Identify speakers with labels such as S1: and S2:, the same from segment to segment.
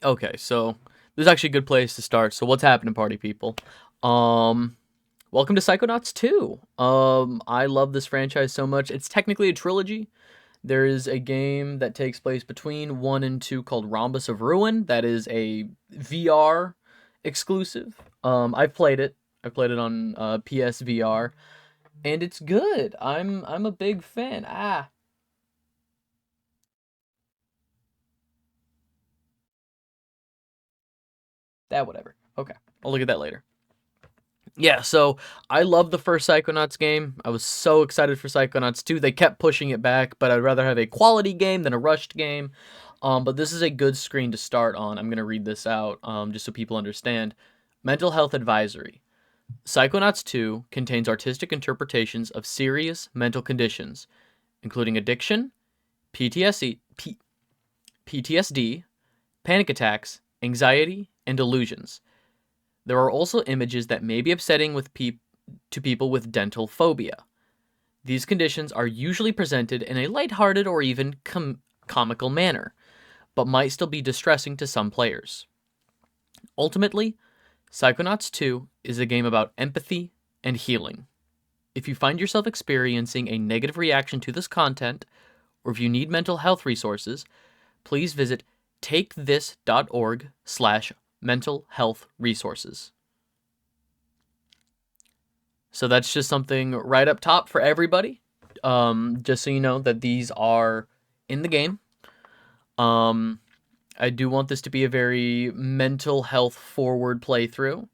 S1: Okay, so this is actually a good place to start. So what's happening, party people? Um, Welcome to Psychonauts 2. I love this franchise so much. It's technically a trilogy. There is a game that takes place between 1 and 2 called Rhombus of Ruin. That is a VR exclusive. I've played it. I played it on PSVR, and it's good. I'm a big fan. That whatever. Okay, I'll look at that later. Yeah, so I love the first Psychonauts game. I was so excited for Psychonauts 2. They kept pushing it back, but I'd rather have a quality game than a rushed game. But this is a good screen to start on. I'm going to read this out just so people understand. Mental health advisory. Psychonauts 2 contains artistic interpretations of serious mental conditions, including addiction, PTSD, PTSD, panic attacks, anxiety, and delusions. There are also images that may be upsetting to people with dental phobia. These conditions are usually presented in a lighthearted or even comical manner, but might still be distressing to some players. Ultimately, Psychonauts 2 is a game about empathy and healing. If you find yourself experiencing a negative reaction to this content, or if you need mental health resources, please visit takethis.org/mental health resources. So that's just something right up top for everybody. Just so you know that these are in the game. I do want this to be a very mental health forward playthrough.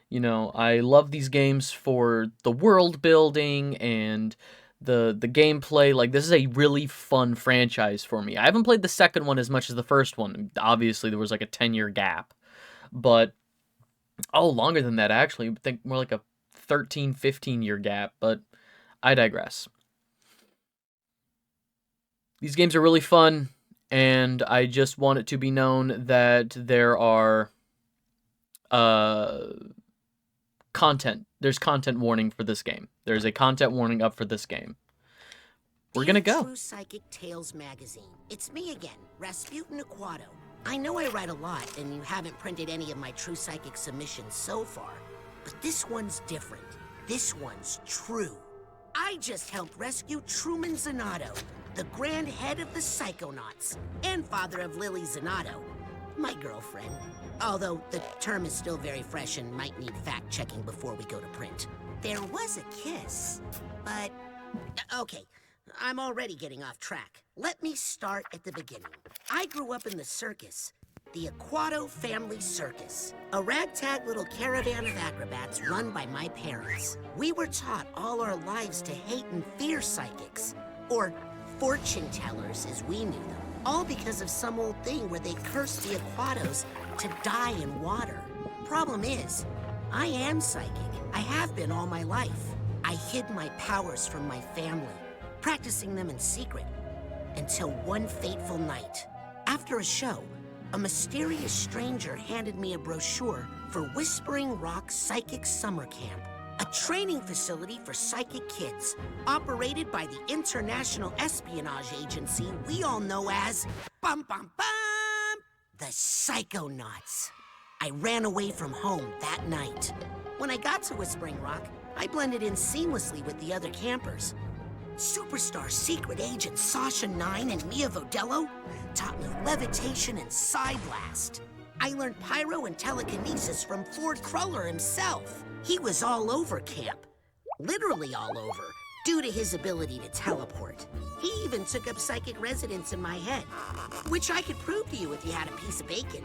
S1: You know, I love these games for the world building and the gameplay. Like, this is a really fun franchise for me. I haven't played the second one as much as the first one. Obviously, there was like a 10-year gap. But, longer than that, actually. I think more like a 13, 15-year gap. But I digress. These games are really fun, and I just want it to be known that there are content. There's content warning for this game. There's a content warning up for this game. We're gonna go.
S2: True Psychic Tales magazine. It's me again, Rasputin Aquato. I know I write a lot, and you haven't printed any of my True Psychic submissions so far, but this one's different. This one's true. I just helped rescue Truman Zanotto, the grand head of the Psychonauts, and father of Lily Zanotto, my girlfriend. Although the term is still very fresh and might need fact-checking before we go to print. There was a kiss, but... Okay, I'm already getting off track. Let me start at the beginning. I grew up in the circus, the Aquato Family Circus, a ragtag little caravan of acrobats run by my parents. We were taught all our lives to hate and fear psychics, or fortune tellers as we knew them, all because of some old thing where they cursed the Aquatos to die in water. Problem is, I am psychic. I have been all my life. I hid my powers from my family, practicing them in secret, until one fateful night. After a show, a mysterious stranger handed me a brochure for Whispering Rock Psychic Summer Camp, a training facility for psychic kids, operated by the international espionage agency we all know as bum bum bum, the Psychonauts. I ran away from home that night. When I got to Whispering Rock, I blended in seamlessly with the other campers. Superstar secret agent Sasha 9 and Mia Vodello taught me levitation and psi blast. I learned pyro and telekinesis from Ford Cruller himself. He was all over camp, literally all over, due to his ability to teleport. He even took up psychic residence in my head, which I could prove to you if you had a piece of bacon.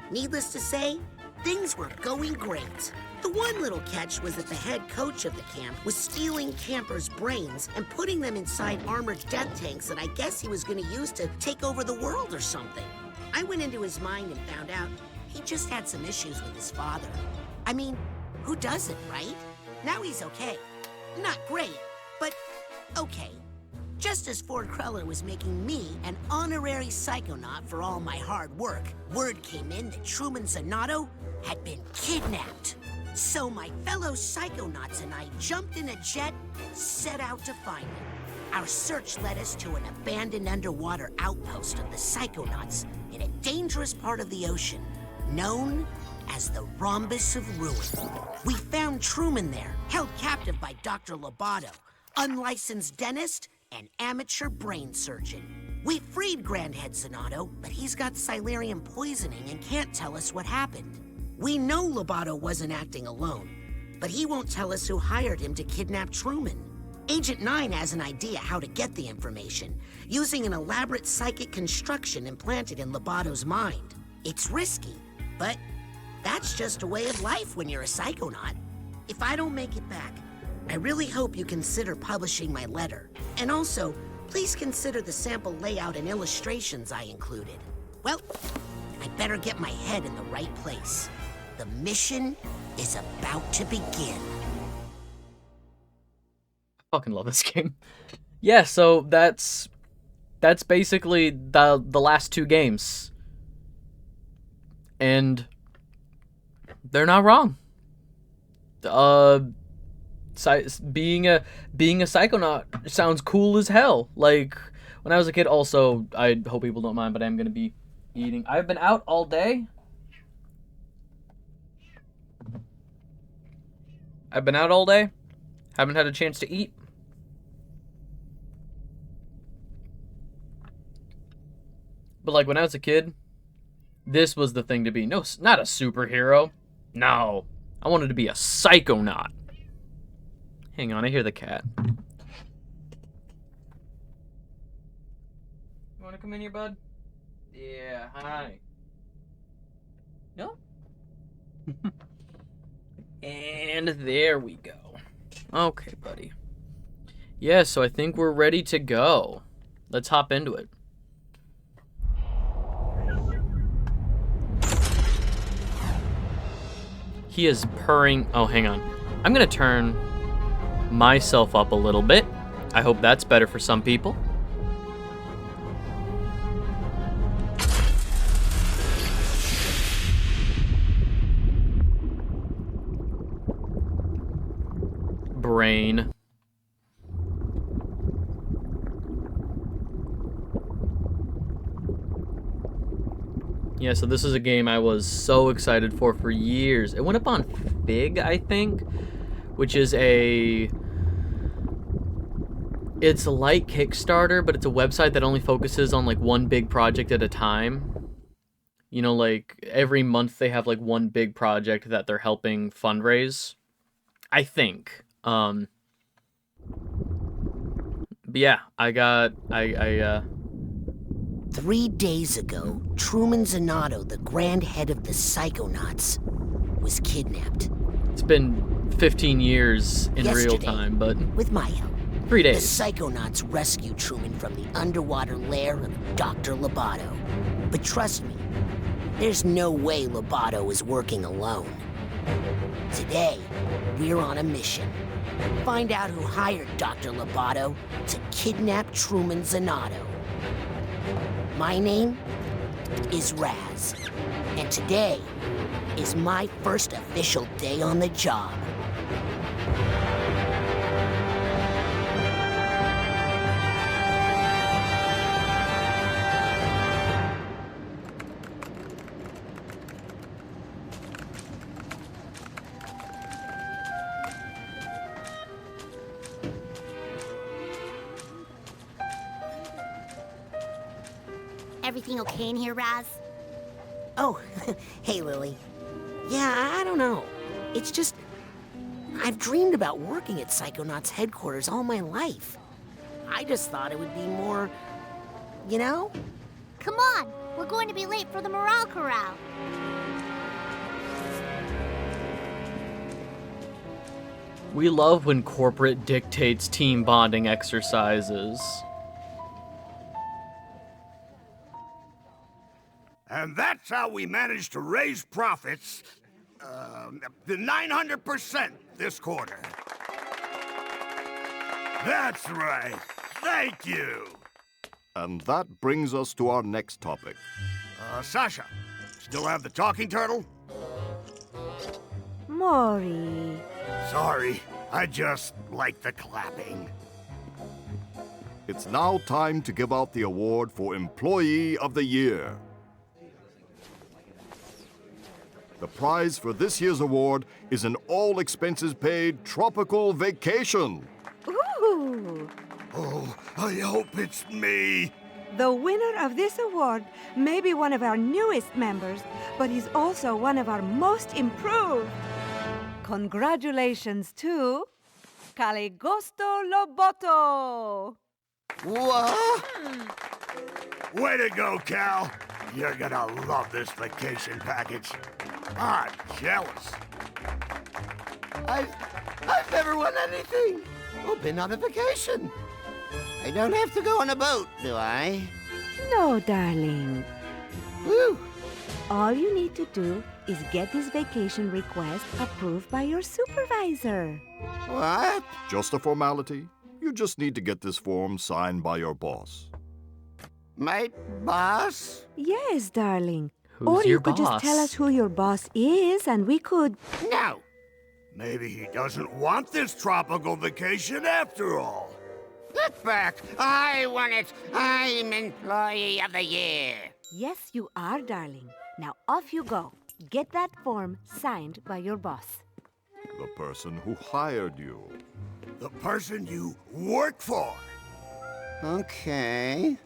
S2: Needless to say, things were going great. The one little catch was that the head coach of the camp was stealing campers' brains and putting them inside armored death tanks that I guess he was going to use to take over the world or something. I went into his mind and found out he just had some issues with his father. I mean, who doesn't, right? Now he's okay. Not great, but okay. Just as Ford Cruller was making me an honorary psychonaut for all my hard work, word came in that Truman Zanotto had been kidnapped. So my fellow psychonauts and I jumped in a jet, set out to find him. Our search led us to an abandoned underwater outpost of the Psychonauts in a dangerous part of the ocean, known as the Rhombus of Ruin. We found Truman there, held captive by Dr. Lobato, unlicensed dentist and amateur brain surgeon. We freed Grandhead Zanotto, but he's got Silurian poisoning and can't tell us what happened. We know Lobato wasn't acting alone, but he won't tell us who hired him to kidnap Truman. Agent 9 has an idea how to get the information, using an elaborate psychic construction implanted in Lobato's mind. It's risky, but that's just a way of life when you're a psychonaut. If I don't make it back, I really hope you consider publishing my letter. And also, please consider the sample layout and illustrations I included. Well, I better get my head in the right place. The mission is about to begin.
S1: I fucking love this game. Yeah, so that's basically the last two games. And they're not wrong. Being a psychonaut sounds cool as hell. Like, when I was a kid, also, I hope people don't mind, but I'm gonna be eating. I've been out all day. Haven't had a chance to eat. But, like, when I was a kid, this was the thing to be. No, not a superhero. No. I wanted to be a psychonaut. Hang on, I hear the cat. You want to come in here, bud? Yeah, hi. No? And there we go. Okay, buddy. Yeah, so I think we're ready to go. Let's hop into it. He is purring. Oh, hang on. I'm going to turn myself up a little bit. I hope that's better for some people. Brain. Yeah, so this is a game I was so excited for years. It went up on Fig, I think, which is it's like Kickstarter, but it's a website that only focuses on, like, one big project at a time. You know, like, every month they have, like, one big project that they're helping fundraise, I think. But yeah,
S2: 3 days ago, Truman Zanotto, the grand head of the Psychonauts, was kidnapped.
S1: It's been 15 years in real time, but
S2: with my help,
S1: 3 days.
S2: The Psychonauts rescued Truman from the underwater lair of Dr. Lobato. But trust me, there's no way Lobato is working alone. Today, we're on a mission. Find out who hired Dr. Lobato to kidnap Truman Zanotto. My name is Raz, and today is my first official day on the job.
S3: Everything okay in here, Raz?
S2: Oh, hey, Lily. Yeah, I don't know. It's just, I've dreamed about working at Psychonauts headquarters all my life. I just thought it would be more, you know?
S3: Come on, we're going to be late for the morale corral.
S1: We love when corporate dictates team bonding exercises.
S4: And that's how we managed to raise profits, the 900% this quarter. That's right. Thank you.
S5: And that brings us to our next topic.
S4: Sasha, still have the talking turtle?
S6: Maury.
S4: Sorry, I just like the clapping.
S5: It's now time to give out the award for Employee of the Year. The prize for this year's award is an all-expenses-paid tropical vacation.
S6: Ooh!
S4: Oh, I hope it's me.
S6: The winner of this award may be one of our newest members, but he's also one of our most improved. Congratulations to Caligosto Loboto!
S4: What? Way to go, Cal. You're gonna love this vacation package. I'm jealous.
S7: I've never won anything or been on a vacation. I don't have to go on a boat, do I?
S6: No, darling.
S7: Whew.
S6: All you need to do is get this vacation request approved by your supervisor.
S7: What?
S5: Just a formality. You just need to get this form signed by your boss.
S7: My boss?
S6: Yes, darling.
S1: Who's
S6: or
S1: your
S6: you could just tell
S1: boss?
S6: us who your boss is and we could...
S7: No.
S4: Maybe he doesn't want this tropical vacation after all.
S7: Get back. I want it. I'm Employee of the Year.
S6: Yes, you are, darling. Now off you go. Get that form signed by your boss.
S5: The person who hired you.
S4: The person you work for.
S7: Okay.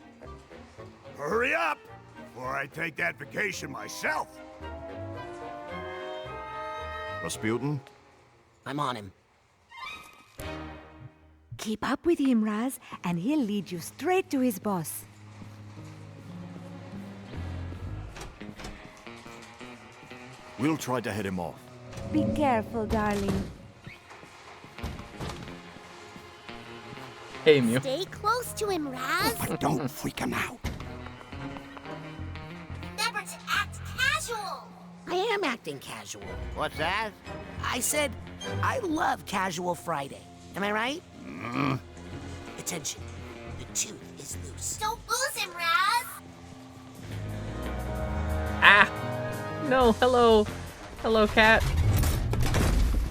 S4: Hurry up, before I take that vacation myself.
S5: Rasputin?
S2: I'm on him.
S6: Keep up with him, Raz, and he'll lead you straight to his boss.
S8: We'll try to head him off.
S6: Be careful, darling.
S1: Hey, Mew.
S3: Stay close to him, Raz.
S4: Don't freak him out.
S3: Remember to act casual.
S2: I am acting casual.
S7: What's that?
S2: I said, I love Casual Friday. Am I right? Attention. The tooth is loose.
S3: Don't lose him, Raz.
S1: Ah! No, hello. Hello, cat.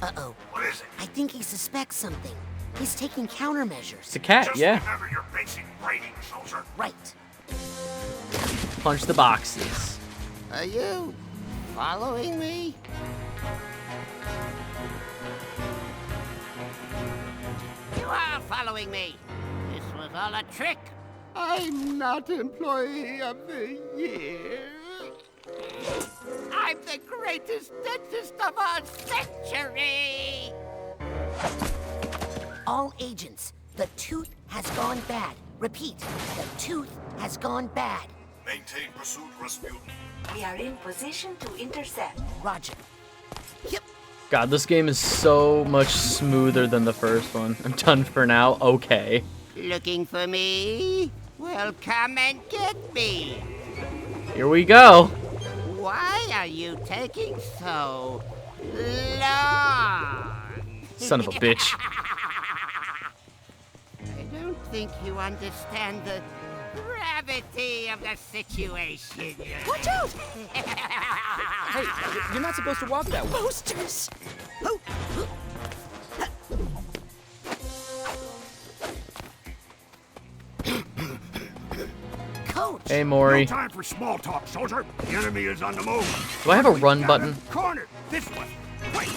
S2: Uh-oh.
S4: What is it?
S2: I think he suspects something. He's taking countermeasures.
S1: It's a cat, yeah.
S4: remember your basic rating, soldier.
S2: Right.
S1: Punch the boxes.
S7: Are you following me? You are following me. This was all a trick. I'm not Employee of the Year. I'm the greatest dentist of our century.
S2: All agents, the tooth has gone bad. Repeat, the tooth has gone bad.
S5: Maintain pursuit, Rasputin.
S6: We are in position to intercept.
S2: Roger. Yep.
S1: God, this game is so much smoother than the first one. I'm done for now. Okay.
S7: Looking for me? Well, come and get me.
S1: Here we go.
S7: Why are you taking so long?
S1: Son of a bitch.
S7: I don't think you understand the gravity of the situation.
S8: Watch out! Hey, you're not supposed to walk that way.
S2: Posters! Oh. Coach!
S1: Hey, Maury.
S4: No time for small talk, soldier. The enemy is on the move.
S1: Do I have a run
S4: Got
S1: button?
S4: him cornered. This way. Wait.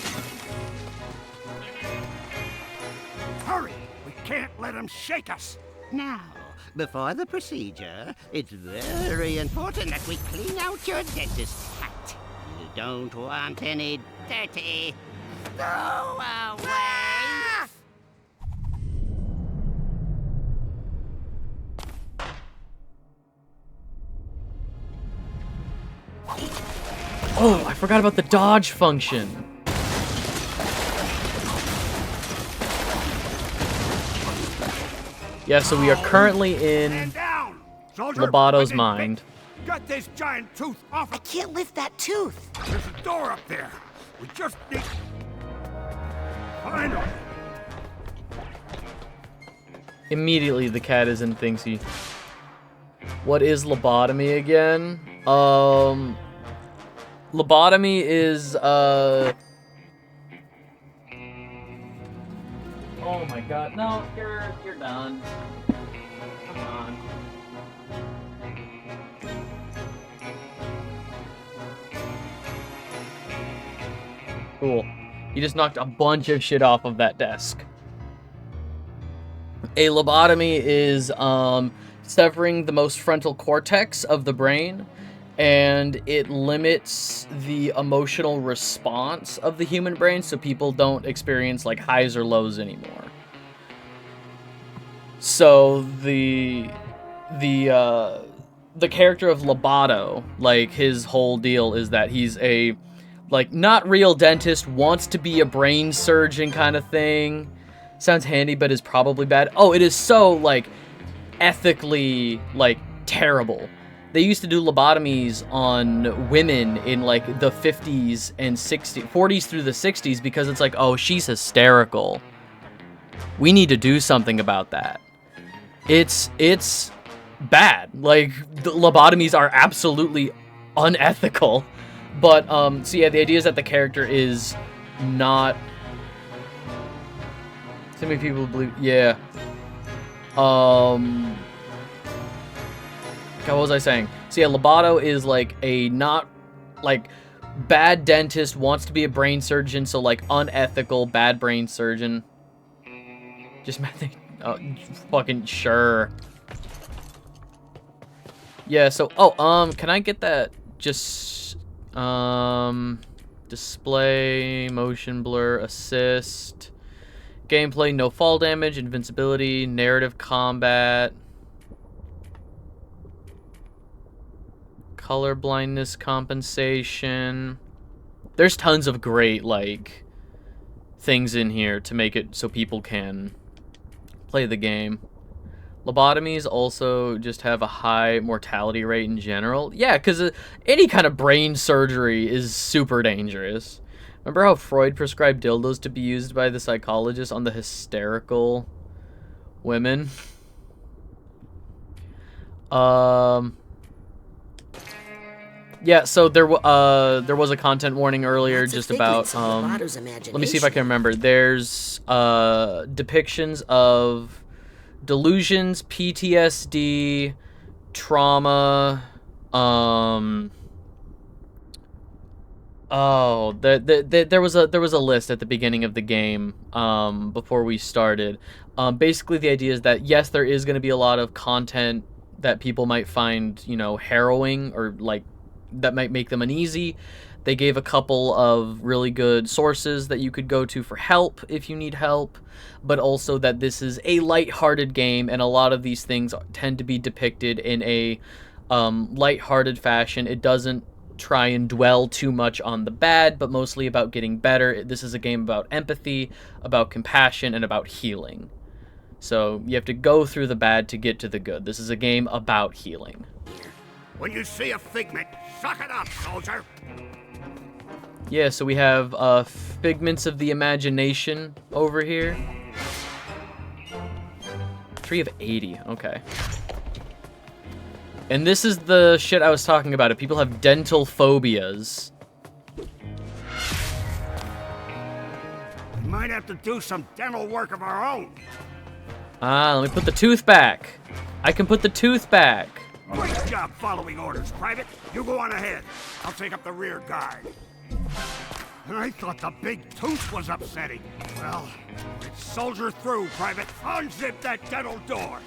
S4: Hurry. We can't let him shake us.
S7: Now, before the procedure, it's very important that we clean out your dentist hat. You don't want any dirty. Go away!
S1: Oh, I forgot about the dodge function. Yeah, so we are currently in
S4: Stand down, soldier.
S1: Lobato's
S4: I've been
S1: mind.
S4: bit. Got this giant tooth off
S2: I
S4: of...
S2: can't lift that tooth.
S4: There's a door up there. We just need... Finally.
S1: Immediately, the cat is in thinks he... What is lobotomy again? Lobotomy is, Oh my god, no, you're done. Come on. Cool. He just knocked a bunch of shit off of that desk. A lobotomy is severing the most frontal cortex of the brain, and it limits the emotional response of the human brain, so people don't experience like highs or lows anymore. So the character of Lobato, like his whole deal is that he's a like not real dentist, wants to be a brain surgeon kind of thing. Sounds handy, but is probably bad. Oh, it is so like ethically like terrible. They used to do lobotomies on women in like the 50s and 60s, 40s through the 60s because it's like, oh, she's hysterical. We need to do something about that. It's bad. Like the lobotomies are absolutely unethical. But so yeah, the idea is that the character is not. So many people believe, yeah. God, what was I saying? So yeah, Lobato is like a not, like, bad dentist, wants to be a brain surgeon, so like unethical, bad brain surgeon. Just fucking sure. Yeah, so, can I get that, just, display, motion blur, assist, gameplay, no fall damage, invincibility, narrative combat, color blindness compensation. There's tons of great, like, things in here to make it so people can play the game. Lobotomies also just have a high mortality rate in general. Yeah, because any kind of brain surgery is super dangerous. Remember how Freud prescribed dildos to be used by the psychologist on the hysterical women? Yeah, so there was a content warning earlier just about let me see if I can remember. There's depictions of delusions, PTSD, trauma, there was a list at the beginning of the game before we started. Basically the idea is that yes, there is going to be a lot of content that people might find, you know, harrowing or like that might make them uneasy. They gave a couple of really good sources that you could go to for help if you need help, but also that this is a lighthearted game, and a lot of these things tend to be depicted in a lighthearted fashion. It doesn't try and dwell too much on the bad, but mostly about getting better. This is a game about empathy, about compassion, and about healing. So you have to go through the bad to get to the good. This is a game about healing.
S4: When you see a figment, suck it up, soldier!
S1: Yeah, so we have figments of the imagination over here. 3 of 80, okay. And this is the shit I was talking about. If people have dental phobias.
S4: We might have to do some dental work of our own.
S1: Let me put the tooth back. I can put the tooth back.
S4: Great job following orders, Private. You go on ahead. I'll take up the rear guard. I thought the big tooth was upsetting. Well, let's soldier through, Private. Unzip that dental door.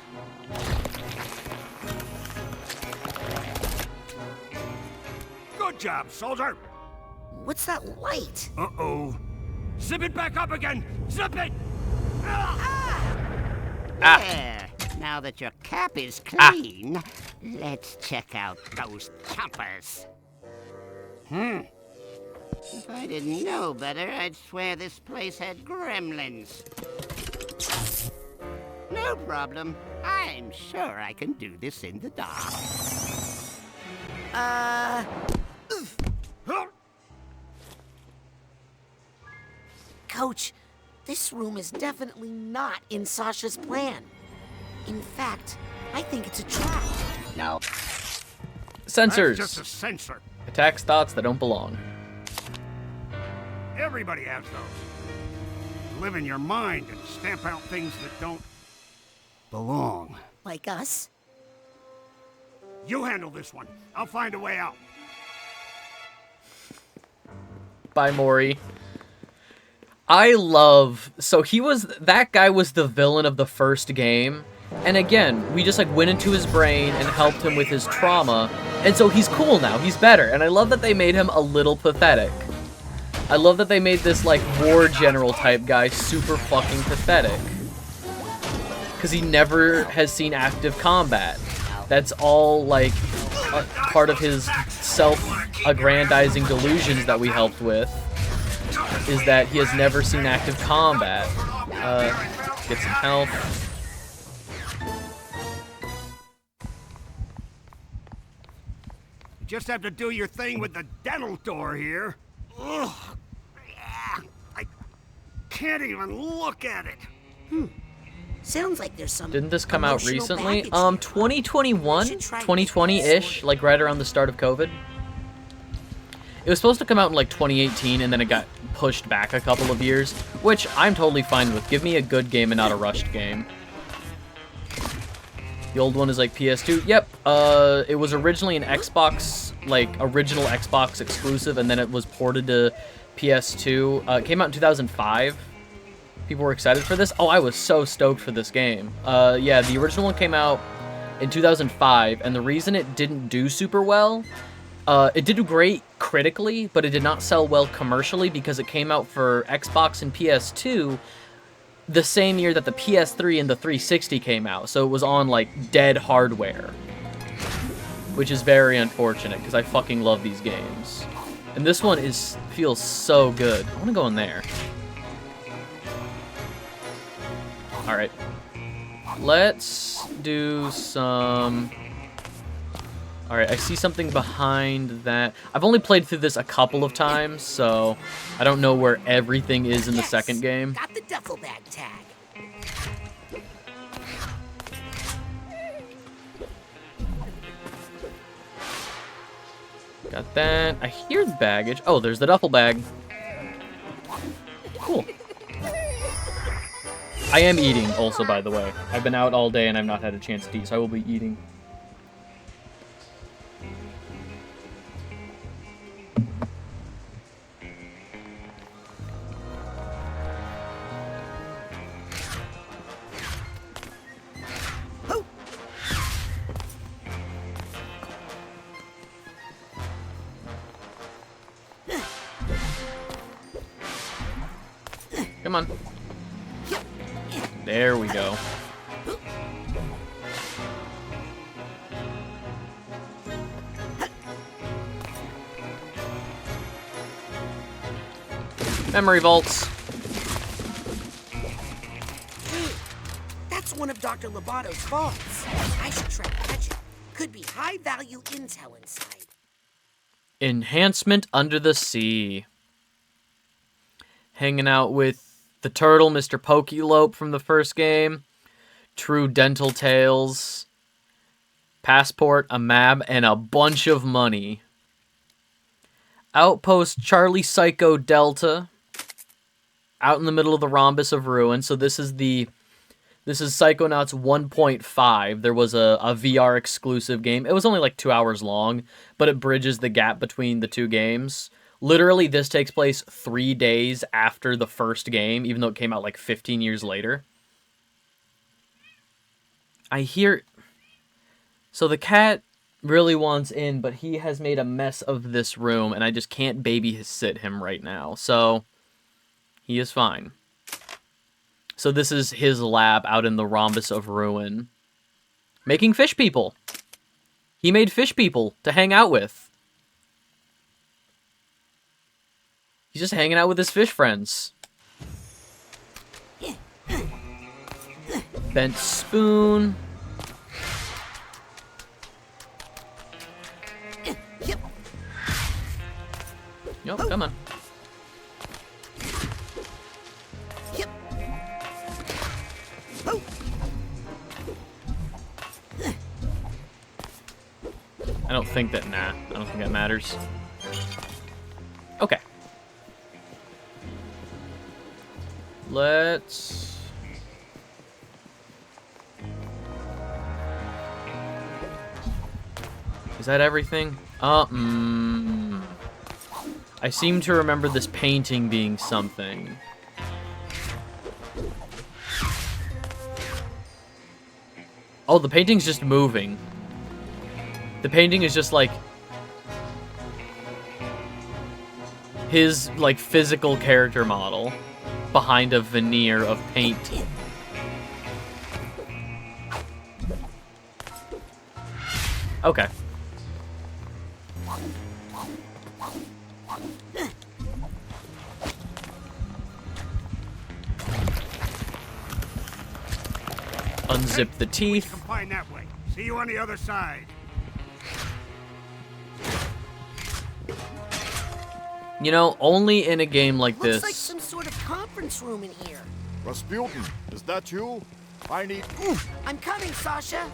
S4: Good job, soldier.
S2: What's that light?
S4: Uh-oh. Zip it back up again. Zip it.
S7: There. Now that your cap is clean, let's check out those chompers. If I didn't know better, I'd swear this place had gremlins. No problem. I'm sure I can do this in the dark.
S2: Coach, this room is definitely not in Sasha's plan. In fact, I think it's a trap.
S7: No.
S1: Sensors.
S4: That's just a sensor.
S1: Attacks thoughts that don't belong.
S4: Everybody has those. Live in your mind and stamp out things that don't belong.
S2: Like us?
S4: You handle this one. I'll find a way out.
S1: Bye, Maury. I love... So that guy was the villain of the first game. And again, we just like went into his brain and helped him with his trauma. And so he's cool now. He's better. And I love that they made him a little pathetic. I love that they made this like war general type guy super fucking pathetic. Because he never has seen active combat. That's all like a part of his self-aggrandizing delusions that we helped with. Is that he has never seen active combat. Get some health.
S4: You just have to do your thing with the dental door here. Ugh. I can't even look at it.
S2: Sounds like there's some.
S1: Didn't this come out
S2: emotional
S1: recently?
S2: baggage here.
S1: 2021?
S2: We should try
S1: 2020-ish, like right around the start of COVID. It was supposed to come out in like 2018, and then it got pushed back a couple of years, which I'm totally fine with. Give me a good game and not a rushed game. The old one is like PS2. Yep, it was originally an Xbox, like original Xbox exclusive, and then it was ported to PS2. It came out in 2005. People were excited for this. Oh, I was so stoked for this game. Yeah, the original one came out in 2005, and the reason it didn't do super well, it did do great critically, but it did not sell well commercially because it came out for Xbox and PS2 the same year that the PS3 and the 360 came out. So it was on, like, dead hardware, which is very unfortunate because I fucking love these games. And this one feels so good. I want to go in there. Alright. Let's do some... Alright, I see something behind that. I've only played through this a couple of times, so I don't know where everything is in the second game.
S2: Got the duffel bag tag.
S1: Got that. I hear the baggage. Oh, there's the duffel bag. Cool. I am eating also, by the way. I've been out all day and I've not had a chance to eat, so I will be eating. Come on. There we go. Memory vaults.
S2: That's one of Dr. Lobato's vaults. I should try to catch it. Could be high-value intel inside.
S1: Enhancement under the sea. Hanging out with the turtle, Mr. Pokelope from the first game. True dental tales. Passport, a map, and a bunch of money. Outpost Charlie Psycho Delta. Out in the middle of the rhombus of ruin. So this is Psychonauts 1.5. There was a VR exclusive game. It was only like 2 hours long, but it bridges the gap between the two games. Literally, this takes place 3 days after the first game, even though it came out like 15 years later. I hear... So the cat really wants in, but he has made a mess of this room, and I just can't babysit him right now. So, he is fine. So this is his lab out in the rhombus of ruin. Making fish people. He made fish people to hang out with. He's just hanging out with his fish friends. Bent spoon. Yup, come on. I don't think that, I don't think that matters. Okay. Let's... Is that everything? I seem to remember this painting being something. Oh, the painting's just moving. The painting is just like his like physical character model behind a veneer of paint. Okay. Unzip the teeth.
S4: Combine that way. See you on the other side.
S1: You know, only in a game like
S2: Looks
S1: this.
S2: like some sort of conference room in here.
S5: Rasputin, is that you? I need...
S2: I'm coming, Sasha.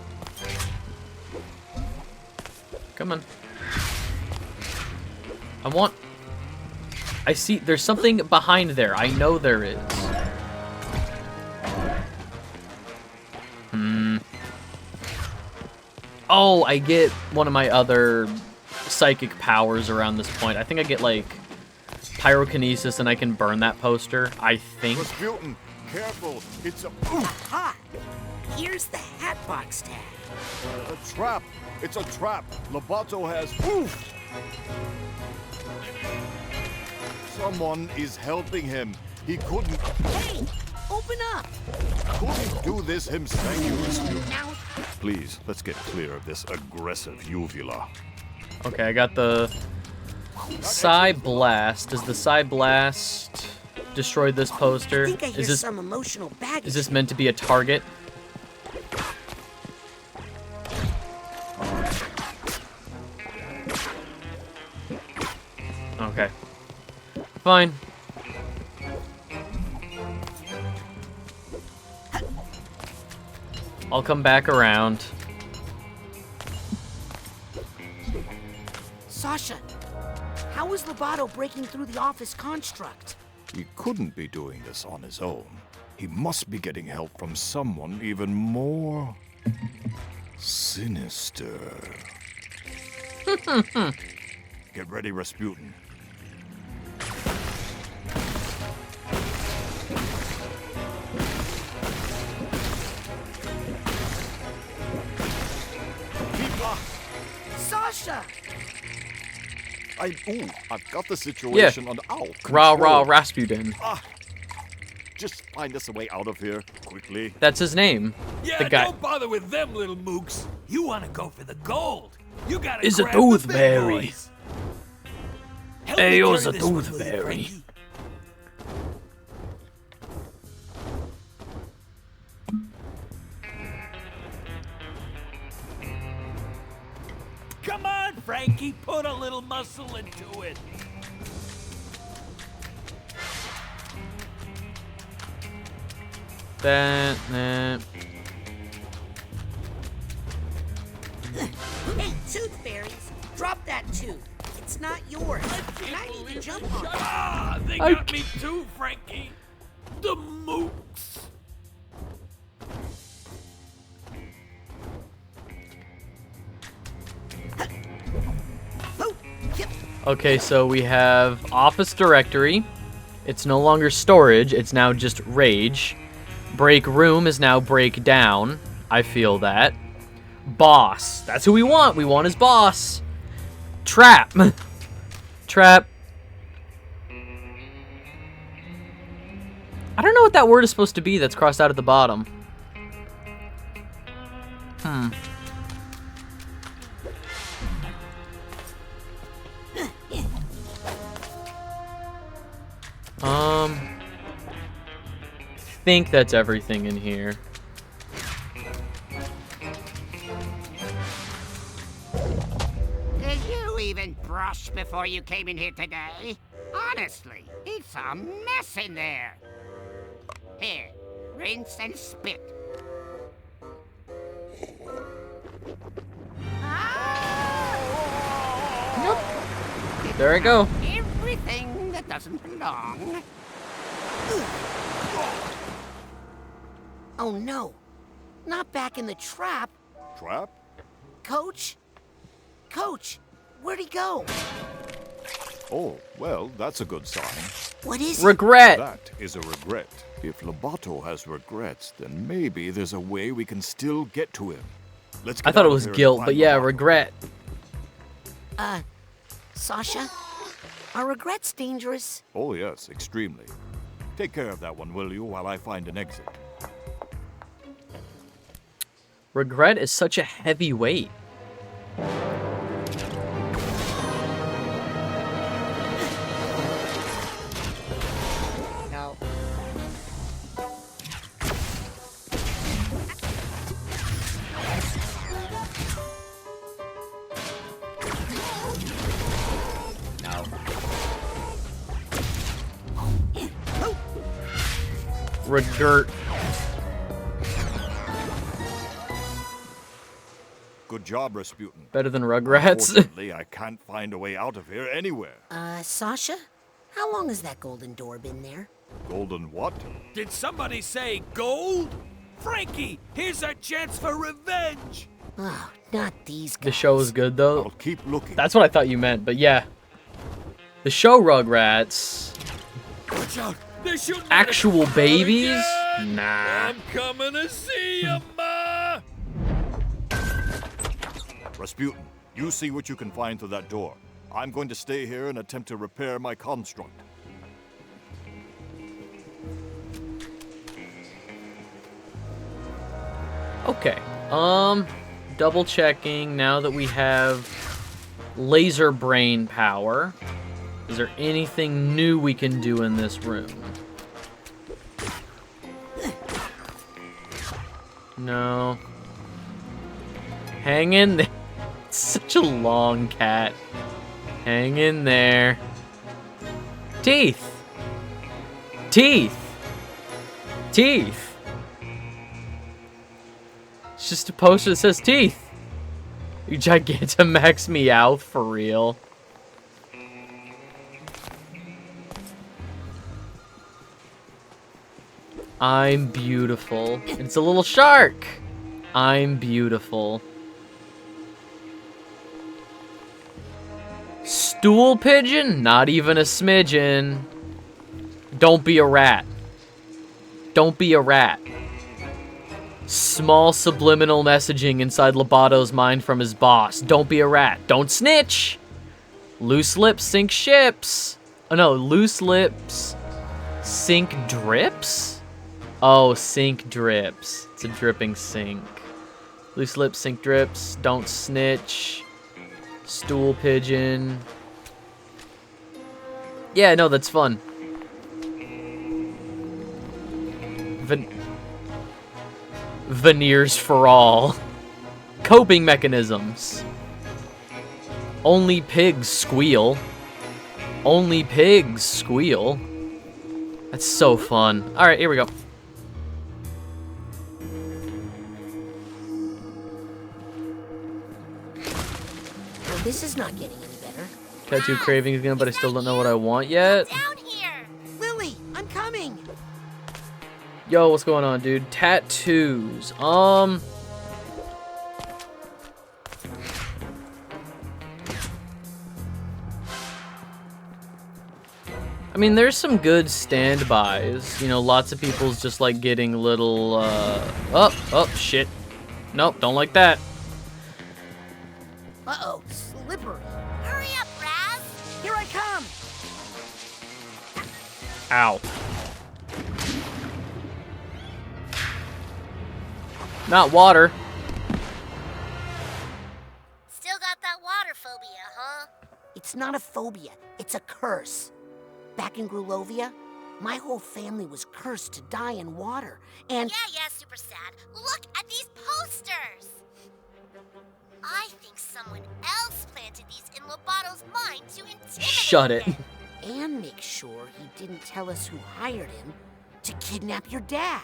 S1: Come on. I see, there's something behind there. I know there is. Oh, I get one of my other psychic powers around this point. I think I get, like, pyrokinesis and I can burn that poster. I think.
S5: Rasputin, careful. It's a...
S2: Aha! Here's the Hatbox tag.
S5: a trap. It's a trap. Lobato has... Someone is helping him. He couldn't...
S2: Hey! Open up!
S5: Couldn't do this himself.
S2: Now...
S5: Please, let's get clear of this aggressive uvula.
S1: Okay, I got the Psy Blast. Does the Psy Blast destroy this poster?
S2: I think I hear some emotional baggage.
S1: Is this meant to be a target? Okay. Fine. I'll come back around.
S2: Sasha, how is Lobato breaking through the office construct?
S5: He couldn't be doing this on his own. He must be getting help from someone even more... sinister. Get ready, Rasputin.
S2: Sasha!
S5: I've got the situation under
S1: Rah
S5: control.
S1: Rasputin.
S5: Just find us a way out of here, quickly.
S1: That's his name.
S9: Yeah,
S1: the guy.
S9: don't bother with them little mooks. You want to go for the gold. You gotta
S1: Is a
S9: grab the big
S1: toothberry.
S9: boys. Help
S1: Hey,
S9: me
S1: yours
S9: carry
S1: a
S9: this one, will you,
S1: toothberry.
S9: Frankie? Come on, Frankie, put a little muscle into it.
S1: That.
S2: Hey, tooth fairies, drop that tooth. It's not yours. And I need to jump on it.
S9: Ah, they got me too, Frankie. The mooks.
S1: Okay, so we have Office Directory. It's no longer storage, it's now just rage. Break room is now break down. I feel that. Boss. That's who we want. We want his boss. Trap. Trap. I don't know what that word is supposed to be that's crossed out at the bottom. I think that's everything in here.
S7: Did you even brush before you came in here today? Honestly, it's a mess in there. Here, rinse and spit.
S1: There I go.
S7: Everything that doesn't belong.
S2: Oh no, not back in the trap.
S5: Trap?
S2: Coach? coach. Where'd he go?
S5: Oh, well, that's a good sign.
S2: What is it?
S1: Regret.
S5: That is a regret. If Lobato has regrets, then maybe there's a way we can still get to him. Let's get
S1: I thought
S5: out
S1: it
S5: of
S1: was
S5: here and
S1: guilt,
S5: find
S1: but yeah,
S5: Lobato.
S1: regret.
S2: Sasha? Are regrets dangerous?
S5: Oh, yes, extremely. Take care of that one, will you, while I find an exit.
S1: Regret is such a heavy weight.
S2: No.
S1: Regret.
S5: Good job, Rasputin.
S1: Better than Rugrats.
S5: Unfortunately, I can't find a way out of here anywhere.
S2: Sasha? How long has that golden door been there?
S5: Golden what?
S9: Did somebody say gold? Frankie, here's our chance for revenge.
S2: Oh, not these guys.
S1: The show is good though.
S5: I'll keep looking.
S1: That's what I thought you meant, but yeah. The show Rugrats.
S9: Watch out. They're shooting at us.
S1: Actual babies?
S9: Again.
S1: Nah.
S9: I'm coming to see you, Ma.
S5: Rasputin, you see what you can find through that door. I'm going to stay here and attempt to repair my construct.
S1: Okay. Double checking now that we have laser brain power. Is there anything new we can do in this room? No. Hang in there. It's such a long cat. Hang in there. Teeth. Teeth. Teeth. It's just a poster that says teeth. You Gigantamax Meowth for real. I'm beautiful. It's a little shark. I'm beautiful. Stool pigeon? Not even a smidgen. Don't be a rat. Don't be a rat. Small subliminal messaging inside Lobato's mind from his boss. Don't be a rat. Don't snitch. Loose lips sink ships. Oh no, loose lips sink drips? Oh, sink drips. It's a dripping sink. Loose lips sink drips. Don't snitch. Stool pigeon. Yeah, no, that's fun. Veneers for all. Coping mechanisms. Only pigs squeal. Only pigs squeal. That's so fun. Alright, here we go.
S2: Well, this is not getting any better.
S1: Tattoo cravings again, but I still don't know what I want yet.
S3: Down here.
S2: Lily, I'm coming.
S1: Yo, what's going on, dude? Tattoos. I mean, there's some good standbys. You know, lots of people's just like getting little, oh, shit. Nope, don't like that.
S2: Uh-oh, slippery.
S3: Hurry up, Raz.
S2: Here I come.
S1: Ow. Not water.
S3: Still got that water phobia, huh?
S2: It's not a phobia, it's a curse. Back in Grulovia, my whole family was cursed to die in water, and...
S3: Yeah, super sad. Look at these posters! I think someone else planted these in Lobato's mind to intimidate
S1: Shut it.
S3: him.
S2: And make sure he didn't tell us who hired him to kidnap your dad.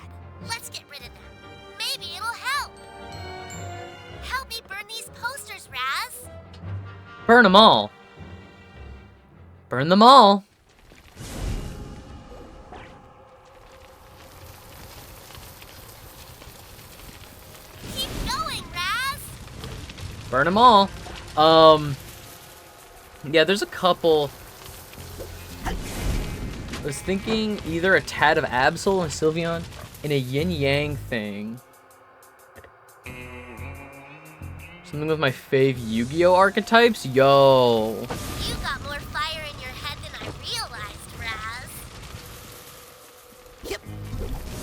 S3: Let's get rid of them. Maybe it'll help. Help me burn these posters, Raz.
S1: Burn them all. Burn them all.
S3: Keep going, Raz.
S1: Burn them all. Yeah, there's a couple. I was thinking either a tad of Absol and Sylveon and a yin-yang thing. Something with my fave Yu-Gi-Oh archetypes? Yo.
S3: You got more fire in your head than I realized, Raz.
S2: Yep.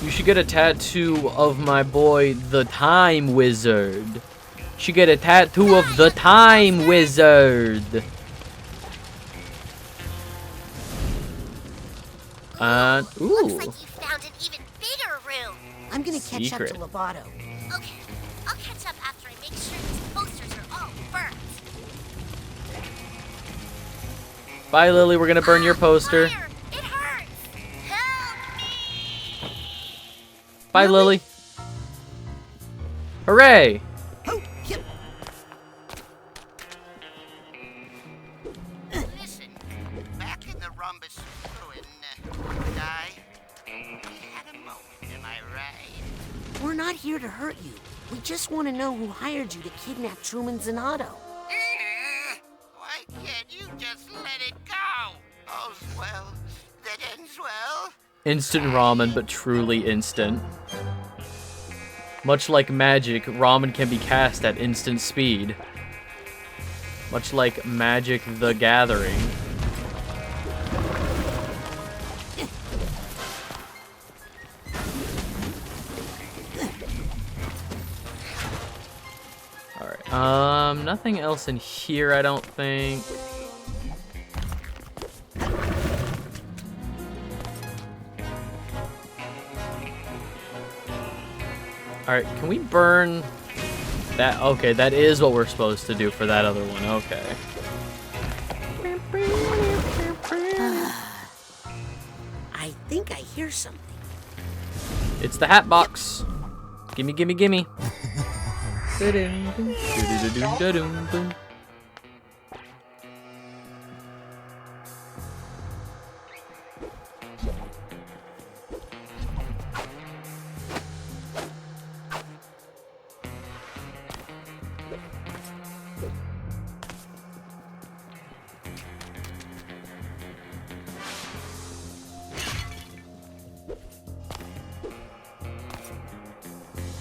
S1: You should get a tattoo of my boy, the Time Wizard. You should get a tattoo of the Time Wizard.
S3: Looks
S1: Ooh.
S3: like you found an even bigger room.
S2: I'm gonna catch
S1: Secret.
S2: up to Lovato.
S3: Okay, I'll catch up after I make sure these posters are all burnt.
S1: Bye, Lily. We're gonna burn your poster.
S3: Fire! It hurts! Help me!
S1: Bye, Lily. Hooray!
S2: Oh, yep.
S7: Listen, back in the Rhombus ruin, we had a moment, am I right?
S2: We're not here to hurt you. We just want to know who hired you to kidnap Truman Zanato.
S7: Why can't you just let it go? All's well that ends well.
S1: Instant ramen, but truly instant. Much like magic, ramen can be cast at instant speed. Much like Magic the Gathering. Alright, nothing else in here, I don't think. Alright, can we burn that? Okay, that is what we're supposed to do for that other one. Okay.
S2: I think I hear something.
S1: It's the hat box. Gimme, gimme, gimme.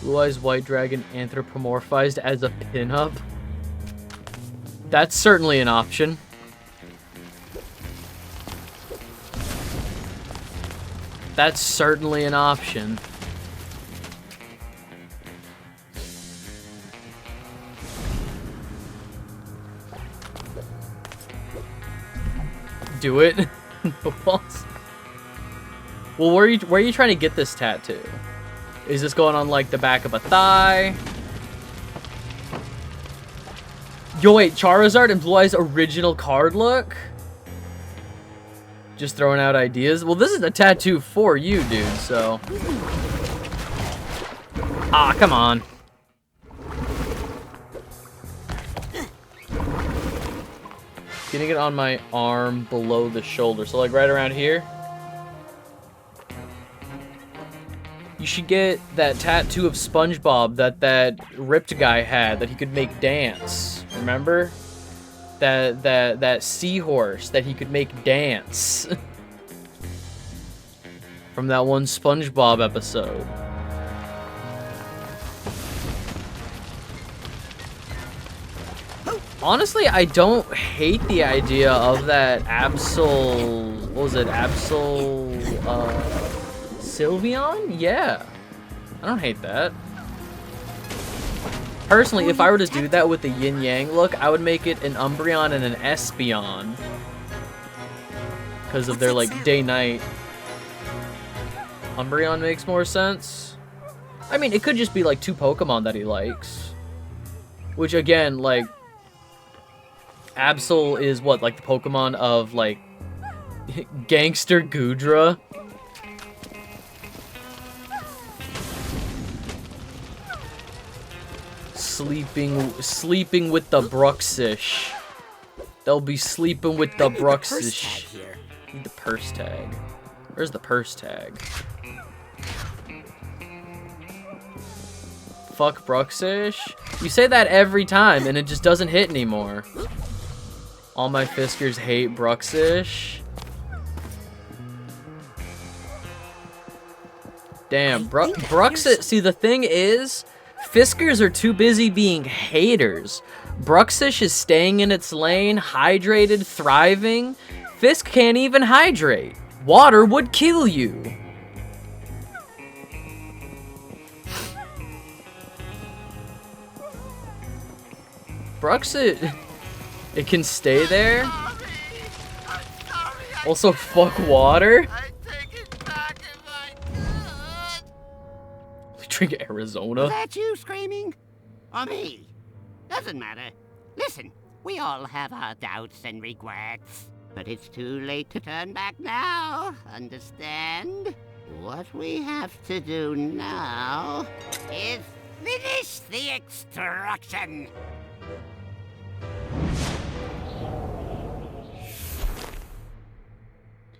S1: Blue Eyes White Dragon anthropomorphized as a pinup? That's certainly an option. That's certainly an option. Do it. No balls. Well, where are you trying to get this tattoo? Is this going on like the back of a thigh? Yo, wait, Charizard and Blue Eyes original card look? Just throwing out ideas. Well, this is a tattoo for you, dude, so. Ah, come on. Getting it on my arm below the shoulder. So like right around here. You should get that tattoo of SpongeBob that ripped guy had that he could make dance. Remember? That seahorse that he could make dance. From that one SpongeBob episode. Honestly, I don't hate the idea of that Absol... What was it? Absol... Sylveon? Yeah. I don't hate that. Personally, if I were to do that with the yin-yang look, I would make it an Umbreon and an Espeon. Because of their, like, day-night. Umbreon makes more sense. I mean, it could just be, like, two Pokemon that he likes. Which, again, like... Absol is what, like, the Pokemon of, like... Gangster Goodra? Sleeping with the Bruxish. They'll be sleeping with the Bruxish. Need the purse tag. Where's the purse tag? Fuck Bruxish. You say that every time, and it just doesn't hit anymore. All my Fiskers hate Bruxish. Damn, Bruxish. See, the thing is, Fiskers are too busy being haters. Bruxish is staying in its lane, hydrated, thriving. Fisk can't even hydrate. Water would kill you. Bruxish, it can stay there. Also, fuck water. Drink Arizona.
S7: Was that you screaming? Or me? Doesn't matter. Listen, we all have our doubts and regrets. But it's too late to turn back now. Understand? What we have to do now is finish the extraction.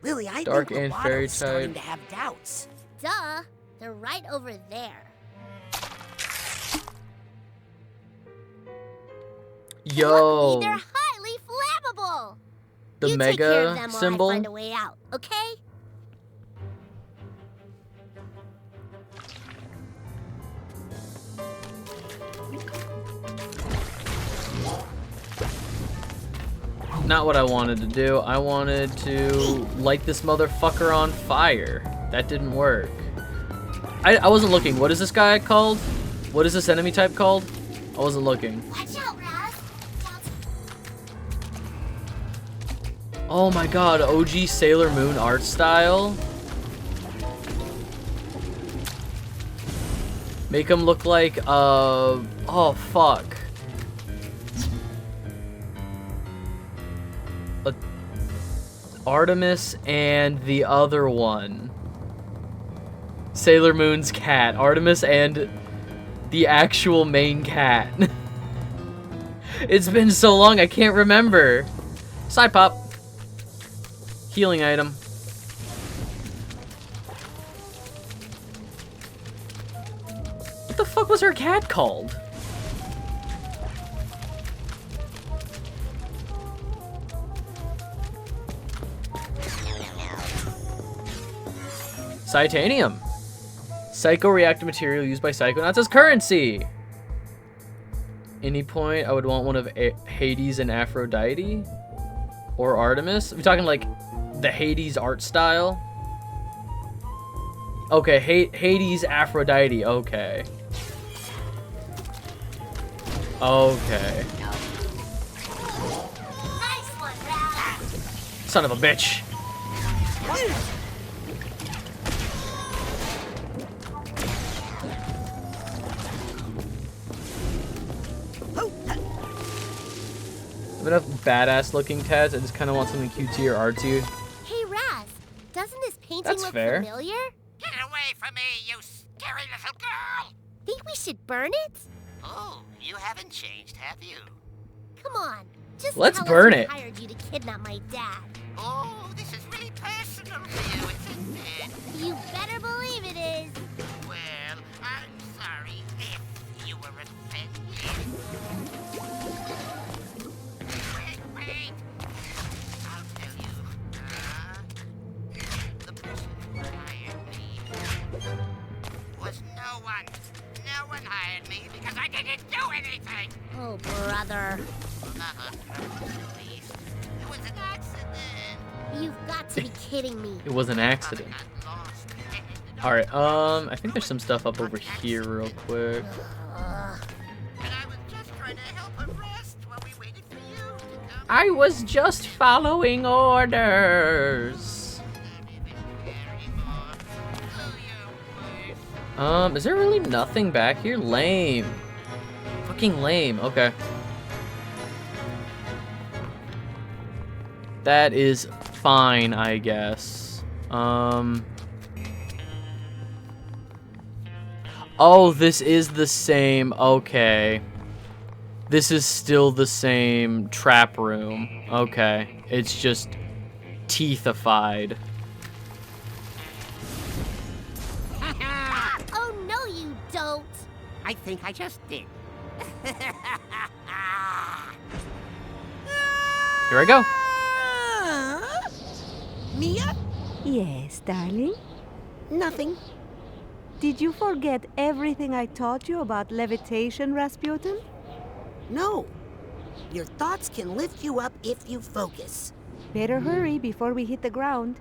S2: Lily, I
S1: Dark
S2: think
S1: and
S2: Lobato's
S1: fairy
S2: starting
S1: type.
S2: to have doubts.
S3: Duh, they're right over there.
S1: Yo,
S3: Luckily, they're highly flammable.
S1: the
S3: You take care of
S1: mega
S3: them while
S1: symbol.
S3: I find a way out, okay?
S1: Not what I wanted to do. I wanted to light this motherfucker on fire. That didn't work. I wasn't looking. What is this guy called? What is this enemy type called? I wasn't looking.
S3: Watch out, Raz.
S1: Oh my god, OG Sailor Moon art style. Make him look like, oh fuck. Artemis and the other one. Sailor Moon's cat. Artemis and the actual main cat. It's been so long I can't remember. Psy-pop. Healing item. What the fuck was her cat called? Titanium. Psycho-reactive material used by Psychonauts as currency. Any point, I would want one of Hades and Aphrodite. Or Artemis. Are we talking like the Hades art style? Okay, Hades, Aphrodite. Okay. Okay.
S3: Nice one, Raz.
S1: Son of a bitch. Enough badass looking tats. I just kind of want something cutesy or artsy.
S3: Hey, Raz. Doesn't this painting
S1: That's
S3: look
S1: fair.
S3: familiar?
S7: Get away from me, you scary little girl!
S3: Think we should burn it?
S7: Oh, you haven't changed, have you?
S3: Come on. Just
S1: Let's
S3: tell
S1: burn
S3: us who
S1: it.
S3: hired you to kidnap my dad.
S7: Oh, this is really personal for you, isn't it?
S3: You better believe it is.
S7: Well, I'm sorry if you were offended. Wait. I'll tell you. The person who hired me was no one. No one hired me because I didn't do anything.
S3: Oh, brother.
S7: Not on purpose, at least. It was an accident.
S3: You've got to be kidding me.
S1: It was an accident.
S7: I got lost.
S1: Alright, I think there's some stuff up over here real quick.
S7: And I was just trying to help him rest while we waited for you to come.
S1: I was just following orders. Is there really nothing back here? Lame. Fucking lame. Okay. That is fine, I guess. Oh, this is the same. Okay. This is still the same trap room. Okay. It's just teethified.
S3: Oh, no, you don't.
S7: I think I just did.
S1: Here I go.
S2: Mia?
S6: Yes, darling?
S2: Nothing.
S6: Did you forget everything I taught you about levitation, Rasputin?
S2: No. Your thoughts can lift you up if you focus.
S6: Better hurry before we hit the ground.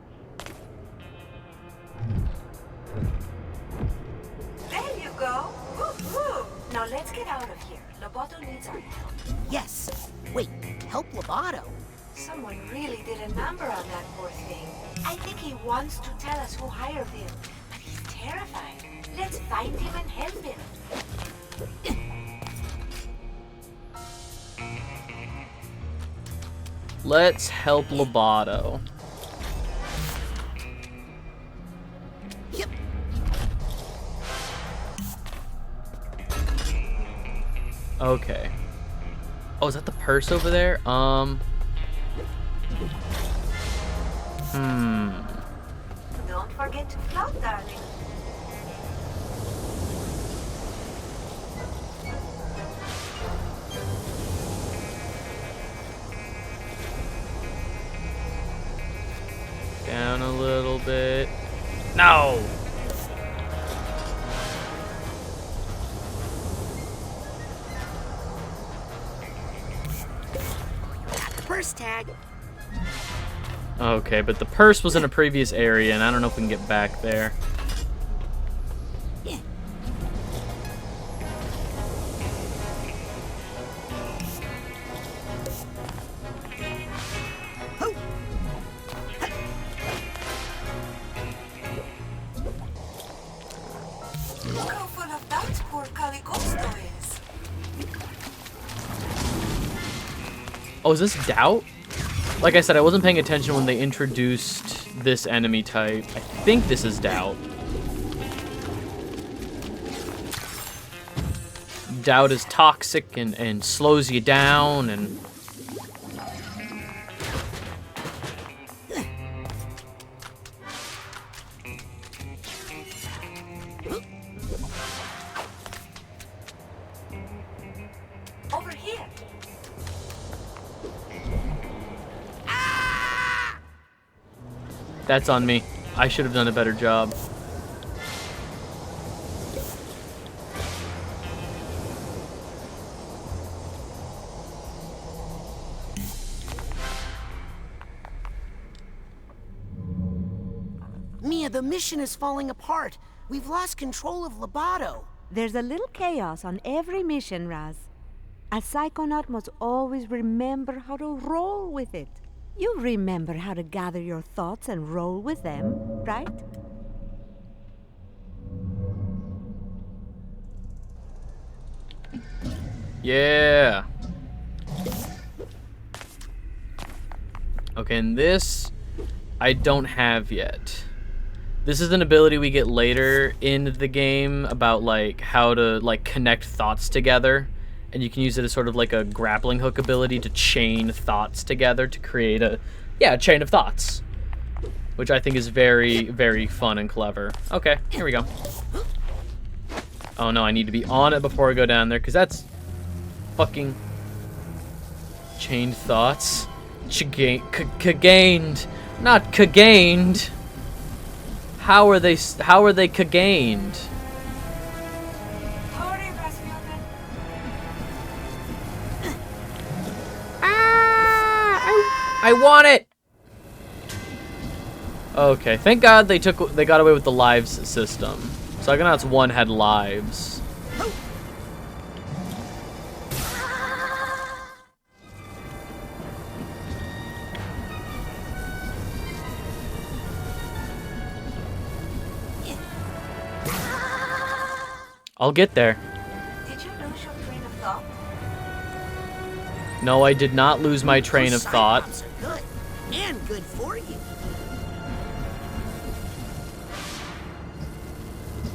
S6: There you go. Woo-hoo. Now let's get out of here. Loboto needs our help.
S2: Yes. Wait, help Lobato?
S6: Someone really did a number on that poor thing. I think he wants to tell us who hired him, but he's terrified. Let's find him and help him.
S1: Let's help Lobato.
S2: Yep.
S1: Okay. Oh, is that the purse over there?
S6: Don't forget to float, darling.
S1: Down a little bit. No!
S2: Purse tag.
S1: Okay, but the purse was in a previous area, and I don't know if we can get back there.
S2: Yeah. Ho.
S6: Look how full of that poor Calicosto is.
S1: Oh, is this Doubt? Like I said, I wasn't paying attention when they introduced this enemy type. I think this is Doubt. Doubt is toxic and slows you down and...
S6: Over here.
S1: That's on me. I should have done a better job.
S2: Mia, the mission is falling apart. We've lost control of Lobato.
S6: There's a little chaos on every mission, Raz. A psychonaut must always remember how to roll with it. You remember how to gather your thoughts and roll with them, right?
S1: Yeah. Okay, and this I don't have yet. This is an ability we get later in the game about like how to like connect thoughts together, and you can use it as sort of like a grappling hook ability to chain thoughts together to create a chain of thoughts, which I think is very, very fun and clever. Okay, here we go. Oh no, I need to be on it before I go down there because that's fucking chained thoughts. Kagained, not kagained. How are they kagained?
S6: Hurry, Rasputin.
S1: I want it. Okay, thank God they got away with the lives system. Psychonauts 1 had lives. I'll get there.
S6: Did you lose your train of thought?
S1: No, I did not lose my train of thought.
S2: Psychops are good, and good for you.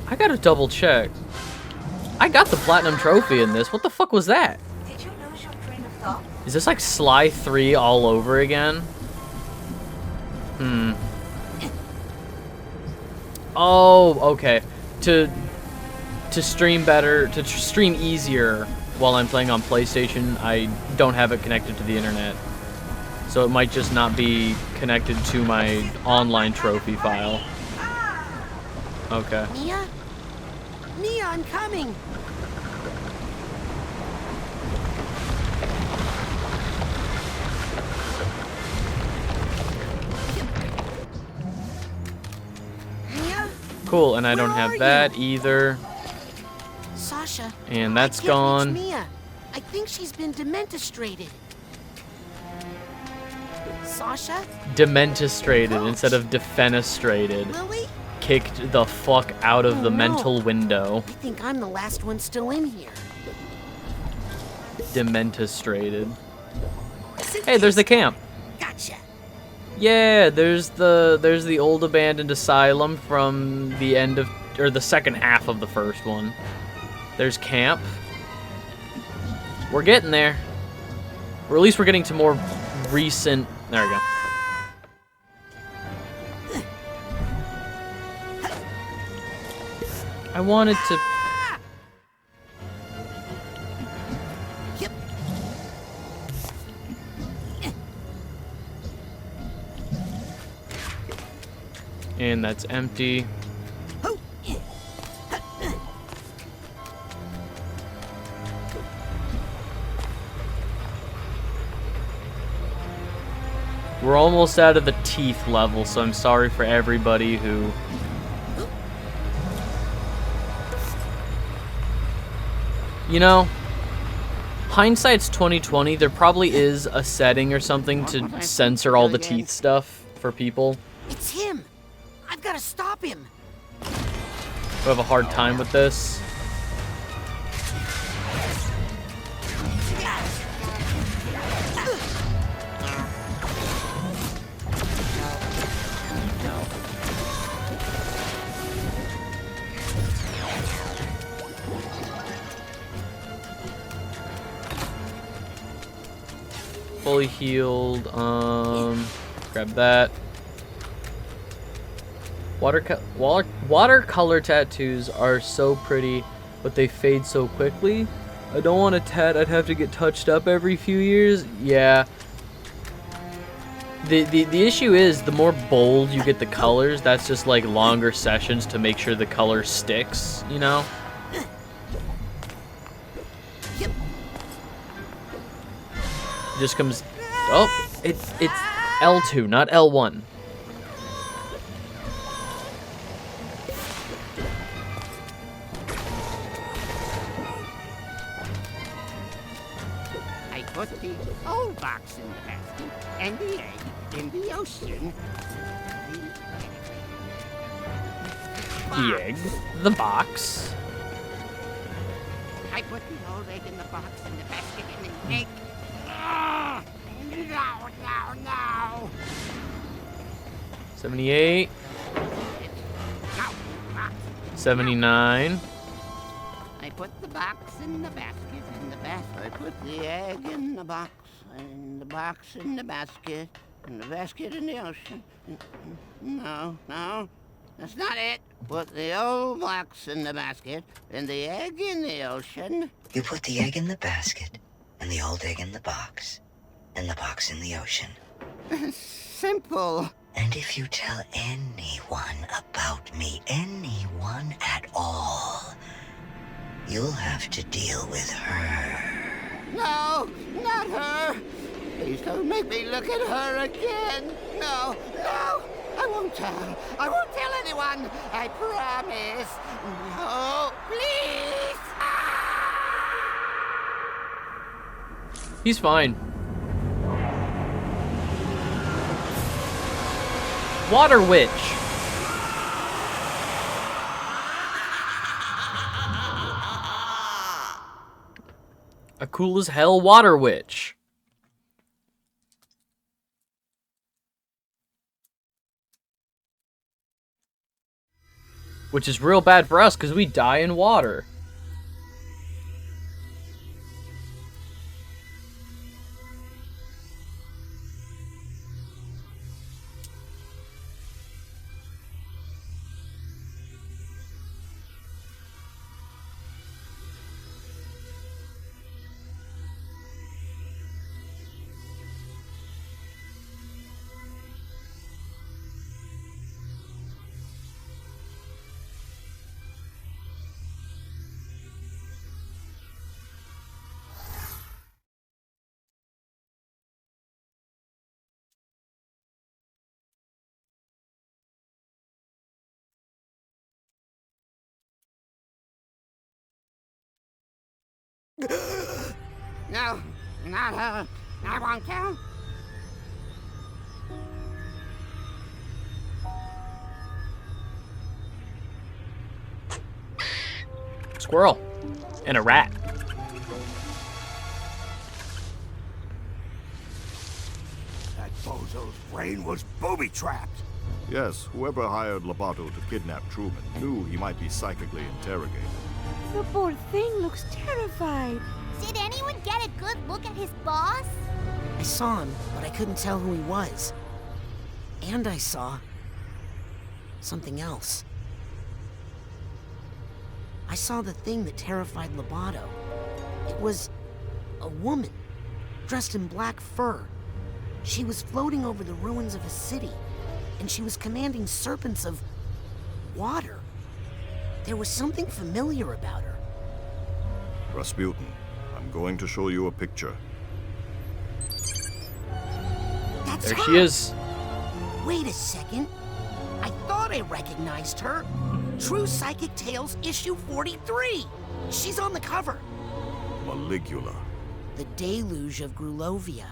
S1: I gotta double check. I got the platinum trophy in this. What the fuck was that?
S6: Did you lose your train of thought?
S1: Is this like Sly 3 all over again? Oh, okay. To stream better, to stream easier while I'm playing on PlayStation, I don't have it connected to the internet. So it might just not be connected to my online trophy file. Okay.
S2: Mia? Mia, I'm coming! Mia?
S1: Cool, and I don't
S2: Where
S1: have
S2: are
S1: that
S2: you?
S1: either.
S2: Sasha.
S1: And that's
S2: I can't
S1: gone.
S2: reach Mia. I think she's been dementistrated. Sasha?
S1: Dementistrated instead of defenestrated.
S2: Lily?
S1: Kicked the fuck out of
S2: Oh,
S1: the
S2: no.
S1: mental window.
S2: I think I'm the last one still in here.
S1: Dementistrated. Hey, there's the camp.
S2: Gotcha.
S1: Yeah, there's the old abandoned asylum from the end of, or the second half of the first one. There's camp. We're getting there. Or at least we're getting to more recent. There we go. I wanted to.
S2: Yep.
S1: And that's empty. We're almost out of the teeth level, so I'm sorry for everybody who... You know, hindsight's 2020. There probably is a setting or something to censor all the teeth stuff for people
S2: It's him. I've got to stop him.
S1: who have a hard time with this. Fully healed. Grab that. Watercolor tattoos are so pretty, but they fade so quickly. I don't want a tat I'd have to get touched up every few years. Yeah. The issue is the more bold you get the colors, that's just like longer sessions to make sure the color sticks, you know? Just comes. Oh, it's L2, not L1.
S7: I put the old box in the basket and the egg in the ocean.
S1: The egg, the box.
S7: I put the old egg in the box and the basket in the egg. Ah! No.
S1: 78,
S7: No. Box.
S1: 79.
S7: I put the box in the basket and the basket. I put the egg in the box and the box in the basket and the basket in the ocean. No. That's not it. Put the old box in the basket and the egg in the ocean.
S10: You put the egg in the basket and the old egg in the box and the box in the ocean.
S7: Simple.
S10: And if you tell anyone about me, anyone at all, you'll have to deal with her.
S7: No, not her. Please don't make me look at her again. No. I won't tell. I won't tell anyone. I promise. No, please.
S1: He's fine. Water Witch. A cool as hell Water Witch. Which is real bad for us because we die in water.
S7: No, not her. I won't tell.
S1: Squirrel. And a rat.
S4: That bozo's brain was booby-trapped.
S5: Yes, whoever hired Lobato to kidnap Truman knew he might be psychically interrogated.
S6: The poor thing looks terrified.
S3: Did anyone get a good look at his boss?
S2: I saw him, but I couldn't tell who he was. And I saw something else. I saw the thing that terrified Lobato. It was a woman, dressed in black fur. She was floating over the ruins of a city, and she was commanding serpents of water. There was something familiar about her.
S5: Rasputin, I'm going to show you a picture.
S2: That's
S1: There
S2: her.
S1: she is.
S2: Wait a second. I thought I recognized her. True Psychic Tales issue 43. She's on the cover.
S5: Maligula.
S2: The Deluge of Grulovia.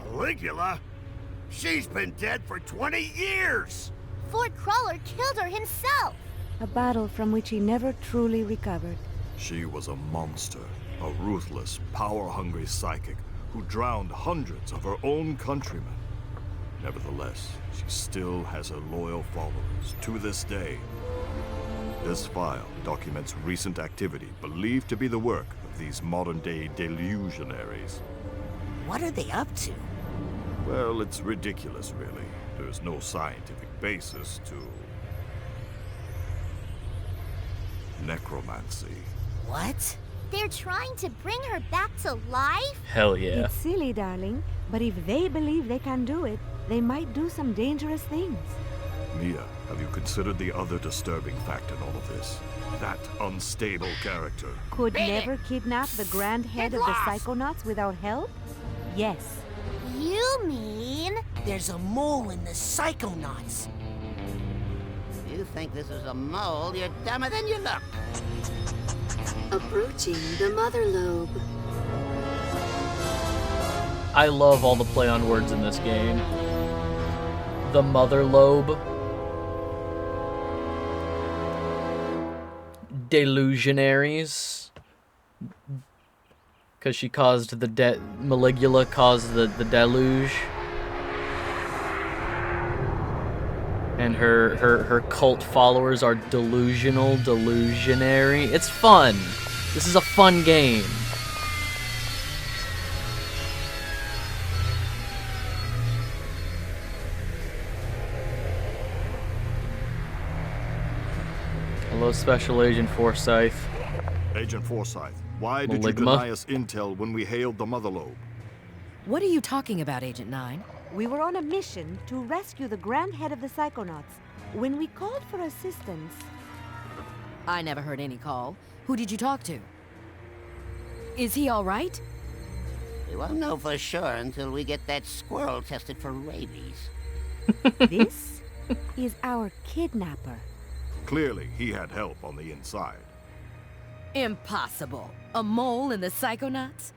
S4: Maligula? She's been dead for 20 years!
S3: Ford Crawler killed her himself.
S6: A battle from which he never truly recovered.
S5: She was a monster, a ruthless, power-hungry psychic who drowned hundreds of her own countrymen. Nevertheless, she still has her loyal followers to this day. This file documents recent activity believed to be the work of these modern-day delusionaries.
S2: What are they up to?
S5: Well, it's ridiculous, really. There's no scientific basis to necromancy.
S2: What?
S3: They're trying to bring her back to life?
S1: Hell yeah.
S6: It's silly, darling, but if they believe they can do it, they might do some dangerous things.
S5: Mia, have you considered the other disturbing fact in all of this? That unstable character.
S6: Could never kidnap the grand head of the Psychonauts without help? Yes.
S3: You mean?
S2: There's a mole in the Psychonauts.
S7: You think this is a mole? You're dumber than you look.
S11: Approaching the mother lobe.
S1: I love all the play on words in this game. The mother lobe. Delusionaries. Because she caused the Maligula caused the deluge. And her cult followers are delusional, delusionary. It's fun. This is a fun game. Hello, Special Agent Forsyth.
S5: Agent Forsyth, why did you
S1: Maligma?
S5: deny us intel when we hailed the Mother Lobe?
S11: What are you talking about, Agent 9?
S6: We were on a mission to rescue the grand head of the Psychonauts. When we called for assistance,
S11: I never heard any call. Who did you talk to? Is he all right?
S7: We won't know for sure until we get that squirrel tested for rabies.
S6: this is our kidnapper.
S5: Clearly, he had help on the inside.
S11: Impossible. A mole in the Psychonauts?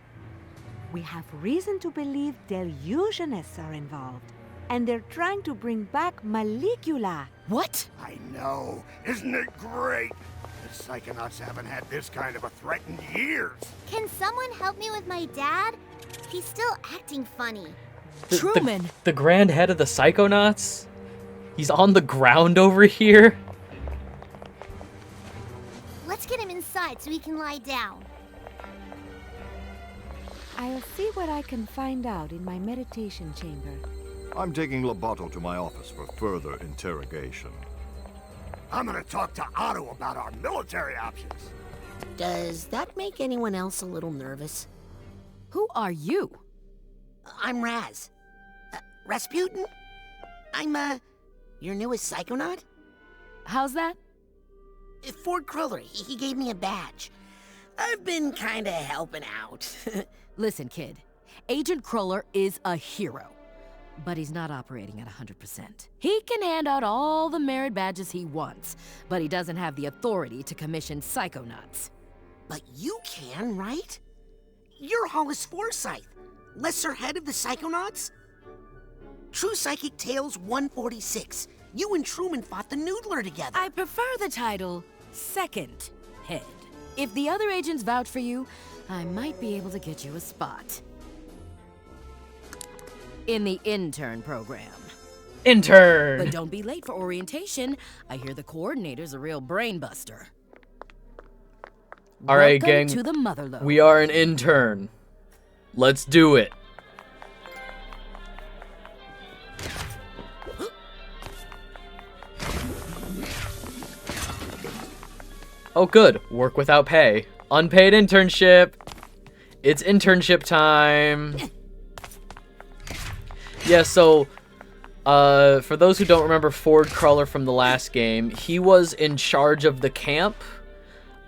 S6: We have reason to believe delusionists are involved, and they're trying to bring back Maligula.
S11: What?
S4: I know. Isn't it great? The Psychonauts haven't had this kind of a threat in years.
S3: Can someone help me with my dad? He's still acting funny.
S11: Truman!
S1: The grand head of the Psychonauts? He's on the ground over here?
S3: Let's get him inside so he can lie down.
S6: I'll see what I can find out in my meditation chamber.
S5: I'm taking Lobato to my office for further interrogation.
S4: I'm gonna talk to Otto about our military options.
S2: Does that make anyone else a little nervous?
S11: Who are you?
S2: I'm Raz. Rasputin? I'm, your newest Psychonaut?
S11: How's that?
S2: Ford Crawler, he gave me a badge. I've been kinda helping out.
S11: Listen, kid. Agent Crawler is a hero. But he's not operating at 100%. He can hand out all the merit badges he wants, but he doesn't have the authority to commission Psychonauts.
S2: But you can, right? you're Hollis Forsyth, lesser head of the Psychonauts? True Psychic Tales 146. You and Truman fought the Noodler together.
S11: I prefer the title Second Head. If the other agents vouch for you, I might be able to get you a spot. In the intern program.
S1: Intern!
S11: But don't be late for orientation. I hear the coordinator's a real brainbuster.
S1: Alright,
S11: Welcome
S1: gang.
S11: to the Motherlode.
S1: We are an intern. Let's do it. Oh, good. Work without pay. Unpaid internship. It's internship time. Yeah, so, for those who don't remember Ford Cruller from the last game, he was in charge of the camp.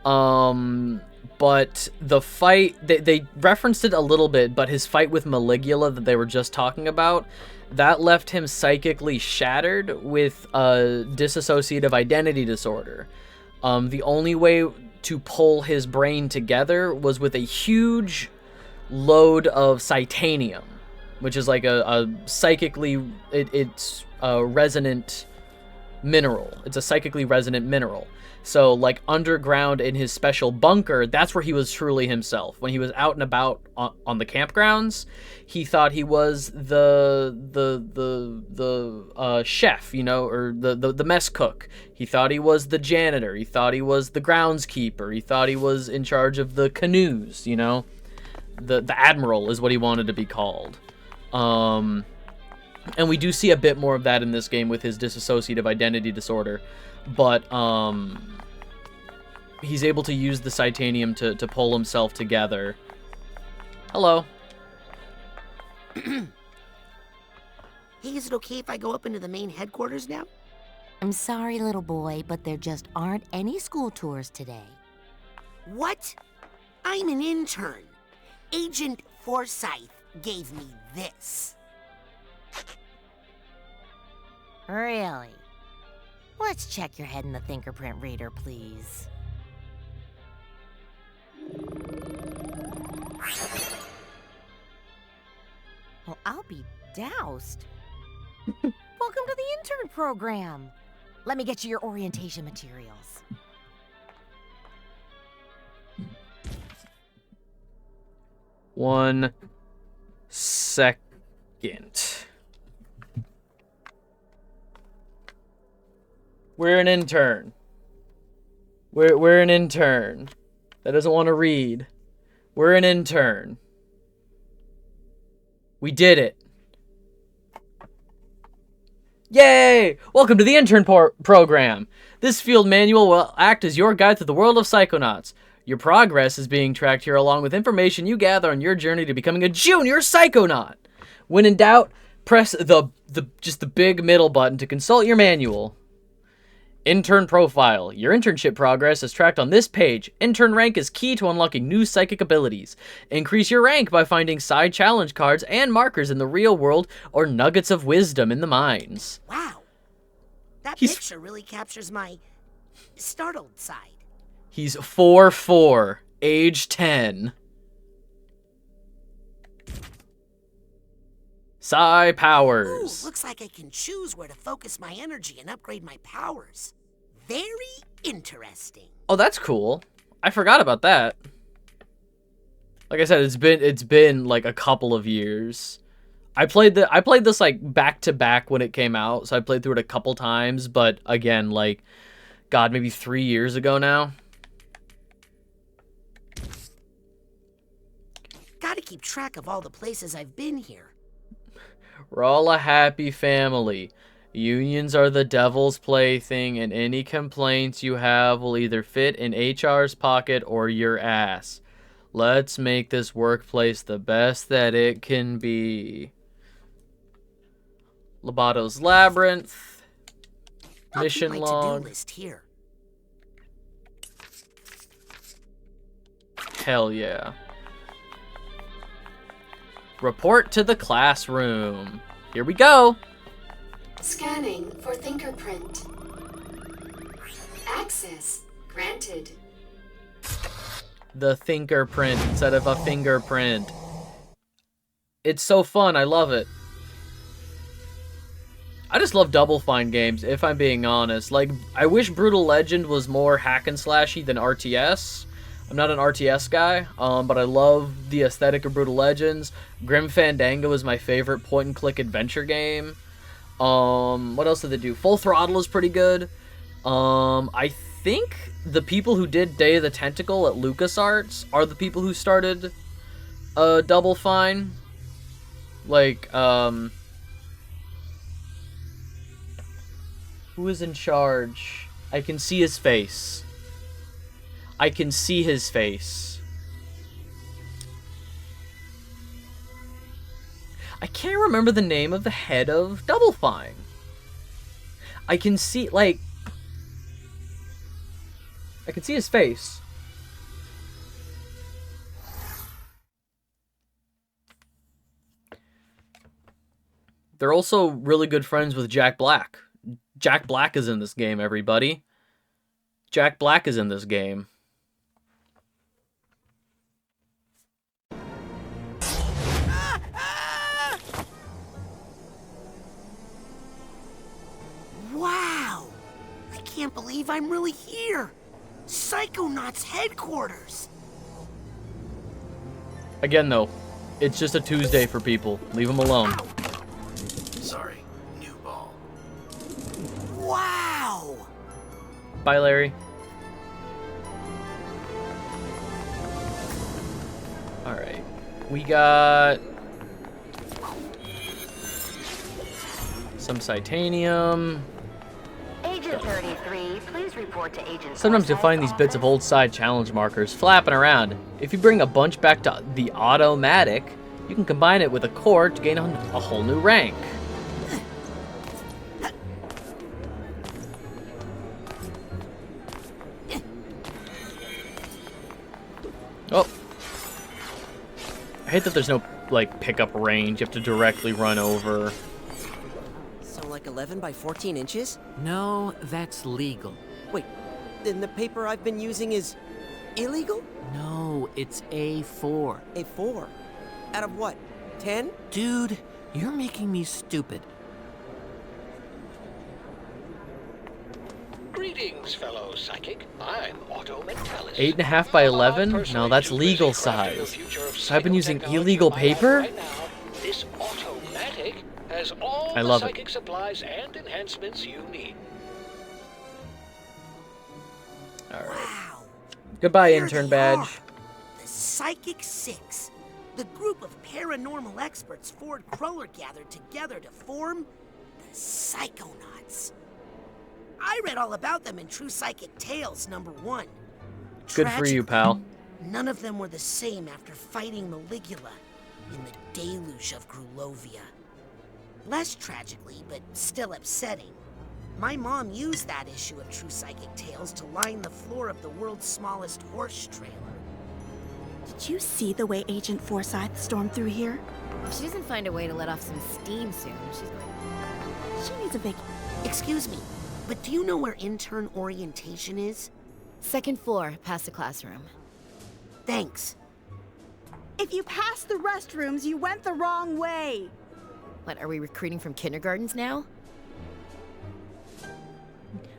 S1: But the fight, they referenced it a little bit, but his fight with Maligula that they were just talking about, that left him psychically shattered with a dissociative identity disorder. The only way to pull his brain together was with a huge load of Psychonauts, which is like a psychically, it's a resonant mineral. It's a psychically resonant mineral. So, like, underground in his special bunker, that's where he was truly himself. When he was out and about on the campgrounds, he thought he was the chef, you know, or the mess cook. He thought he was the janitor. He thought he was the groundskeeper. He thought he was in charge of the canoes, you know. The admiral is what he wanted to be called. And we do see a bit more of that in this game with his dissociative identity disorder. But he's able to use the Psychonauts to pull himself together. Hello.
S2: Hey, is it okay if I go up into the main headquarters now?
S12: I'm sorry, little boy, but there just aren't any school tours today.
S2: What? I'm an intern. Agent Forsyth gave me this.
S12: Really? Let's check your head in the fingerprint reader, please. Well, I'll be doused. Welcome to the intern program. Let me get you your orientation materials.
S1: One second. We're an intern. We're an intern that doesn't want to read. We're an intern. We did it. Yay! Welcome to the intern program. This field manual will act as your guide through the world of Psychonauts. Your progress is being tracked here along with information you gather on your journey to becoming a junior Psychonaut. When in doubt, press the big middle button to consult your manual. Intern profile. Your internship progress is tracked on this page. Intern rank is key to unlocking new psychic abilities. Increase your rank by finding side challenge cards and markers in the real world or nuggets of wisdom in the mines.
S2: Wow. That picture really captures my startled side.
S1: He's 4'4", age 10. Psi powers.
S2: Ooh, looks like I can choose where to focus my energy and upgrade my powers. Very interesting.
S1: Oh, that's cool. I forgot about that. Like I said, it's been like a couple of years. I played this like back to back when it came out, so I played through it a couple times, but again, like, God, maybe 3 years ago now.
S2: Gotta keep track of all the places I've been here.
S1: We're all a happy family. Unions are the devil's plaything, and any complaints you have will either fit in HR's pocket or your ass. Let's make this workplace the best that it can be. Lobato's Labyrinth. Mission
S2: log.
S1: log.
S2: To-do list here.
S1: Hell yeah. Report to the classroom. Here we go.
S13: Scanning for fingerprint. Access granted.
S1: the thinker print instead of a fingerprint. It's so fun. I love it. I just love Double Fine games, if I'm being honest. Like, I wish Brutal Legend was more hack and slashy than RTS. I'm not an RTS guy, but I love the aesthetic of Brutal Legends. Grim Fandango is my favorite point-and-click adventure game. What else did they do? Full Throttle is pretty good. I think the people who did Day of the Tentacle at LucasArts are the people who started Double Fine. Like, who is in charge? I can see his face. I can see his face. I can't remember the name of the head of Double Fine. I can see, like... I can see his face. They're also really good friends with Jack Black. Jack Black is in this game, everybody. Jack Black is in this game.
S2: Wow! I can't believe I'm really here. Psychonauts headquarters.
S1: Again, though, it's just a Tuesday for people. Leave them alone.
S4: Sorry, new ball.
S2: Wow!
S1: Bye, Larry. Alright. We got... some Psytanium.
S14: Agent 33, please report to Agent.
S1: Sometimes you'll find these bits of old side challenge markers flapping around. If you bring a bunch back to the Automatic, you can combine it with a core to gain a whole new rank. Oh. I hate that there's no, like, pickup range. You have to directly run over.
S15: So like 11 by 14 inches?
S16: No, that's legal.
S15: Wait, then the paper I've been using is illegal?
S16: No, it's A4.
S15: A4? Out of what? 10?
S16: Dude, you're making me stupid.
S17: Greetings, fellow psychic. I'm Auto Mentalis.
S1: 8.5 by 11? No, that's legal size. So I've been using illegal paper?
S17: Right now, this Automatic has all
S1: I
S17: the
S1: love
S17: psychic supplies and enhancements you need.
S1: Alright.
S2: Wow.
S1: Goodbye,
S2: Here
S1: intern
S2: they
S1: badge.
S2: are. The Psychic Six. The group of paranormal experts Ford Cruller gathered together to form the Psychonauts. I read all about them in True Psychic Tales #1.
S1: Good for you, pal.
S2: None of them were the same after fighting Maligula in the deluge of Grulovia. Less tragically, but still upsetting, my mom used that issue of True Psychic Tales to line the floor of the world's smallest horse trailer.
S18: Did you see the way Agent Forsyth stormed through here?
S12: If she doesn't find a way to let off some steam soon, she's going...
S18: She needs a vacation.
S2: Excuse me, but do you know where intern orientation is?
S12: Second floor, past the classroom.
S2: Thanks.
S18: If you passed the restrooms, you went the wrong way.
S12: What, are we recruiting from kindergartens now?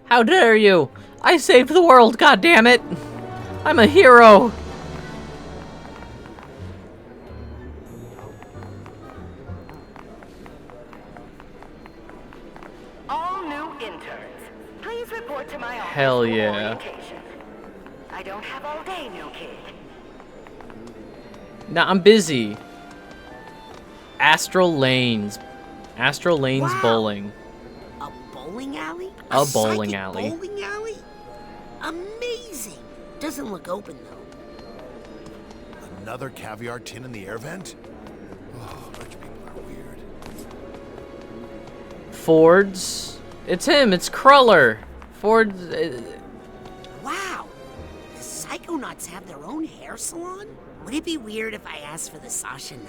S1: How dare you! I saved the world, goddammit! I'm a hero!
S14: All new interns, please report to my office.
S1: Hell
S14: for
S1: yeah.
S14: orientation. I don't have all day, new kid.
S1: Nah, I'm busy. Astral Lanes. Astral Lanes
S2: Wow.
S1: Bowling.
S2: A bowling alley?
S1: A bowling
S2: psychic
S1: alley.
S2: Bowling alley? Amazing! Doesn't look open though.
S19: Another caviar tin in the air vent? Oh, rich people are weird.
S1: Ford's. It's him. It's Cruller. Ford's.
S2: Wow! The Psychonauts have their own hair salon? Would it be weird if I asked for the Sasha 9?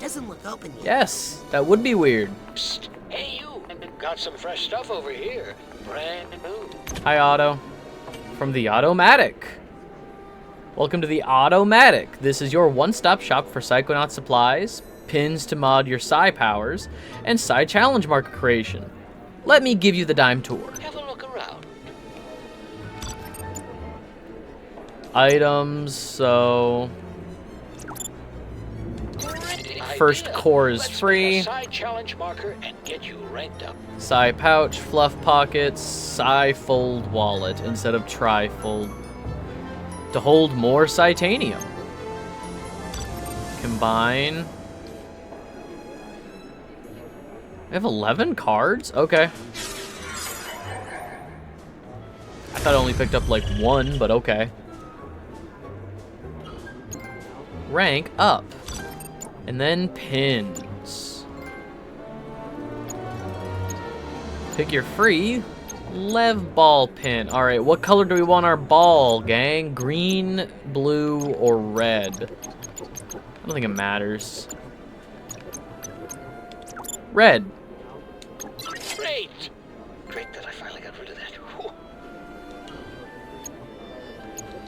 S2: Doesn't look open yet.
S1: Yes, that would be weird.
S17: Psst. Hey, you. Got some fresh stuff over here. Brand new.
S1: Hi, Otto. From the Automatic. Welcome to the Automatic. This is your one-stop shop for Psychonaut supplies, pins to mod your Psy powers, and Psy challenge marker creation. Let me give you the dime tour.
S17: Have a look around.
S1: Items, so... First core is free.
S17: Psy challenge marker and get you ranked up.
S1: Psy pouch, fluff pockets, Psy fold wallet instead of tri-fold. To hold more Psytanium. Combine. I have 11 cards? Okay. I thought I only picked up like 1, but okay. Rank up. And then pins. Pick your free Lev ball pin. Alright, what color do we want our ball, gang? Green, blue, or red? I don't think it matters. Red.
S17: Great! Great that I finally got rid of that. Whew.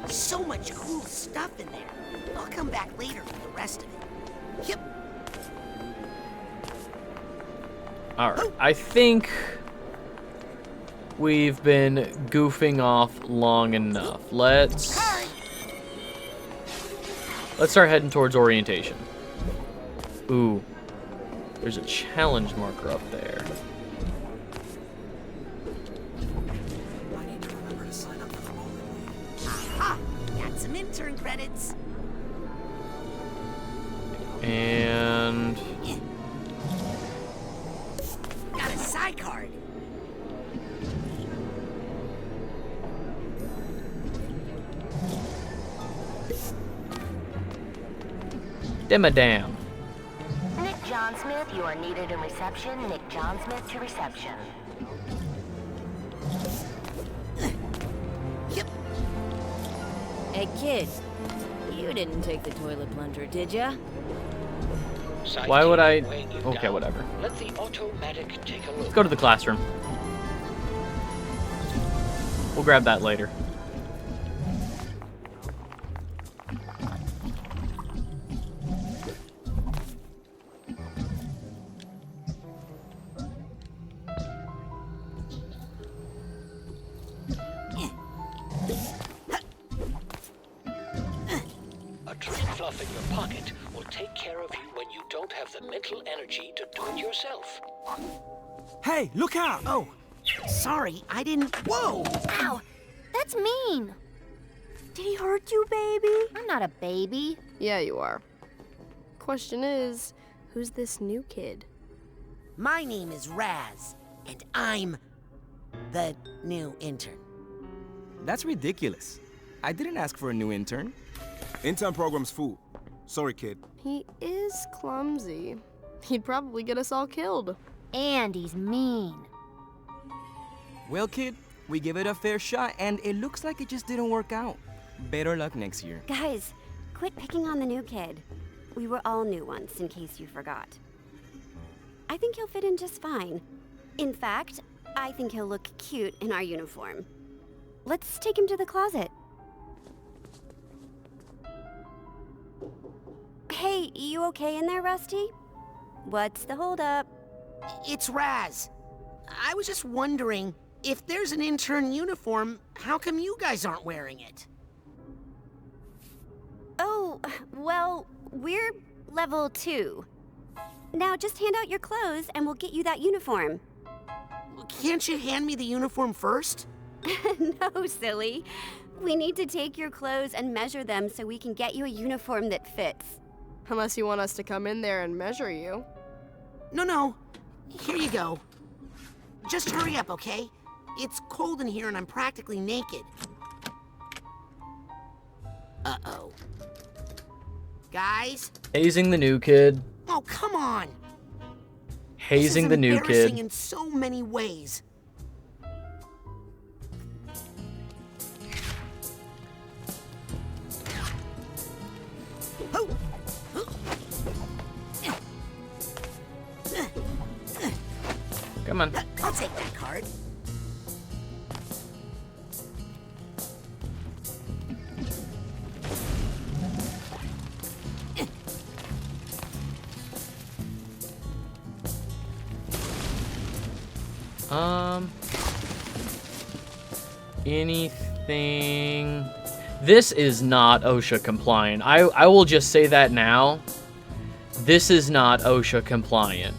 S2: So much cool stuff in there. I'll come back later for the rest of it. Yep.
S1: Alright, I think we've been goofing off long enough. Let's start heading towards orientation. Ooh, there's a challenge marker up there.
S2: Aha! Got some intern credits.
S1: And
S2: got a Psy card.
S1: Dimmadam.
S14: Nick John Smith, you are needed in reception. Nick John Smith to reception.
S20: Hey, kid. You didn't take the toilet plunger, did ya?
S1: Why would I?
S17: Weighing you
S1: Okay,
S17: down.
S1: whatever.
S17: Let the automatic take a look.
S1: Let's go to the classroom. We'll grab that later.
S17: A train fluff in your pocket will take care of you when you don't have the mental energy to do it yourself.
S9: Hey, look out!
S2: Oh, sorry, I didn't. Whoa!
S12: Ow! That's mean!
S18: Did he hurt you, baby?
S12: I'm not a baby.
S21: Yeah, you are. Question is, who's this new kid?
S2: My name is Raz, and I'm the new intern.
S22: That's ridiculous. I didn't ask for a new intern.
S19: Intern program's full. Sorry, kid.
S21: He is clumsy. He'd probably get us all killed.
S12: And he's mean.
S22: Well, kid, we give it a fair shot, and it looks like it just didn't work out. Better luck next year.
S23: Guys, quit picking on the new kid. We were all new once, in case you forgot. I think he'll fit in just fine. In fact, I think he'll look cute in our uniform. Let's take him to the closet. Hey, you okay in there, Rusty? What's the holdup?
S2: It's Raz. I was just wondering, if there's an intern uniform, how come you guys aren't wearing it?
S23: Oh, well, we're level 2. Now just hand out your clothes and we'll get you that uniform.
S2: Can't you hand me the uniform first?
S23: No, silly. We need to take your clothes and measure them so we can get you a uniform that fits.
S21: Unless you want us to come in there and measure you.
S2: No. Here you go. Just hurry up, okay? It's cold in here and I'm practically naked. Uh-oh. Guys?
S1: Hazing the new kid.
S2: Oh, come on!
S1: Hazing the new
S2: This is embarrassing
S1: kid.
S2: in so many ways.
S1: Come on.
S2: I'll take that card.
S1: Anything... This is not OSHA compliant. I will just say that now. This is not OSHA compliant.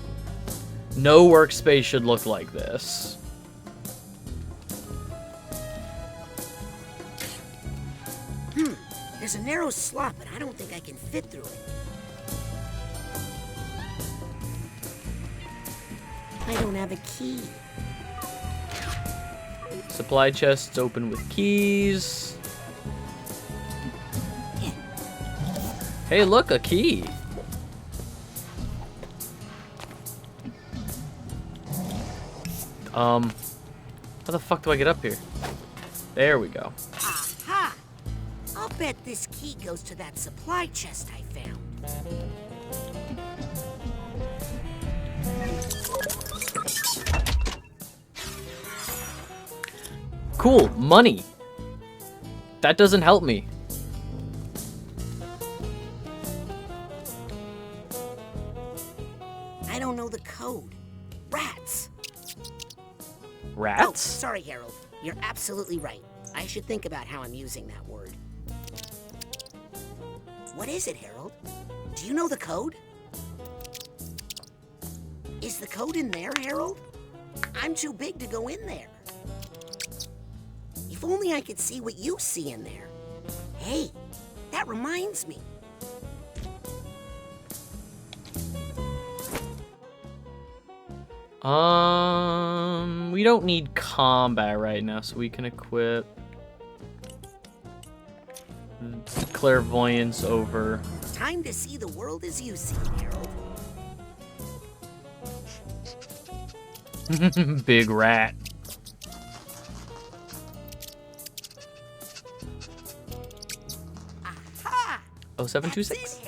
S1: No workspace should look like this.
S2: There's a narrow slot, but I don't think I can fit through it. I don't have a key.
S1: Supply chests open with keys. Hey, look, a key. How the fuck do I get up here? There we go.
S2: Aha! I'll bet this key goes to that supply chest I found.
S1: Cool, money. That doesn't help me.
S2: I don't know the code. Rats.
S1: Rats?
S2: Oh, sorry, Harold. You're absolutely right. I should think about how I'm using that word. What is it, Harold? Do you know the code? Is the code in there, Harold? I'm too big to go in there. If only I could see what you see in there. Hey, that reminds me.
S1: We don't need combat right now, so we can equip clairvoyance over.
S2: Time to see the world as you see it, Harold.
S1: Big rat.
S2: Aha!
S1: 0726.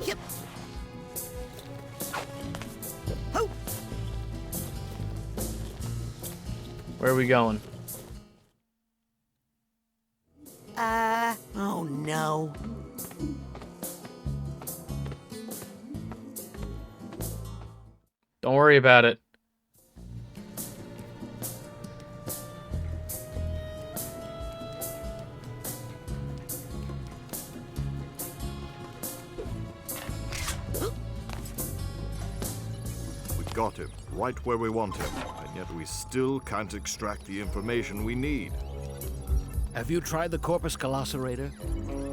S2: Yep. Oh.
S1: Where are we going?
S2: Oh no.
S1: Don't worry about it.
S5: We got him, right where we want him, and yet we still can't extract the information we need.
S17: Have you tried the corpus calloserator?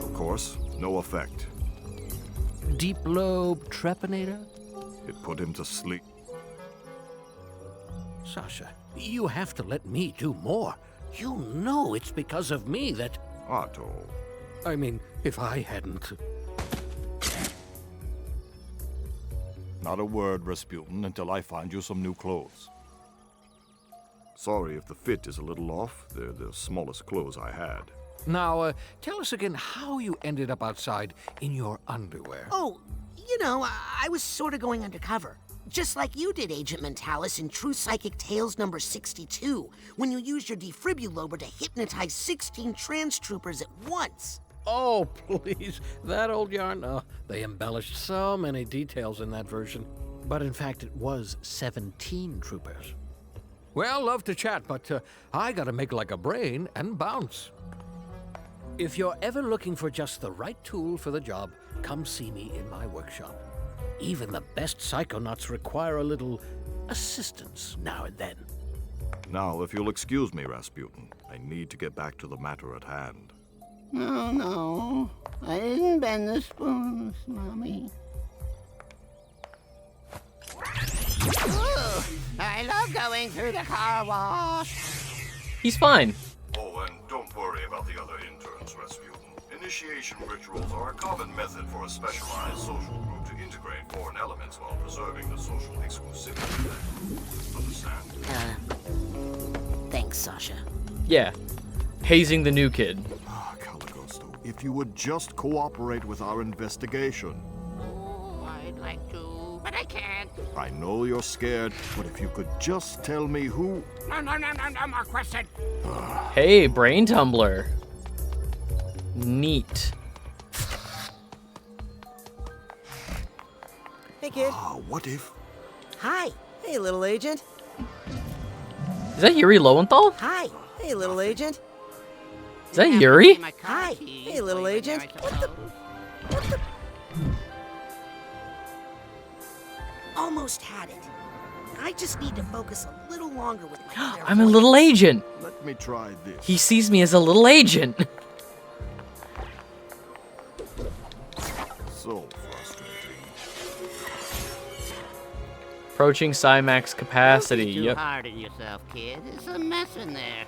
S5: Of course, no effect.
S17: Deep lobe trepanator?
S5: It put him to sleep.
S17: Sasha, you have to let me do more. You know it's because of me that...
S5: Otto.
S17: I mean, if I hadn't...
S5: Not a word, Rasputin, until I find you some new clothes. Sorry if the fit is a little off. They're the smallest clothes I had.
S17: Now, tell us again how you ended up outside in your underwear.
S2: Oh, you know, I was sort of going undercover. Just like you did, Agent Mentalis, in True Psychic Tales number 62, when you used your defibrillator to hypnotize 16 trans troopers at once.
S17: Oh, please. That old yarn? They embellished so many details in that version. But in fact, it was 17 troopers. Well, love to chat, but I gotta make like a brain and bounce. If you're ever looking for just the right tool for the job, come see me in my workshop. Even the best psychonauts require a little assistance now and then.
S5: Now, if you'll excuse me, Rasputin, I need to get back to the matter at hand.
S7: No, I didn't bend the spoons, Mommy. Ooh, I love going through the car wash.
S1: He's fine.
S5: Oh, and don't worry about the other interns, Rasputin. Initiation rituals are a common method for a specialized social group to integrate foreign elements while preserving the social exclusivity. Understand?
S2: Thanks, Sasha.
S1: Yeah. Hazing the new kid.
S5: Ah, Caligosto, if you would just cooperate with our investigation.
S7: Oh, I'd like to.
S4: but I can't.
S5: I know you're scared, but if you could just tell me who...
S4: No more question.
S1: Hey, brain tumbler. Neat.
S15: Hey, kid.
S5: What if...
S2: Hi.
S15: Hey, little agent.
S1: Is that Yuri Lowenthal?
S2: Hi.
S15: Hey, little agent.
S1: Is that Yuri?
S2: Hi.
S15: Hey, little agent.
S2: Almost had it. I just need to focus a little longer with my
S1: I'm a little agent.
S5: Let me try this.
S1: He sees me as a little agent.
S5: So frustrating.
S1: Approaching Cymax capacity.
S7: Don't be too
S1: Yep.
S7: hard on yourself, kid. There's a mess in there.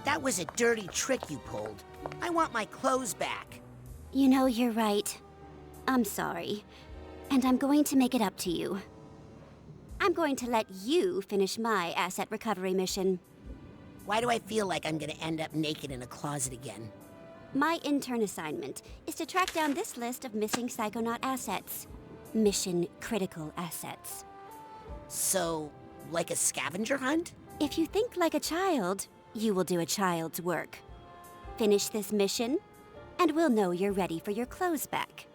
S2: That was a dirty trick you pulled. I want my clothes back.
S23: You know, you're right. I'm sorry. And I'm going to make it up to you. I'm going to let you finish my asset recovery mission.
S2: Why do I feel like I'm gonna end up naked in a closet again?
S23: My intern assignment is to track down this list of missing Psychonaut assets. Mission critical assets.
S2: So, like a scavenger hunt?
S23: If you think like a child, you will do a child's work. Finish this mission, and we'll know you're ready for your clothes back.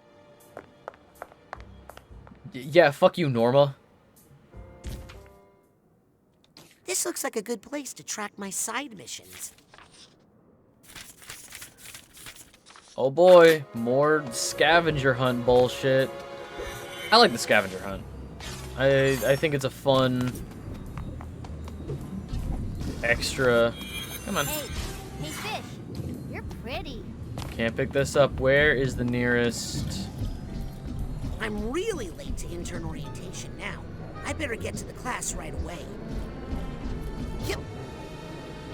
S1: Yeah, fuck you, Norma.
S2: This looks like a good place to track my side missions.
S1: Oh boy, more scavenger hunt bullshit. I like the scavenger hunt. I think it's a fun extra. Come on.
S23: Hey fish, you're pretty.
S1: Can't pick this up. Where is the nearest?
S2: I'm really late to intern orientation now. I better get to the class right away. Yep.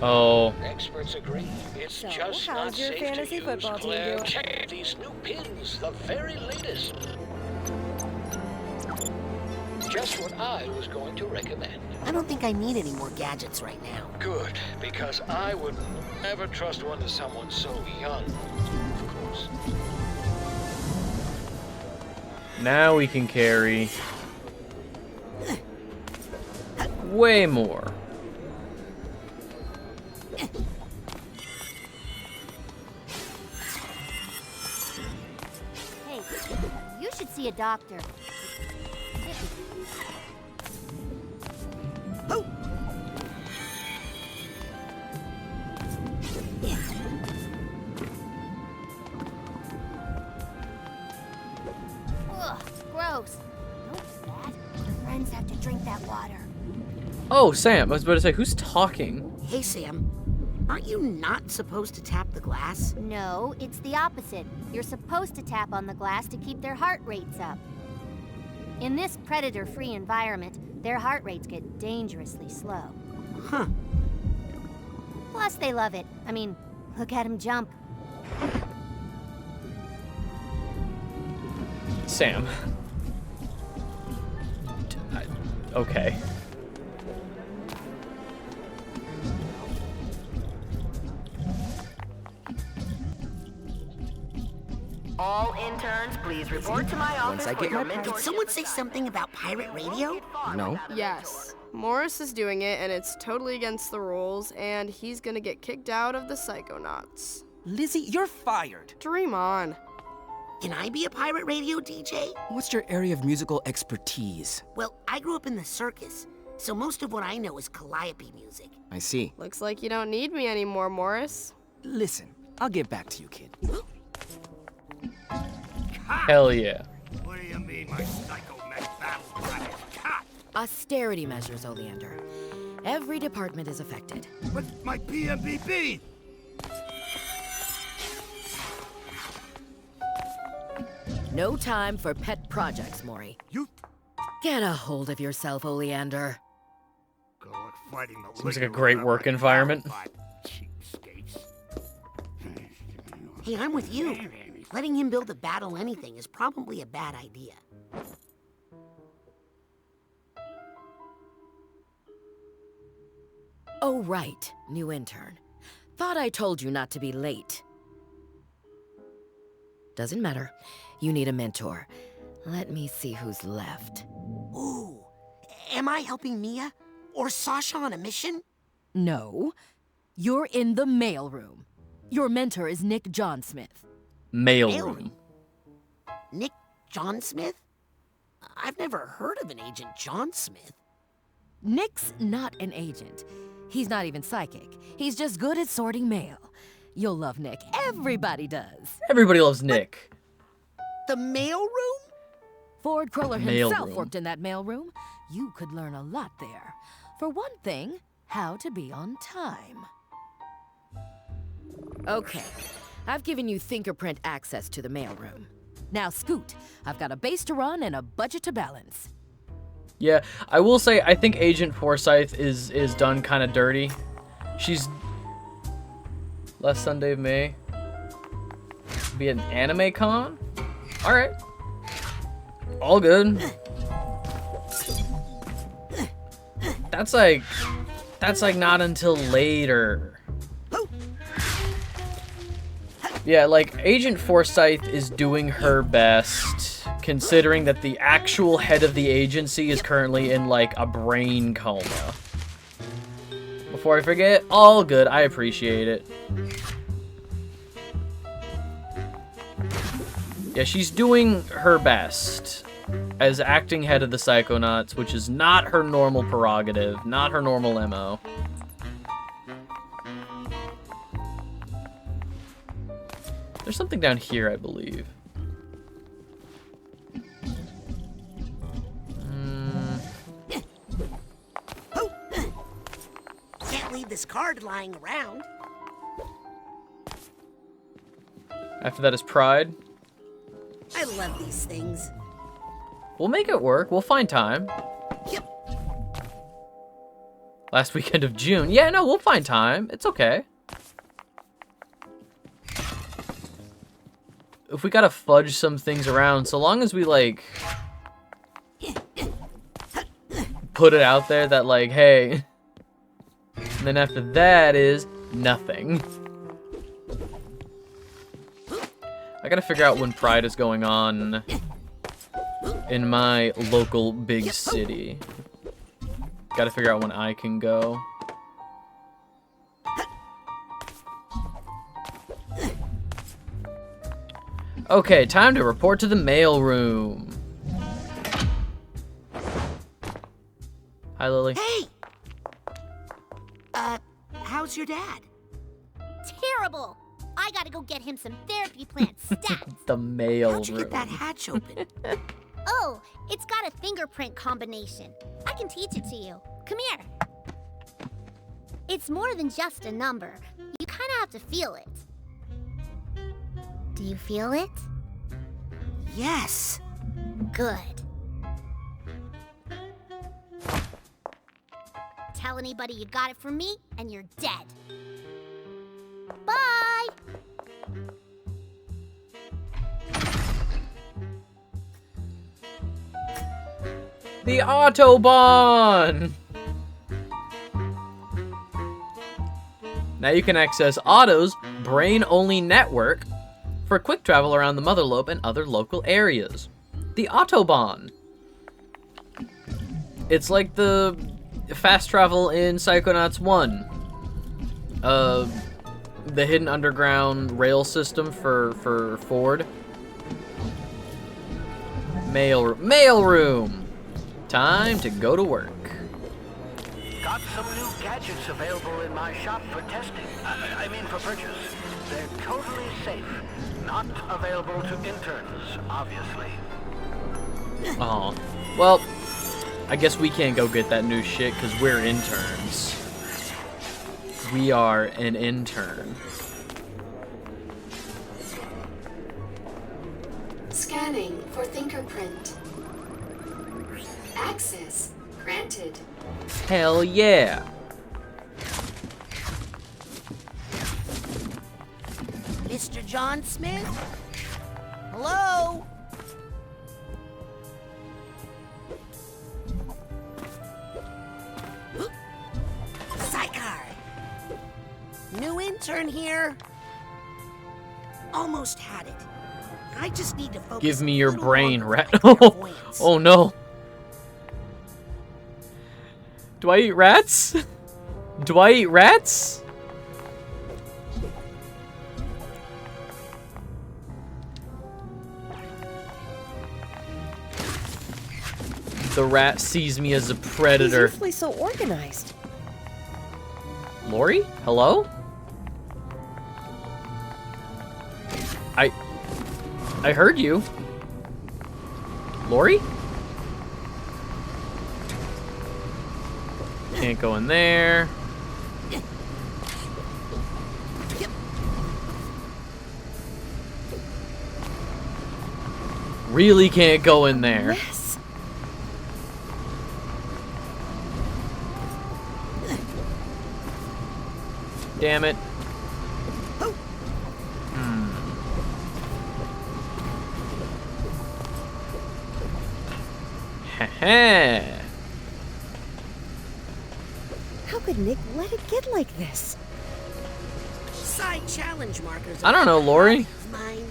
S1: Oh.
S3: Experts agree. It's
S18: So,
S3: just
S18: how's
S3: not
S18: your
S3: safe
S18: fantasy
S3: to
S18: football
S3: use
S18: team
S3: Claire.
S18: doing?
S3: Check these new pins, the very latest. Just what I was going to recommend.
S2: I don't think I need any more gadgets right now.
S3: Good, because I would never trust one to someone so young, of course.
S1: Now we can carry way more.
S23: Hey, you should see a doctor.
S2: Oh!
S23: Ugh, gross. Don't do that. Your friends have to drink that water.
S1: Oh, Sam, I was about to say, who's talking?
S2: Hey, Sam. Aren't you not supposed to tap the glass?
S23: No, it's the opposite. You're supposed to tap on the glass to keep their heart rates up. In this predator-free environment, their heart rates get dangerously slow.
S2: Huh.
S23: Plus, they love it. I mean, look at them jump.
S1: Sam. Okay.
S14: All interns, please report to my office
S15: I
S14: for
S15: get
S14: your
S15: my
S14: mentorship
S2: Did someone say something about pirate radio?
S15: No.
S21: Yes. Morris is doing it, and it's totally against the rules, and he's gonna get kicked out of the Psychonauts.
S15: Lizzie, you're fired.
S21: Dream on.
S2: Can I be a pirate radio DJ?
S15: What's your area of musical expertise?
S2: Well, I grew up in the circus, so most of what I know is calliope music.
S15: I see.
S21: Looks like you don't need me anymore, Morris.
S15: Listen, I'll get back to you, kid.
S1: Hell yeah.
S4: What do you mean, my psycho-mech battle plan is cut?
S11: Austerity measures, Oleander. Every department is affected.
S4: But my PMBB!
S11: No time for pet projects, Maury.
S4: You...
S11: Get a hold of yourself, Oleander.
S4: Good luck fighting the
S1: Seems like a
S4: leader
S1: great
S4: without
S1: work
S4: my
S1: environment.
S4: cheapskates.
S2: Hey, I'm with you. Letting him build a battle anything is probably a bad idea.
S11: Oh, right. New intern. Thought I told you not to be late. Doesn't matter. You need a mentor. Let me see who's left.
S2: Ooh. Am I helping Mia? Or Sasha on a mission?
S11: No. You're in the mailroom. Your mentor is Nick John Smith.
S1: Mailroom.
S2: Nick John Smith? I've never heard of an Agent John Smith.
S11: Nick's not an agent. He's not even psychic. He's just good at sorting mail. You'll love Nick. Everybody does.
S1: Everybody loves Nick.
S2: The mailroom?
S11: Ford Cruller himself
S1: Mailroom.
S11: worked in that mailroom. You could learn a lot there. For one thing, how to be on time. Okay, I've given you fingerprint access to the mailroom. Now scoot. I've got a base to run and a budget to balance.
S1: Yeah, I will say I think Agent Forsyth is done kind of dirty. She's last Sunday of May. Be an anime con? All right. All good. That's like not until later. Yeah, like Agent Forsyth is doing her best, considering that the actual head of the agency is currently in like a brain coma. Before I forget, all good, I appreciate it. Yeah, she's doing her best as acting head of the Psychonauts, which is not her normal prerogative, not her normal MO. There's something down here, I believe.
S2: Can't leave this card lying around.
S1: After that is Pride.
S2: I love these things.
S1: We'll make it work. We'll find time.
S2: Yep.
S1: Last weekend of June. Yeah, no, we'll find time. It's okay. If we gotta fudge some things around, so long as we, like, put it out there that, like, hey. And then after that is nothing. I gotta figure out when Pride is going on in my local big city. Gotta figure out when I can go. Okay, time to report to the mailroom. Hi, Lily.
S2: Hey! How's your dad?
S6: Terrible! I gotta go get him some therapy plants stat.
S1: The mailroom.
S2: How'd you get that hatch open?
S6: Oh, it's got a fingerprint combination. I can teach it to you. Come here. It's more than just a number. You kind of have to feel it. Do you feel it?
S2: Yes.
S6: Good. Tell anybody you got it from me, and you're dead. Bye!
S1: The Autobahn! Now you can access Otto's brain-only network for quick travel around the Motherlobe and other local areas. The Autobahn. It's like the fast travel in Psychonauts 1. The hidden underground rail system for Ford. Mailroom. Time to go to work.
S3: Got some new gadgets available in my shop for testing. I mean for purchase. They're totally safe. Not available to interns, obviously.
S1: Oh, well, I guess we can't go get that new shit because we're interns. We are an intern.
S13: Scanning for fingerprint. Access granted.
S1: Hell yeah.
S2: Mr. John Smith? Hello? Psychar! New intern here. Almost had it. I just need to focus.
S1: Give me
S2: a
S1: your
S2: little
S1: brain,
S2: longer
S1: rat.
S2: on my clairvoyance.
S1: Oh no. Do I eat rats? Do I eat rats? The rat sees me as a predator.
S12: He's usually so organized.
S1: Lori? Hello? I heard you. Lori? Can't go in there. Really can't go in there.
S12: Yes.
S1: Damn it. Heh.
S12: How could Nick let it get like this?
S2: Side challenge markers.
S1: I don't know, Lori.
S2: Mine.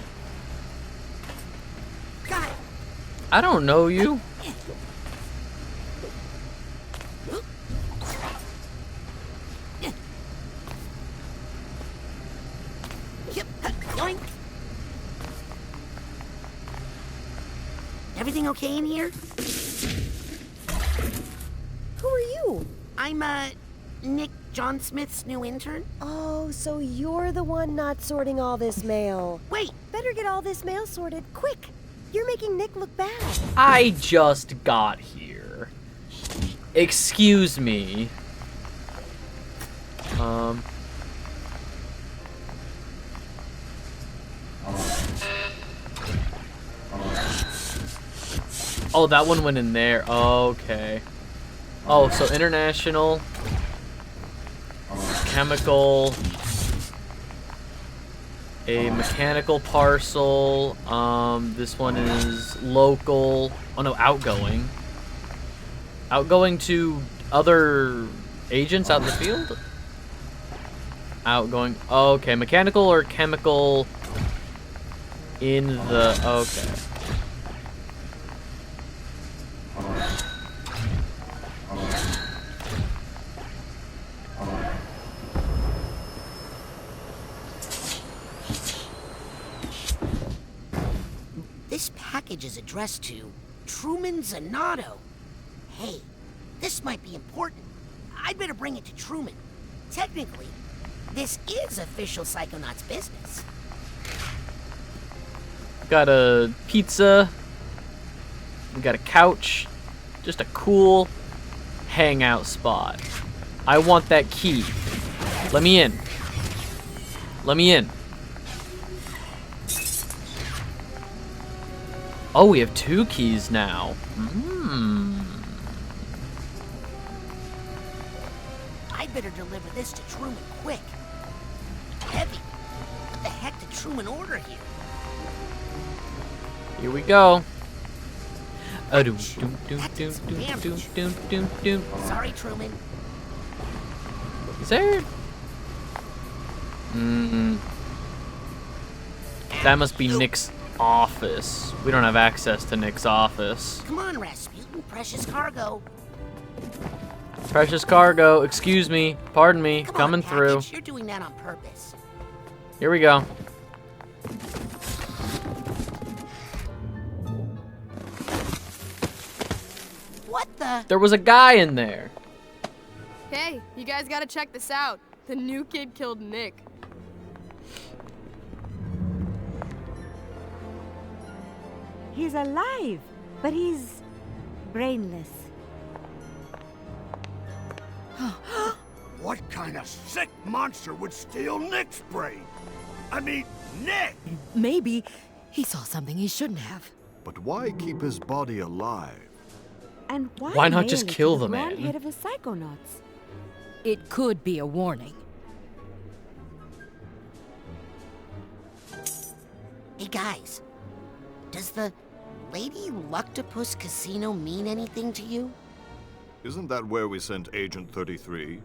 S2: Got it.
S1: I don't know you.
S2: Yep. Yoink. Everything okay in here?
S12: Who are you?
S2: I'm, Nick John Smith's new intern.
S12: Oh, so you're the one not sorting all this mail.
S2: Wait.
S12: Better get all this mail sorted, quick. You're making Nick look bad.
S1: I just got here. Excuse me. Oh, that one went in there. Okay. Oh, so international, chemical, a mechanical parcel. This one is local. Oh no, outgoing. Outgoing to other agents out in the field? Outgoing. Okay, mechanical or chemical in the... Okay.
S2: This package is addressed to Truman Zanotto. Hey, this might be important. I'd better bring it to Truman. Technically, this is official Psychonauts business.
S1: Got a pizza. We got a couch. Just a cool hangout spot. I want that key. Let me in. Let me in. Oh, we have 2 keys now.
S2: I'd better deliver this to Truman quick. Heavy. What the heck did Truman order here?
S1: Here we go.
S2: Sorry, Truman.
S1: Is there? That must be Nick's office. We don't have access to Nick's office.
S2: Come on, Rasputin. Precious cargo.
S1: Precious cargo. Excuse me. Pardon me.
S2: Come
S1: Coming
S2: on,
S1: through.
S2: package. You're doing that on purpose.
S1: Here we go.
S2: What the?
S1: There was a guy in there.
S21: Hey, you guys gotta check this out. The new kid killed Nick.
S8: He's alive, but he's brainless.
S4: What kind of sick monster would steal Nick's brain? I mean, Nick!
S11: Maybe he saw something he shouldn't have.
S5: But why keep his body alive?
S8: And
S1: Why not just
S8: mail it
S1: kill
S8: to
S1: the
S8: grand
S1: man?
S8: head of the Psychonauts?
S11: It could be a warning.
S2: Hey, guys. Does the Lady Luctopus Casino mean anything to you?
S5: Isn't that where we sent Agent 33?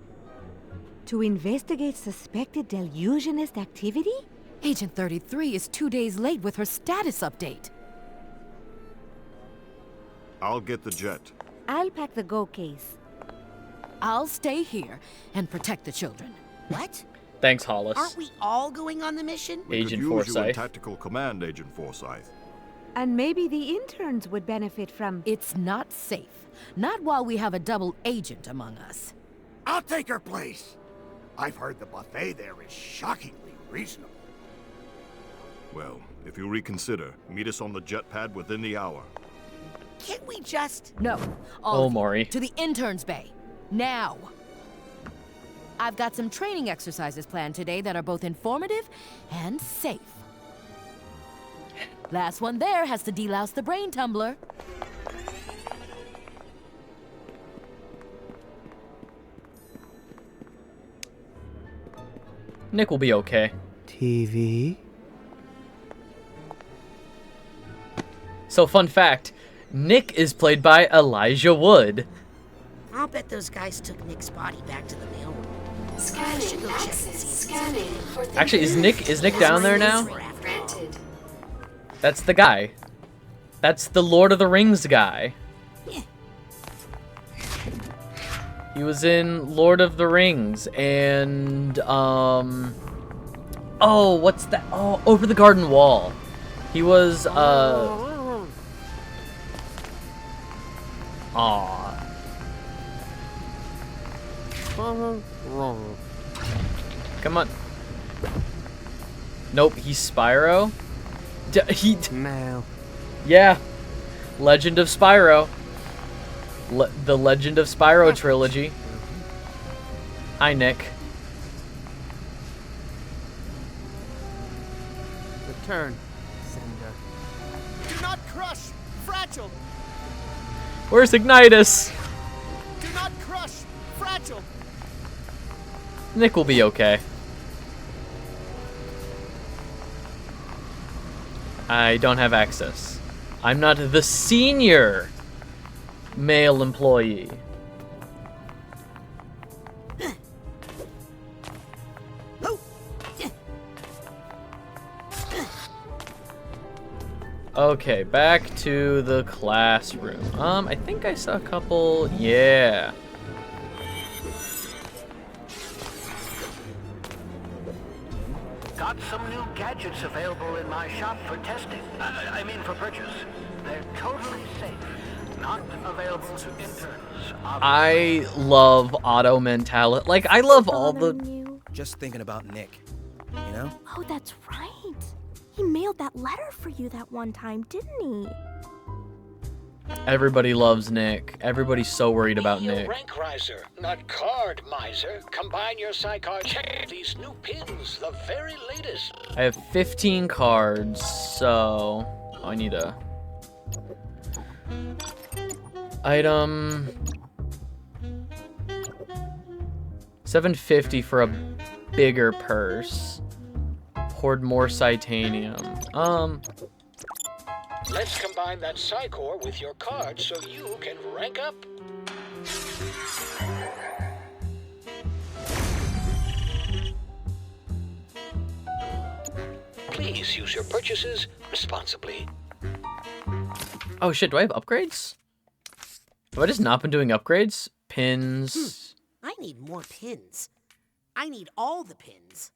S8: To investigate suspected delusionist activity?
S11: Agent 33 is 2 days late with her status update.
S5: I'll get the jet.
S8: I'll pack the Go case.
S11: I'll stay here and protect the children.
S2: What?
S1: Thanks, Hollis.
S2: Aren't we all going on the mission?
S5: We
S1: Agent
S5: could use you in
S1: Forsyth.
S5: tactical command, Agent Forsyth.
S8: And maybe the interns would benefit from...
S11: It's not safe. Not while we have a double agent among us.
S4: I'll take her place. I've heard the buffet there is shockingly reasonable.
S5: Well, if you reconsider, meet us on the jet pad within the hour.
S2: Can't we just...
S11: No. All of you,
S1: Maury.
S11: to the interns' bay. Now. I've got some training exercises planned today that are both informative and safe. Last one there has to delouse the brain tumbler.
S1: Nick will be okay.
S22: TV?
S1: So, fun fact, Nick is played by Elijah Wood.
S2: I'll bet those guys took Nick's body back to the mailroom.
S13: Scanning access. Scanning for
S1: Actually, is Nick down there now?
S13: Granted.
S1: That's the guy. That's the Lord of the Rings guy. He was in Lord of the Rings and oh, what's that? Oh, Over the Garden Wall. He was Come on. Nope, he's Spyro.
S22: No.
S1: Yeah. Legend of Spyro. The Legend of Spyro trilogy. Hi, Nick.
S22: Return, Sender.
S10: Do not crush! Fragile!
S1: Where's Ignitus?
S10: Do not crush! Fragile!
S1: Nick will be okay. I don't have access. I'm not the senior male employee. Okay, back to the classroom. I think I saw a couple. Yeah.
S3: Got some new gadgets available in my shop for testing. I mean for purchase. They're totally safe. Not available to interns.
S1: I love auto mentality. Like, I love all the...
S22: Just thinking about Nick, you know?
S6: Oh, that's right. He mailed that letter for you that one time, didn't he?
S1: Everybody loves Nick. Everybody's so worried about Nick.
S16: Rank riser, not card miser. Combine your Psycards with these new pins, the very latest.
S1: I have 15 cards, so... I need a... Item... $750 for a bigger purse. Hoard more Titanium.
S16: Let's combine that Psycore with your card so you can rank up. Please use your purchases responsibly.
S1: Oh shit, do I have upgrades? Have I just not been doing upgrades? Pins...
S2: I need more pins. I need all the pins.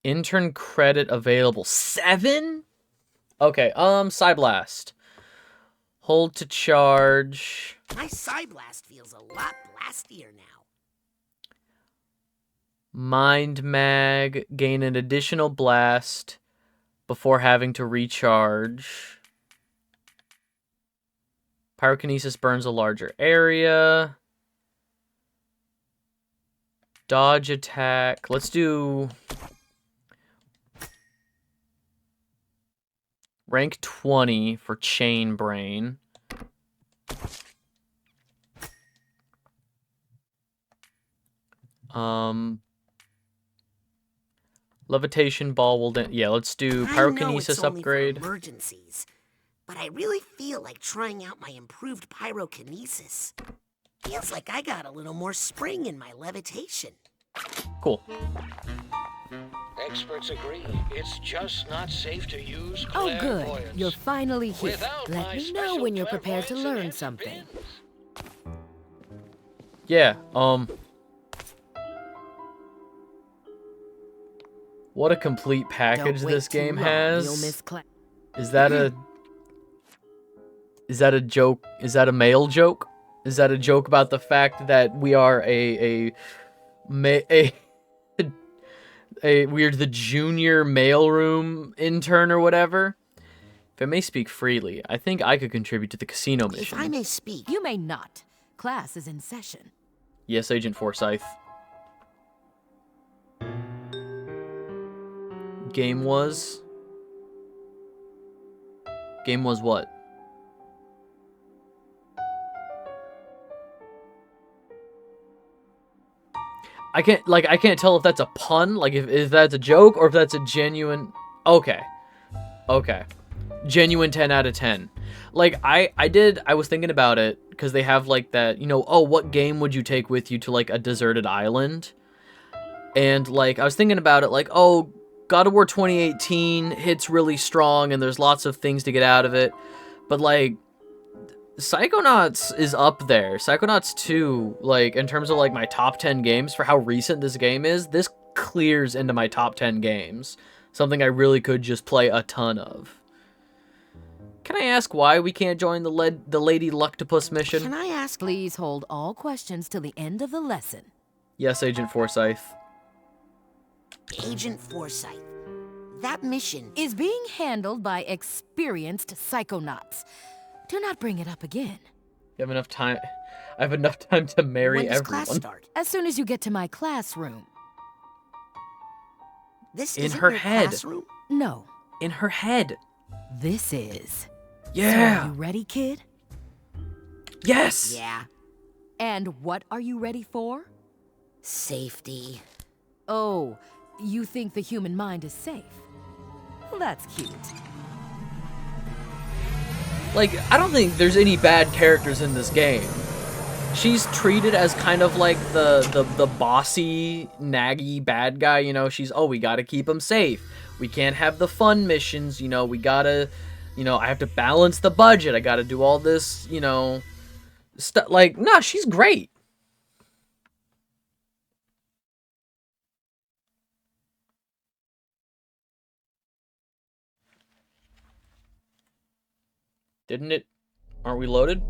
S1: Intern credit available. 7? Okay, Psyblast. Hold to charge.
S2: My Psyblast feels a lot blastier now.
S1: Mind Mag. Gain an additional blast before having to recharge. Pyrokinesis burns a larger area. Dodge attack. Let's do... rank 20 for Chain Brain. Levitation Ball will... yeah, let's do Pyrokinesis upgrade.
S2: For emergencies, but I really feel like trying out my improved pyrokinesis. Feels like I got a little more spring in my levitation.
S1: Cool.
S16: Experts agree. It's just not safe to use
S11: Oh, good.
S16: clairvoyance.
S11: You're finally here.
S16: Without
S11: Let
S16: my
S11: me know
S16: special
S11: when you're prepared to
S16: clairvoyance
S11: learn
S16: and
S11: something.
S1: Yeah, what a complete package
S11: Don't wait
S1: this
S11: too
S1: game
S11: long,
S1: has.
S11: You'll miss
S1: Is that a joke? Is that a male joke? Is that a joke about the fact that we are we're the junior mailroom intern or whatever? If I may speak freely, I think I could contribute to the casino mission.
S2: If I may speak.
S11: You may not. Class is in session.
S1: Yes, Agent Forsyth. Game was what? I can't tell if that's a pun, like if that's a joke or if that's a genuine. Okay. Genuine 10 out of 10. Like I was thinking about it because they have like that, oh, what game would you take with you to like a deserted island? And like I was thinking about it like, oh, God of War 2018 hits really strong and there's lots of things to get out of it. But like Psychonauts is up there. Psychonauts 2, like in terms of like my top 10 games for how recent this game is, this clears into my top 10 games. Something I really could just play a ton of. Can I ask why we can't join the Lady Luctopus mission?
S11: Can I ask? Please hold all questions till the end of the lesson.
S1: Yes, Agent Forsyth.
S2: Agent Forsyth, that mission
S11: is being handled by experienced Psychonauts. Do not bring it up again.
S1: You have enough time. I have enough time to marry
S11: When does
S1: everyone.
S11: class start? As soon as you get to my classroom.
S2: This
S1: in
S2: isn't
S1: her
S2: your
S1: head.
S2: classroom?
S11: No.
S1: In her head.
S11: This is.
S1: Yeah.
S11: So are you ready, kid?
S1: Yes.
S2: Yeah.
S11: And what are you ready for?
S2: Safety.
S11: Oh, you think the human mind is safe? Well, that's cute.
S1: Like, I don't think there's any bad characters in this game. She's treated as kind of like the bossy, naggy bad guy, she's, we gotta keep him safe. We can't have the fun missions, we gotta, I have to balance the budget. I gotta do all this, stuff. Like, nah, she's great. Didn't it? Aren't we loaded?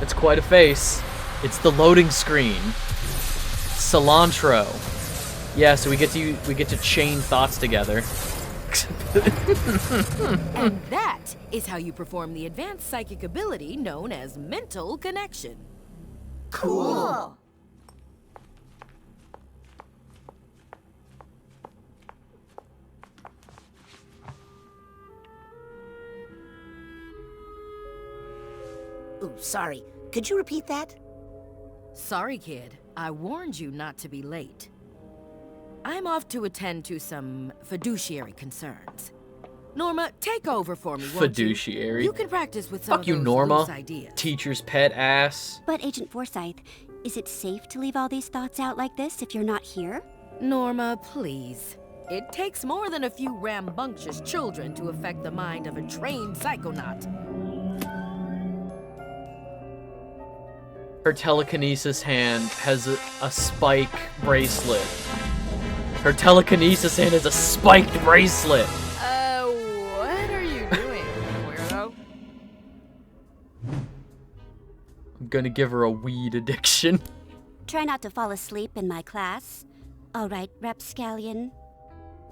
S1: It's quite a face. It's the loading screen. Cilantro. Yeah, so we get to chain thoughts together.
S11: And that is how you perform the advanced psychic ability known as mental connection.
S2: Cool. Ooh, sorry. Could you repeat that?
S11: Sorry, kid. I warned you not to be late. I'm off to attend to some fiduciary concerns. Norma, take over for me, won't you?
S1: Fiduciary.
S11: You can practice with some
S1: Fuck
S11: of
S1: you,
S11: those
S1: Norma.
S11: loose ideas.
S1: Teacher's pet ass.
S23: But Agent Forsyth, is it safe to leave all these thoughts out like this if you're not here?
S11: Norma, please. It takes more than a few rambunctious children to affect the mind of a trained psychonaut.
S1: Her telekinesis hand has a spike bracelet. Her telekinesis hand is a spiked bracelet.
S21: What are you doing, weirdo?
S1: I'm gonna give her a weed addiction.
S23: Try not to fall asleep in my class. All right, Rapscallion.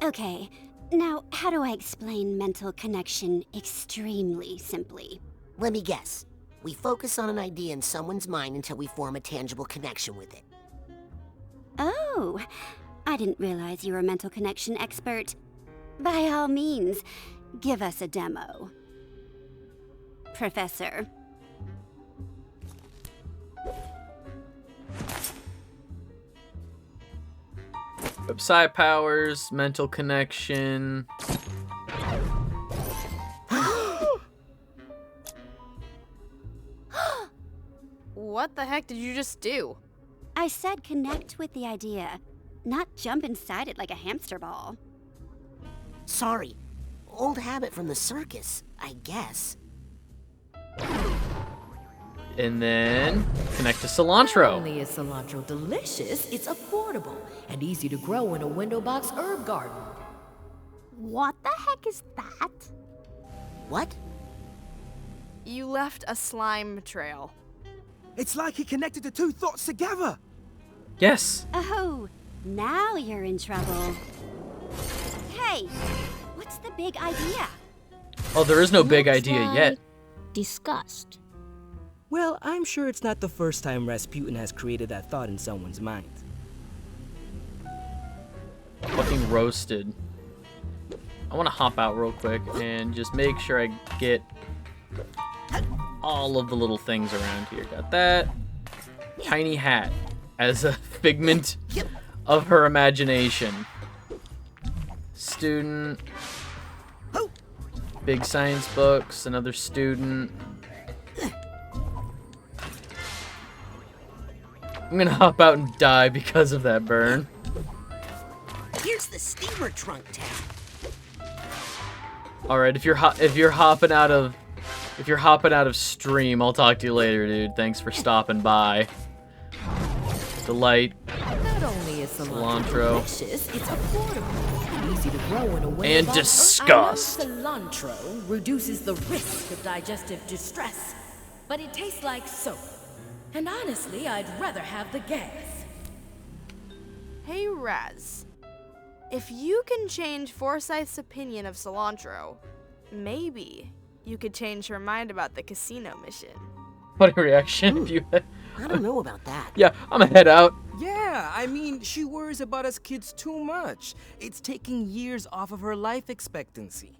S23: Okay, now how do I explain mental connection extremely simply?
S2: Let me guess. We focus on an idea in someone's mind until we form a tangible connection with it.
S23: Oh, I didn't realize you were a mental connection expert. By all means, give us a demo. Professor.
S1: Psi powers, mental connection.
S21: the heck did you just do?
S23: I said connect with the idea, not jump inside it like a hamster ball.
S2: Sorry. Old habit from the circus, I guess.
S1: And then connect to
S11: Not
S1: cilantro.
S11: only is cilantro delicious, it's affordable and easy to grow in a window box herb garden.
S18: What the heck is that?
S2: What?
S21: You left a slime trail.
S22: It's like he connected the two thoughts together.
S1: Yes.
S23: Oh, now you're in trouble. Hey, what's the big idea?
S1: Oh, there is no big idea yet.
S15: Disgust. Well, I'm sure it's not the first time Rasputin has created that thought in someone's mind.
S1: Fucking roasted. I want to hop out real quick and just make sure I get all of the little things around here. Got that. Tiny hat as a figment of her imagination. Student. Big science books, another student. I'm gonna hop out and die because of that burn.
S2: Here's the steamer trunk tab.
S1: All right, if you're hopping out of stream, I'll talk to you later, dude. Thanks for stopping by. Delight.
S11: Not only is
S1: cilantro.
S11: Delicious, it's affordable and easy to grow in a window
S1: And
S11: box.
S1: disgust.
S11: I know cilantro reduces the risk of digestive distress, but it tastes like soap. And honestly, I'd rather have the gas.
S21: Hey, Raz. If you can change Forsyth's opinion of cilantro, maybe you could change her mind about the casino mission.
S1: What a reaction if you had.
S2: I don't know about that.
S1: Yeah, I'm gonna head out.
S15: Yeah, I mean, she worries about us kids too much. It's taking years off of her life expectancy.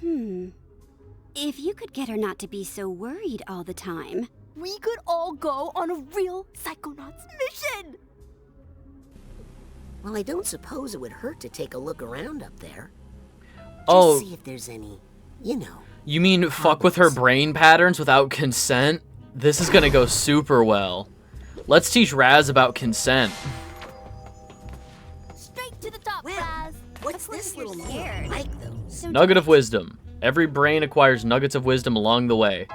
S23: If you could get her not to be so worried all the time.
S18: We could all go on a real Psychonauts mission!
S2: Well, I don't suppose it would hurt to take a look around up there.
S1: Oh.
S2: Just see if there's any, you know.
S1: You mean fuck with her brain patterns without consent? This is gonna go super well. Let's teach Raz about consent.
S18: Straight to the top, Raz!
S2: What's this little scared like, though?
S1: Nugget of wisdom. Every brain acquires nuggets of wisdom along the way.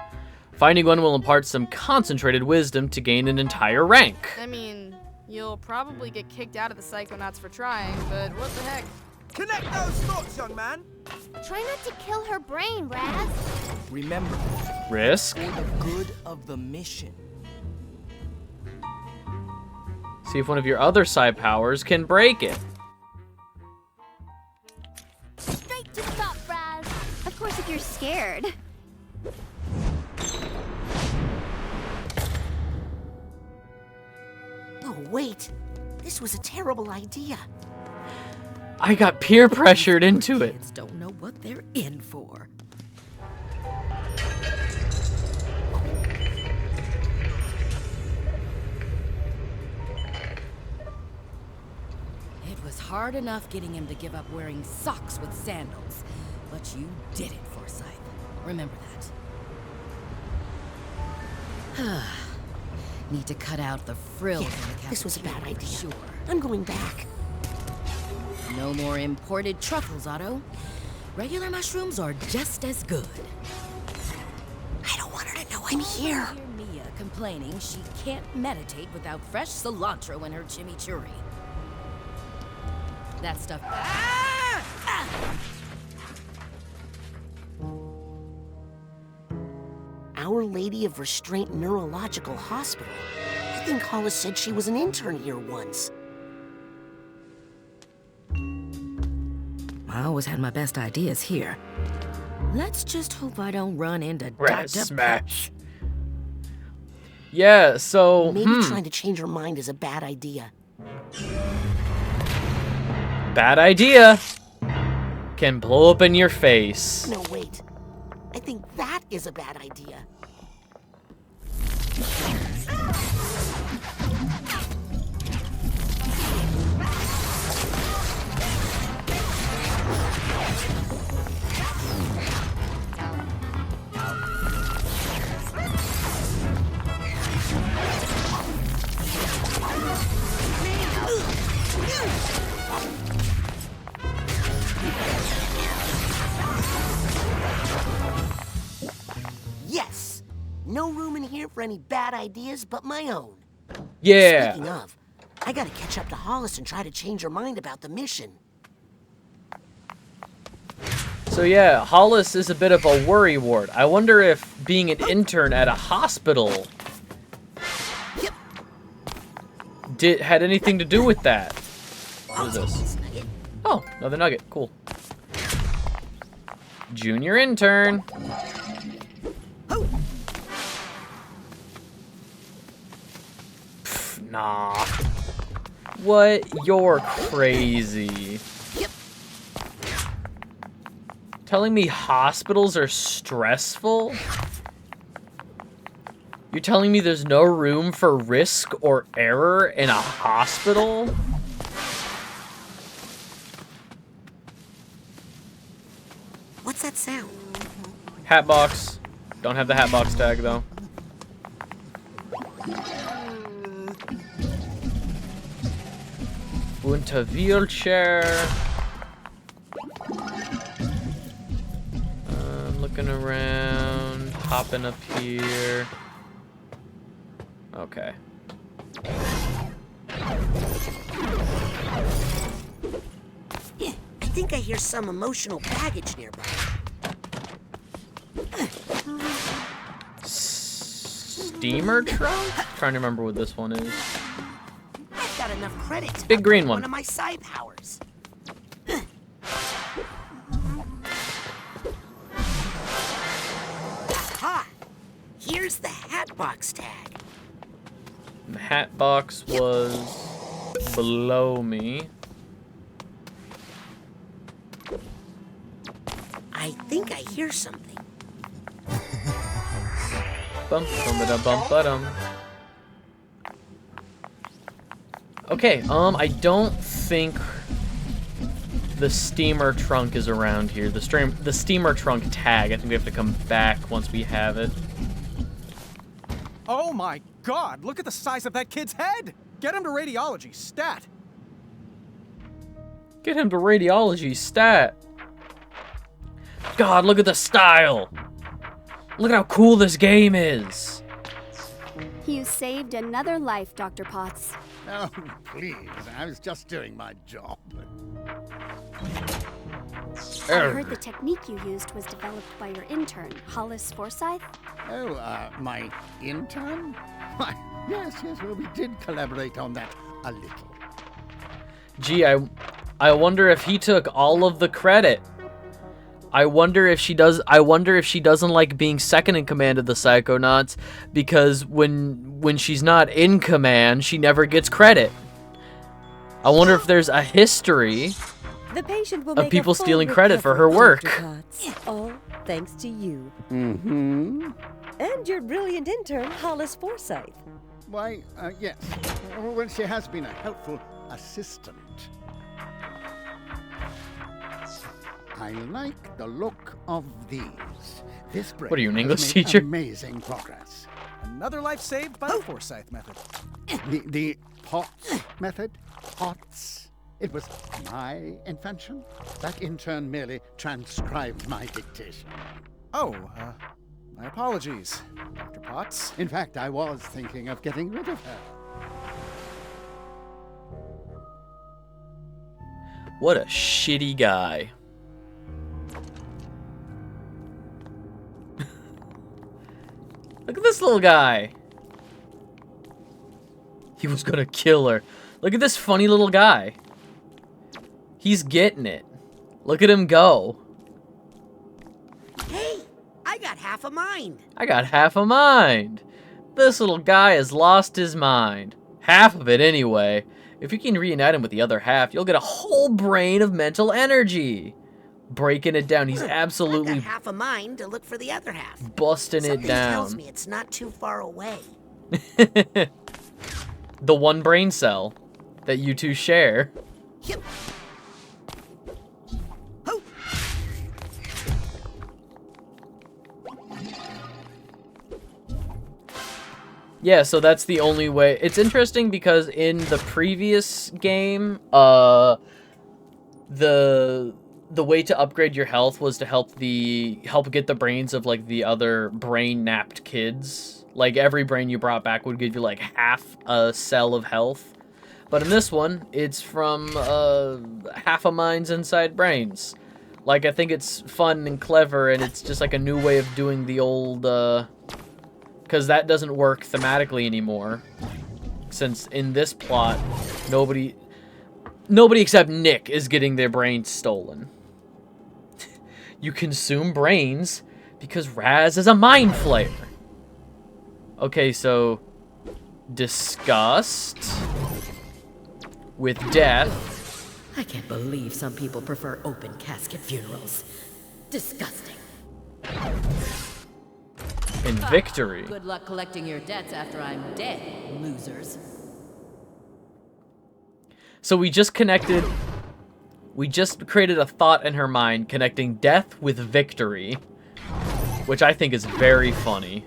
S1: Finding one will impart some concentrated wisdom to gain an entire rank.
S21: I mean, you'll probably get kicked out of the Psychonauts for trying, but what the heck?
S22: Connect those thoughts, young man.
S6: Try not to kill her brain, Raz.
S15: Remember,
S1: Risk.
S15: for the good of the mission.
S1: See if one of your other psi powers can break it.
S6: Straight to the top, Raz.
S23: Of course, if you're scared.
S2: Oh, wait. This was a terrible idea.
S1: I got peer pressured into it.
S11: Kids don't know what they're in for. It was hard enough getting him to give up wearing socks with sandals, but you did it, Forsyth. Remember that. Need to cut out the frills in the cafeteria.
S2: This was a bad idea.
S11: Sure.
S2: I'm going back.
S11: No more imported truffles, Otto. Regular mushrooms are just as good.
S2: I don't want her to know I'm here.
S11: Hear Mia complaining she can't meditate without fresh cilantro in her chimichurri. That stuff.
S2: Our Lady of Restraint Neurological Hospital. I think Hollis said she was an intern here once.
S11: I always had my best ideas here. Let's just hope I don't run into
S1: Raz
S11: Dr.
S1: smash. Yeah, so
S2: Maybe trying to change her mind is a bad idea.
S1: Bad idea. Can blow up in your face.
S2: No, wait. I think that is a bad idea. for any bad ideas but my own.
S1: Yeah.
S2: Speaking of, I gotta catch up to Hollis and try to change her mind about the mission.
S1: So yeah, Hollis is a bit of a worrywart. I wonder if being an intern at a hospital had anything to do with that. What is this? Oh, another nugget. Cool. Junior intern. Pff, nah. What? You're crazy. Telling me hospitals are stressful? You're telling me there's no room for risk or error in a hospital?
S2: What's that sound?
S1: Hatbox. Don't have the hatbox tag though. Winter wheelchair. Looking around, hopping up here. Okay.
S2: Yeah, I think I hear some emotional baggage nearby.
S1: Steamer trunk? Trying to remember what this one is.
S2: I've got enough credit to
S1: Big green
S2: upgrade
S1: one.
S2: One of my psi powers. Aha! Here's the hatbox tag.
S1: The hatbox was below me.
S2: I think I hear something.
S1: Bum bum da bum ba-dum. Okay, I don't think the steamer trunk is around here. The steamer trunk tag. I think we have to come back once we have it.
S10: Oh my god, look at the size of that kid's head! Get him to radiology, stat!
S1: Get him to radiology, stat! God, look at the style! Look at how cool this game is!
S9: You saved another life, Dr. Potts.
S4: Oh, please. I was just doing my job.
S9: I heard the technique you used was developed by your intern, Hollis Forsyth?
S4: Oh, my intern? Why, yes, well, we did collaborate on that a little.
S1: Gee, I wonder if he took all of the credit. I wonder if she doesn't like being second in command of the Psychonauts, because when she's not in command, she never gets credit. I wonder if there's a history
S8: The patient will
S1: of
S8: make
S1: people
S8: a full
S1: stealing credit for her
S8: recovery,
S1: work.
S8: Dr. Potts. All thanks to you.
S4: Mm-hmm.
S8: And your brilliant intern, Hollis Forsyth.
S4: Why, yes. Well, she has been a helpful assistant. I like the look of these. This
S1: What are you, an
S4: brain has
S1: English
S4: made
S1: teacher?
S4: Amazing progress.
S10: Another life saved by the Forsyth method.
S4: The Potts method? Potts? It was my invention. That intern merely transcribed my dictation.
S10: Oh, my apologies, Dr. Potts.
S4: In fact, I was thinking of getting rid of her.
S1: What a shitty guy. Look at this little guy. He was gonna kill her. Look at this funny little guy. He's getting it. Look at him go.
S2: Hey, I got half a mind.
S1: I got half a mind. This little guy has lost his mind. Half of it anyway. If you can reunite him with the other half, you'll get a whole brain of mental energy. Breaking it down. He's
S2: I've
S1: absolutely
S2: got half a mind to look for the other half.
S1: busting
S2: Something
S1: it down.
S2: tells me it's not too far away.
S1: The one brain cell that you two share.
S2: Yep.
S1: Yeah, so that's the only way. It's interesting because in the previous game, the way to upgrade your health was to help get the brains of like the other brain napped kids Like, every brain you brought back would give you, like, half a cell of health. But in this one, it's from half a mind's inside brains. Like, I think it's fun and clever, and it's just, like, a new way of doing the old, because that doesn't work thematically anymore. Since in this plot, nobody except Nick is getting their brains stolen. You consume brains because Raz is a mind flayer. Okay, so disgust with death.
S11: I can't believe some people prefer open casket funerals. Disgusting.
S1: And victory.
S11: Good luck collecting your debts after I'm dead, losers.
S1: So we just created a thought in her mind connecting death with victory, which I think is very funny.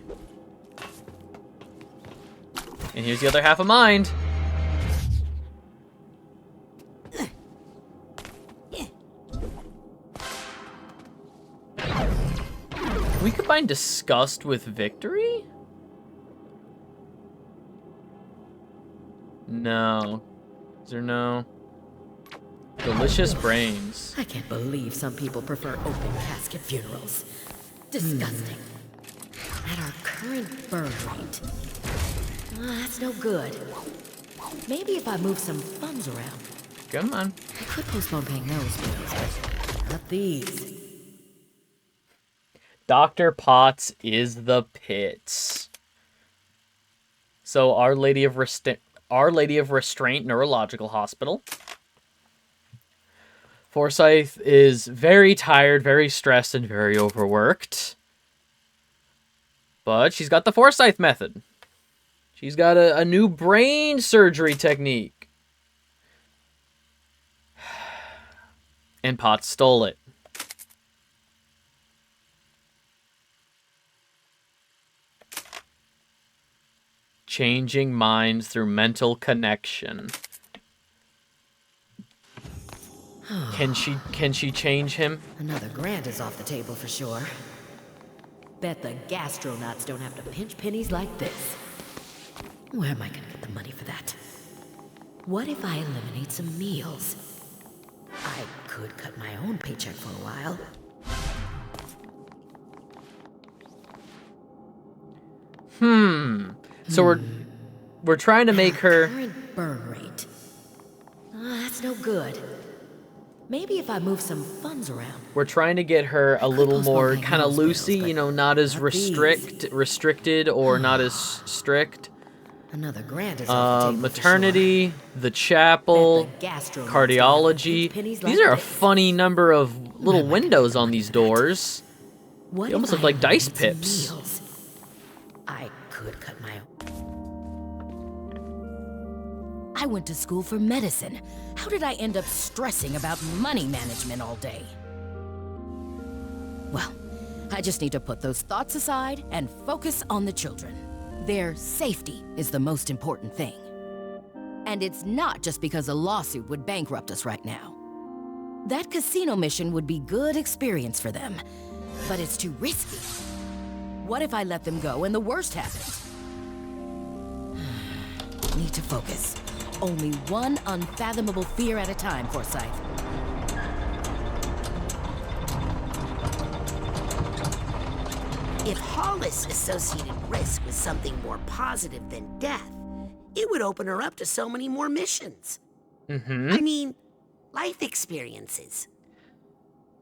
S1: And here's the other half of mind. Can we combine disgust with victory? No. Is there no? Delicious brains.
S11: I can't believe some people prefer open casket funerals. Disgusting. At our current burn rate. That's no good. Maybe if I move some funds around.
S1: Come on.
S11: I could postpone paying those bills, but not these.
S1: Dr. Potts is the pits. So Our Lady of Restraint Neurological Hospital. Forsyth is very tired, very stressed, and very overworked. But she's got the Forsyth method. She's got a new brain surgery technique. And Potts stole it. Changing minds through mental connection. Can she change him?
S11: Another grant is off the table for sure. Bet the gastronauts don't have to pinch pennies like this. Where am I gonna get the money for that? What if I eliminate some meals? I could cut my own paycheck for a while.
S1: So we're trying to make her
S11: Current burn rate. That's no good. Maybe if I move some funds around.
S1: We're trying to get her a little more kind of loosey, you know, not as restricted or not as strict.
S11: Another grant is off the table
S1: maternity, the chapel, cardiology. These are a funny number of little windows on these doors. They almost look like dice pips.
S11: I could cut my own. I went to school for medicine. How did I end up stressing about money management all day? Well, I just need to put those thoughts aside and focus on the children. Their safety is the most important thing. And it's not just because a lawsuit would bankrupt us right now. That casino mission would be good experience for them, but it's too risky. What if I let them go and the worst happens? Need to focus. Only one unfathomable fear at a time, Forsyth.
S2: If Hollis associated risk with something more positive than death, it would open her up to so many more missions. I mean, life experiences.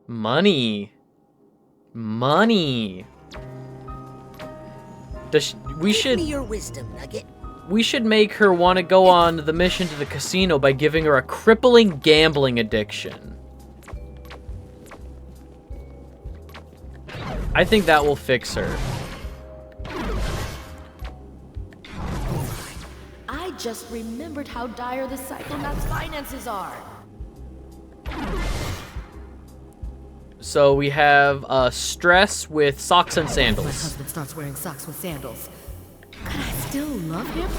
S1: Money.
S2: Give me your wisdom, Nugget.
S1: We should make her want to go on the mission to the casino by giving her a crippling gambling addiction. I think that will fix her.
S11: I just remembered how dire the Psychonauts' finances are.
S1: So we have stress with socks and sandals.
S11: My husband starts wearing socks with sandals. Could I still love him?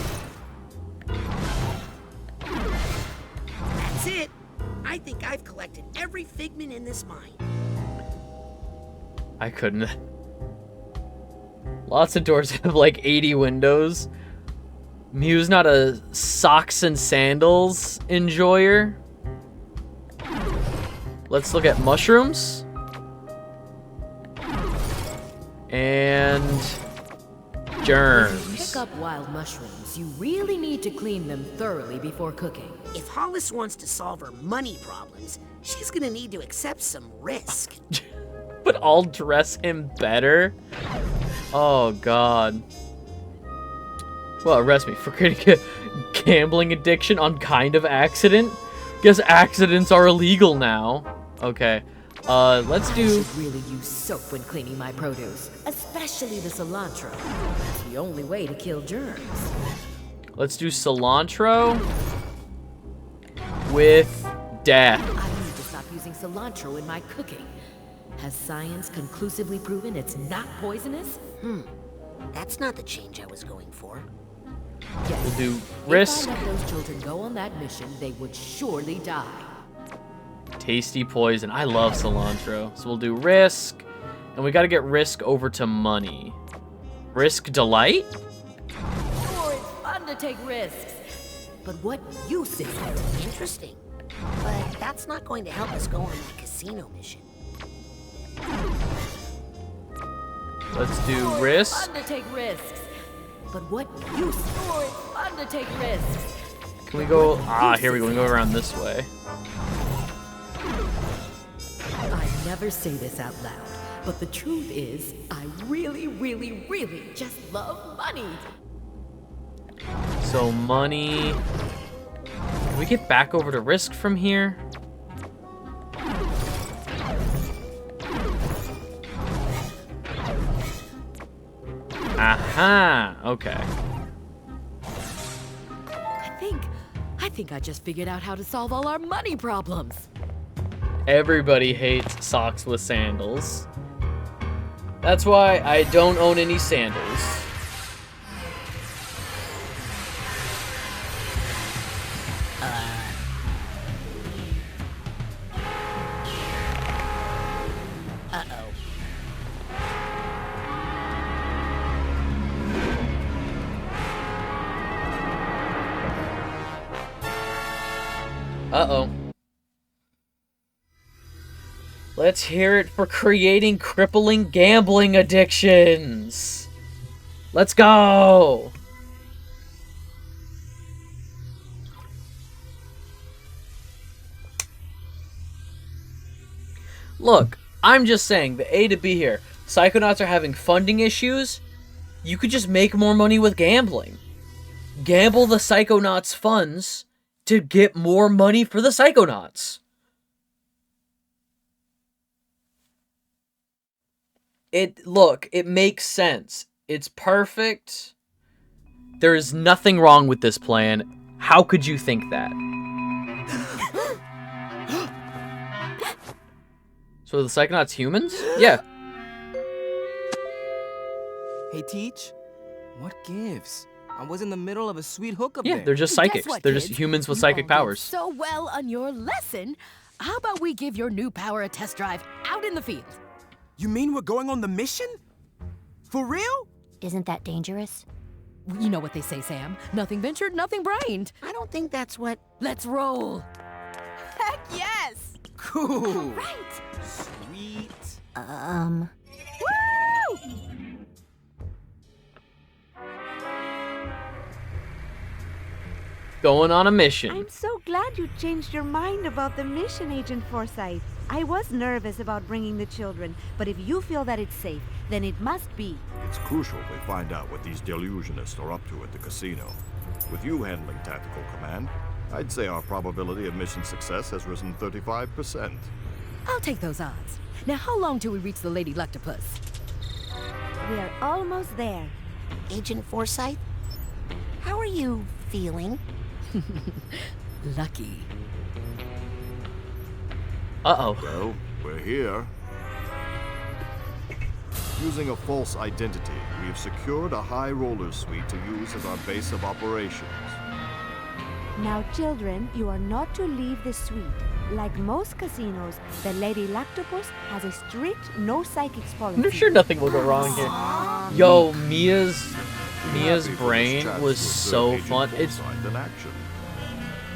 S2: That's it. I think I've collected every figment in this mine.
S1: I couldn't. Lots of doors have like 80 windows. Mew's not a socks and sandals enjoyer. Let's look at mushrooms. And germs.
S11: Pick up wild mushrooms. You really need to clean them thoroughly before cooking.
S2: If Hollis wants to solve her money problems, she's gonna need to accept some risk.
S1: But I'll dress him better? Oh, God. Well, arrest me for creating a gambling addiction on kind of accident? Guess accidents are illegal now. Okay. Let's do...
S11: I should really use soap when cleaning my produce, especially the cilantro. That's the only way to kill germs.
S1: Let's do cilantro with death.
S11: I need to stop using cilantro in my cooking. Has science conclusively proven it's not poisonous?
S2: That's not the change I was going for.
S11: Yes.
S1: We'll do risk.
S11: If I let those children go on that mission, they would surely die.
S1: Tasty poison. I love cilantro. So we'll do risk. And we gotta get risk over to money. Risk delight?
S11: Sure, it's fun to take risks. But what use is it?
S2: Interesting. But that's not going to help us go on the casino mission.
S1: Let's do risk.
S11: It's fun to take risks. But what use? Sure, it's fun to take risks.
S1: Can we go? Ah, here we go. We go around this way.
S11: I never say this out loud, but the truth is, I really, really, really just love money.
S1: So money. Can we get back over to risk from here? Aha, okay.
S11: I think I just figured out how to solve all our money problems.
S1: Everybody hates socks with sandals. That's why I don't own any sandals. Uh-oh. Let's hear it for creating crippling gambling addictions. Let's go. Look, I'm just saying, the A to B here. Psychonauts are having funding issues. You could just make more money with gambling. Gamble the Psychonauts funds to get more money for the Psychonauts. Look, it makes sense. It's perfect. There is nothing wrong with this plan. How could you think that? So are the Psychonauts humans? Yeah.
S22: Hey, Teach. What gives? I was in the middle of a sweet hookup
S1: Yeah,
S22: there.
S1: they're just psychics.
S11: What,
S1: They're
S11: kids?
S1: just humans with
S11: You
S1: psychic
S11: all did
S1: powers.
S11: so well on your lesson. How about we give your new power a test drive out in the field?
S10: You mean we're going on the mission? For real?
S6: Isn't that dangerous?
S11: You know what they say, Sam. Nothing ventured, nothing brained.
S2: I don't think that's what...
S11: Let's roll.
S21: Heck yes!
S10: Cool.
S21: All right.
S10: Sweet.
S21: Woo!
S1: Going on a mission.
S18: I'm so glad you changed your mind about the mission, Agent Forsyth. I was nervous about bringing the children, but if you feel that it's safe, then it must be.
S5: It's crucial they find out what these delusionists are up to at the casino. With you handling tactical command, I'd say our probability of mission success has risen 35%.
S11: I'll take those odds. Now, how long till we reach the Lady Luctopus?
S18: We are almost there.
S2: Agent Forsyth, how are you feeling?
S11: Lucky.
S1: Uh-oh.
S5: Well, we're here. Using a false identity, we've secured a high roller suite to use as our base of operations.
S18: Now, children, you are not to leave the suite. Like most casinos, the Lady Lactopus has a strict no psychics policy.
S1: I'm sure nothing will go wrong here. Yo, Mia's brain was so fun.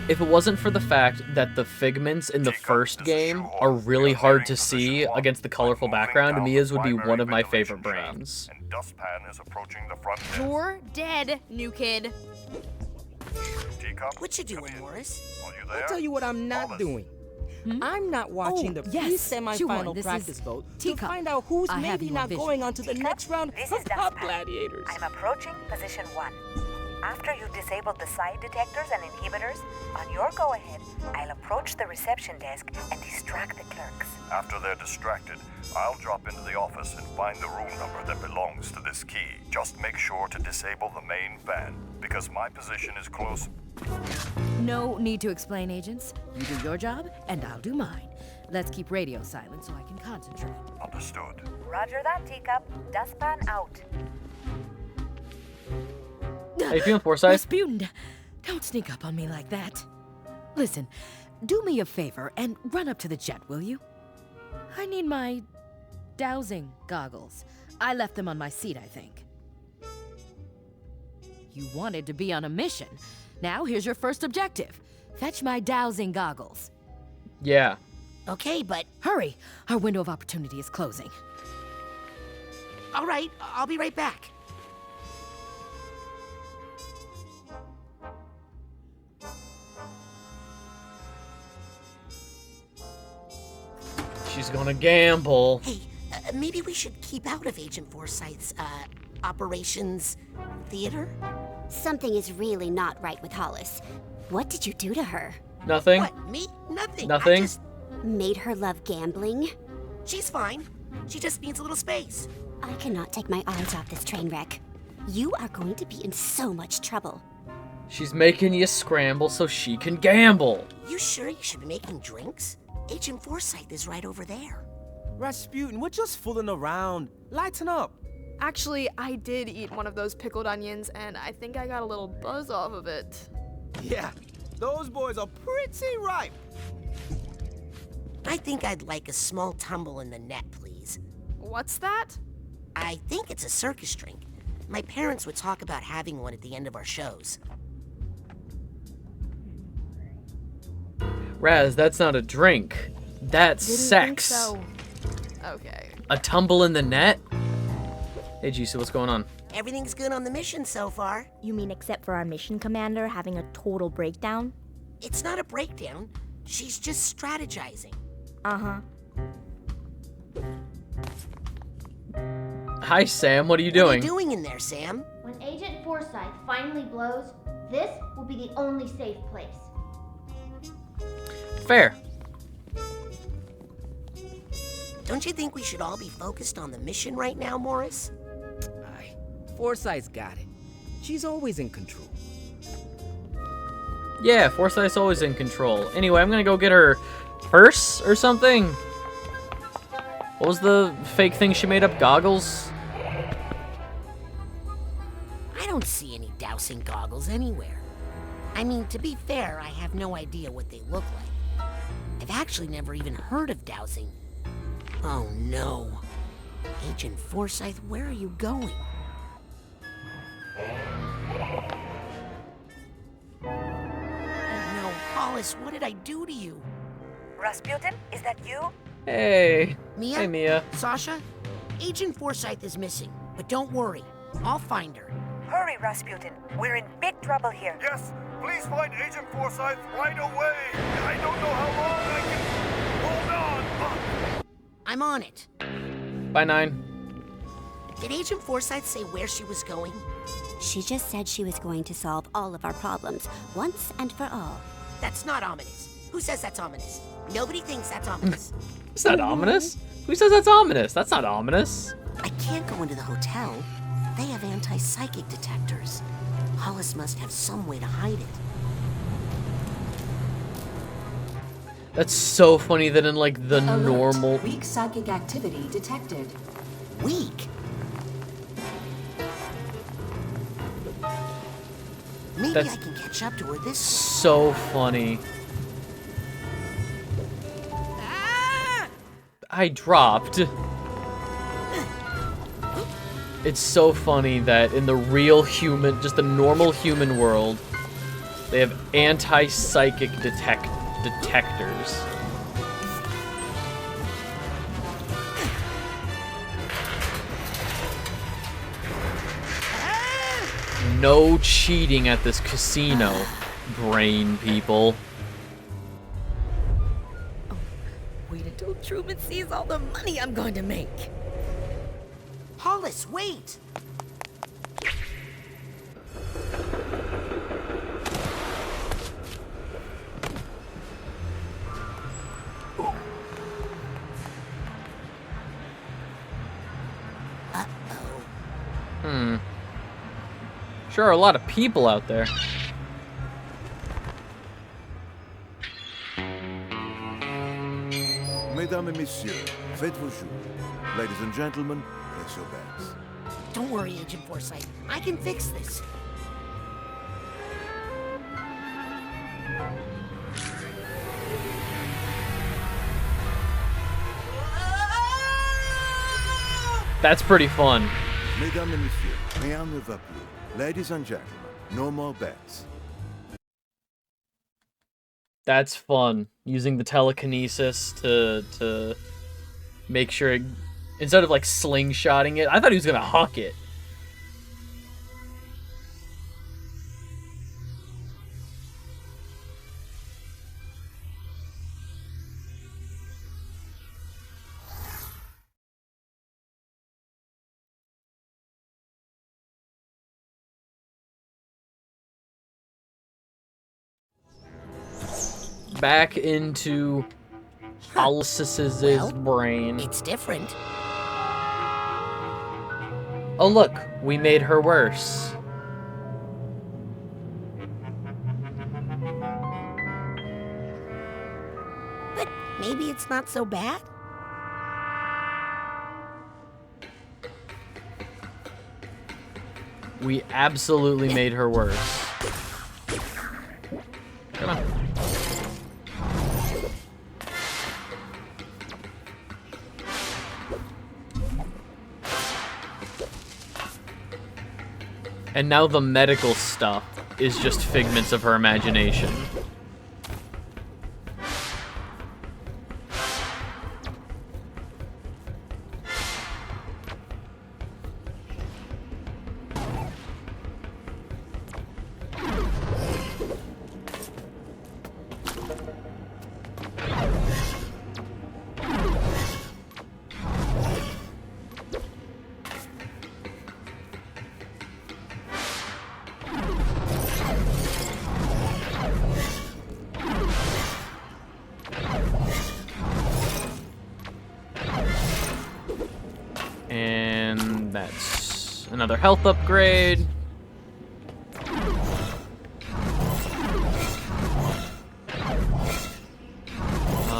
S1: If it wasn't for the fact that the figments in the first game are really hard to see against the colorful background, Mia's would be one of my favorite brains.
S21: You're dead, new kid.
S2: What you doing, Morris?
S15: I'll tell you what I'm not doing. I'm not watching the pre-semi-final practice vote to find out who's maybe not going on to the next round of Top Gladiators.
S17: I'm approaching position 1. After you've disabled the side detectors and inhibitors, on your go-ahead, I'll approach the reception desk and distract the clerks.
S5: After they're distracted, I'll drop into the office and find the room number that belongs to this key. Just make sure to disable the main fan, because my position is close.
S11: No need to explain, agents. You do your job, and I'll do mine. Let's keep radio silent so I can concentrate.
S5: Understood.
S17: Roger that, Teacup. Dustpan out.
S1: How you feeling, Forsyth?
S11: Rasputin, don't sneak up on me like that. Listen, do me a favor and run up to the jet, will you? I need my dowsing goggles. I left them on my seat, I think. You wanted to be on a mission. Now here's your first objective. Fetch my dowsing goggles.
S1: Yeah.
S2: Okay, but...
S11: Hurry! Our window of opportunity is closing.
S2: All right, I'll be right back.
S1: She's gonna gamble.
S2: Hey, maybe we should keep out of Agent Forsyth's, operations theater?
S6: Something is really not right with Hollis. What did you do to her?
S1: Nothing.
S2: What, me? Nothing.
S1: Nothing?
S2: I just...
S6: Made her love gambling?
S2: She's fine. She just needs a little space.
S6: I cannot take my eyes off this train wreck. You are going to be in so much trouble.
S1: She's making you scramble so she can gamble.
S2: You sure you should be making drinks? Agent Forsyth is right over there.
S22: Rasputin, we're just fooling around. Lighten up.
S21: Actually, I did eat one of those pickled onions, and I think I got a little buzz off of it.
S22: Yeah, those boys are pretty ripe.
S2: I think I'd like a small tumble in the net, please.
S21: What's that?
S2: I think it's a circus drink. My parents would talk about having one at the end of our shows.
S1: Raz, that's not a drink. That's sex.
S21: Think so. Okay.
S1: A tumble in the net? Hey, Jisa, what's going on?
S2: Everything's good on the mission so far.
S19: You mean except for our mission commander having a total breakdown?
S2: It's not a breakdown. She's just strategizing.
S19: Uh-huh.
S1: Hi, Sam. What are you doing?
S2: What are you doing in there, Sam?
S20: When Agent Forsyth finally blows, this will be the only safe place.
S1: Fair.
S2: Don't you think we should all be focused on the mission right now, Morris?
S15: Aye, Forsyth's got it. She's always in control.
S1: Yeah, Forsyth's always in control. Anyway, I'm gonna go get her purse or something. What was the fake thing she made up? Goggles?
S2: I don't see any dowsing goggles anywhere. I mean, to be fair, I have no idea what they look like. I've actually never even heard of dowsing. Oh no. Agent Forsyth, where are you going? Oh no, Hollis, what did I do to you?
S17: Rasputin, is that you?
S1: Hey.
S2: Mia?
S1: Hey, Mia.
S2: Sasha? Agent Forsyth is missing, but don't worry. I'll find her.
S17: Hurry, Rasputin. We're in big trouble here.
S5: Yes, please find Agent Forsyth right away. I don't know how long I can hold on.
S2: I'm on it.
S1: Bye, 9.
S2: Did Agent Forsyth say where she was going?
S6: She just said she was going to solve all of our problems, once and for all.
S2: That's not ominous. Who says that's ominous? Nobody thinks that's ominous.
S1: Is that ominous? Who says that's ominous? That's not ominous.
S2: I can't go into the hotel. They have anti-psychic detectors. Hollis must have some way to hide it.
S1: That's so funny that in like the
S13: Alert.
S1: normal...
S13: Weak psychic activity detected.
S2: Weak? Maybe
S1: That's
S2: I can catch up to her this way.
S1: so funny. I dropped. It's so funny that in the real human, just the normal human world, they have anti-psychic detectors. No cheating at this casino, brain people.
S11: Wait until Truman sees all the money I'm going to make.
S2: Hollis, wait!
S1: Sure are a lot of people out there.
S5: Mesdames et messieurs, faites vos jours. Ladies and gentlemen, place your bets.
S2: Don't worry, Agent Forsyth. I can fix this.
S1: That's pretty fun.
S5: Mesdames et messieurs, rien ne va plus. Ladies and gentlemen, no more bets.
S1: That's fun. Using the telekinesis to make sure it, instead of like slingshotting it, I thought he was gonna huck it. Back into Hollis's brain.
S2: It's different.
S1: Oh look, we made her worse.
S2: But maybe it's not so bad?
S1: We absolutely made her worse. Come on. And now the medical stuff is just figments of her imagination. And that's another health upgrade.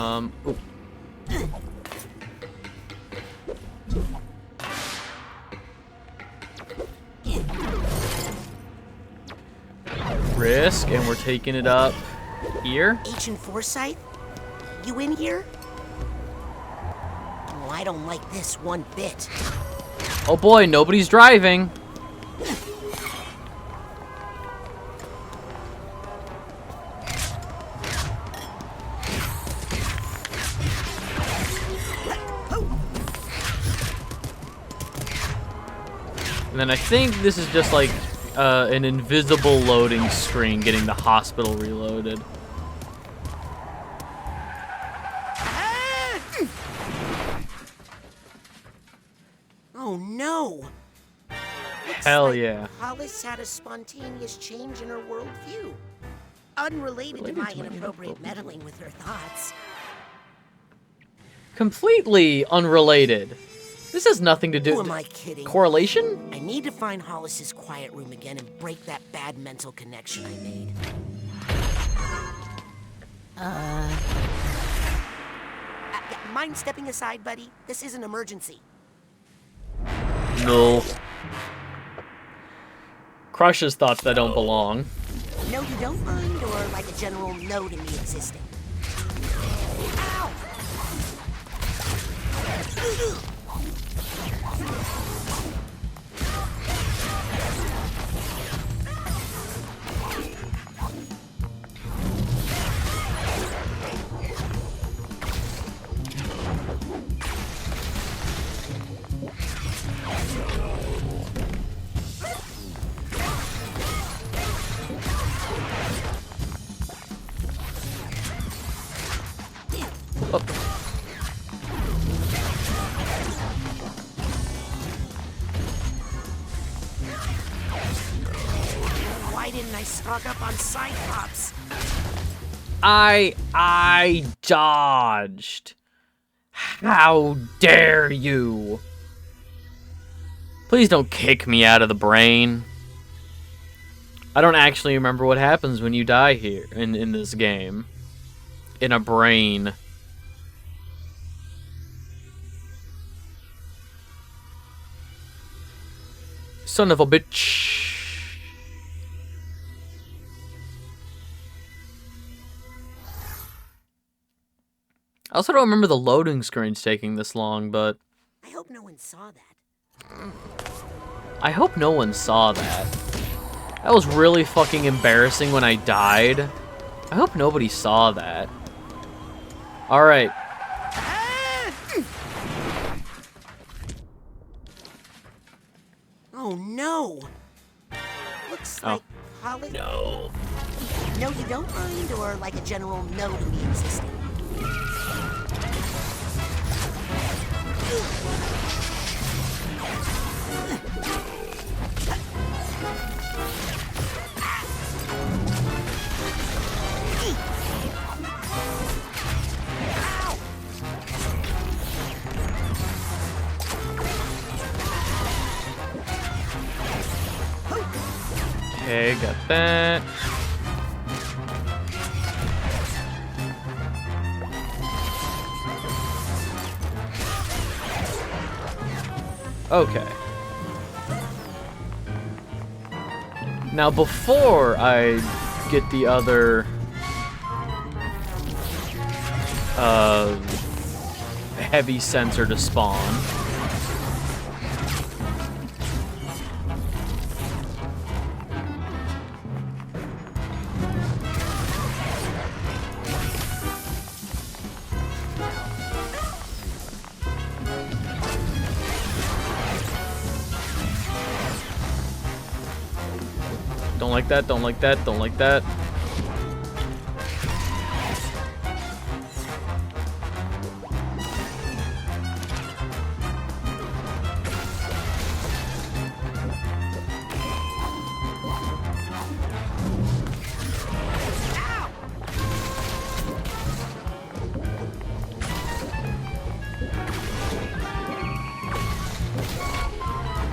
S1: Ooh. Risk, and we're taking it up here.
S2: Agent Forsyth? You in here? Oh, I don't like this one bit.
S1: Oh boy, nobody's driving. And then I think this is just like an invisible loading screen getting the hospital reloaded.
S2: Oh no!
S1: Hell yeah.
S2: Hollis had a spontaneous change in her worldview. Unrelated to my inappropriate meddling with her thoughts.
S1: Completely unrelated. This has nothing to do
S2: Who am I kidding?
S1: Correlation?
S2: I need to find Hollis's quiet room again and break that bad mental connection I made. Mind stepping aside, buddy? This is an emergency.
S1: No. Crushes thoughts that don't belong.
S2: No, you don't mind, or like a general no to me existing? Ow! Why didn't I stock up on Cyclops?
S1: I dodged. How dare you? Please don't kick me out of the brain. I don't actually remember what happens when you die here in this game. In a brain. Son of a bitch. I also don't remember the loading screens taking this long, but...
S2: I hope no one saw that.
S1: I hope no one saw that. That was really fucking embarrassing when I died. I hope nobody saw that. Alright.
S2: Oh no! Looks like Holly.
S1: No.
S2: No, you don't mind, or like a general no to me existing?
S1: Okay, got that. Okay. Now, before I get the other heavy sensor to spawn, don't like that, don't like that, don't like that.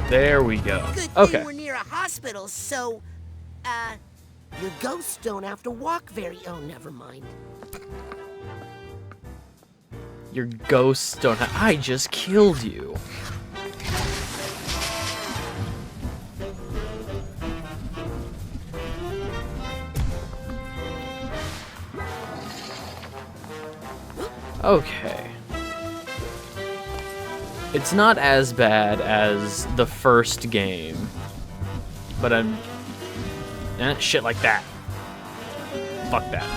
S1: There we go.
S2: Good
S1: Okay.
S2: thing we're near a hospital, so, your ghosts don't have to walk very. Oh, never mind.
S1: Your ghosts don't have. I just killed you. Okay. It's not as bad as the first game, but I'm... shit like that. Fuck that.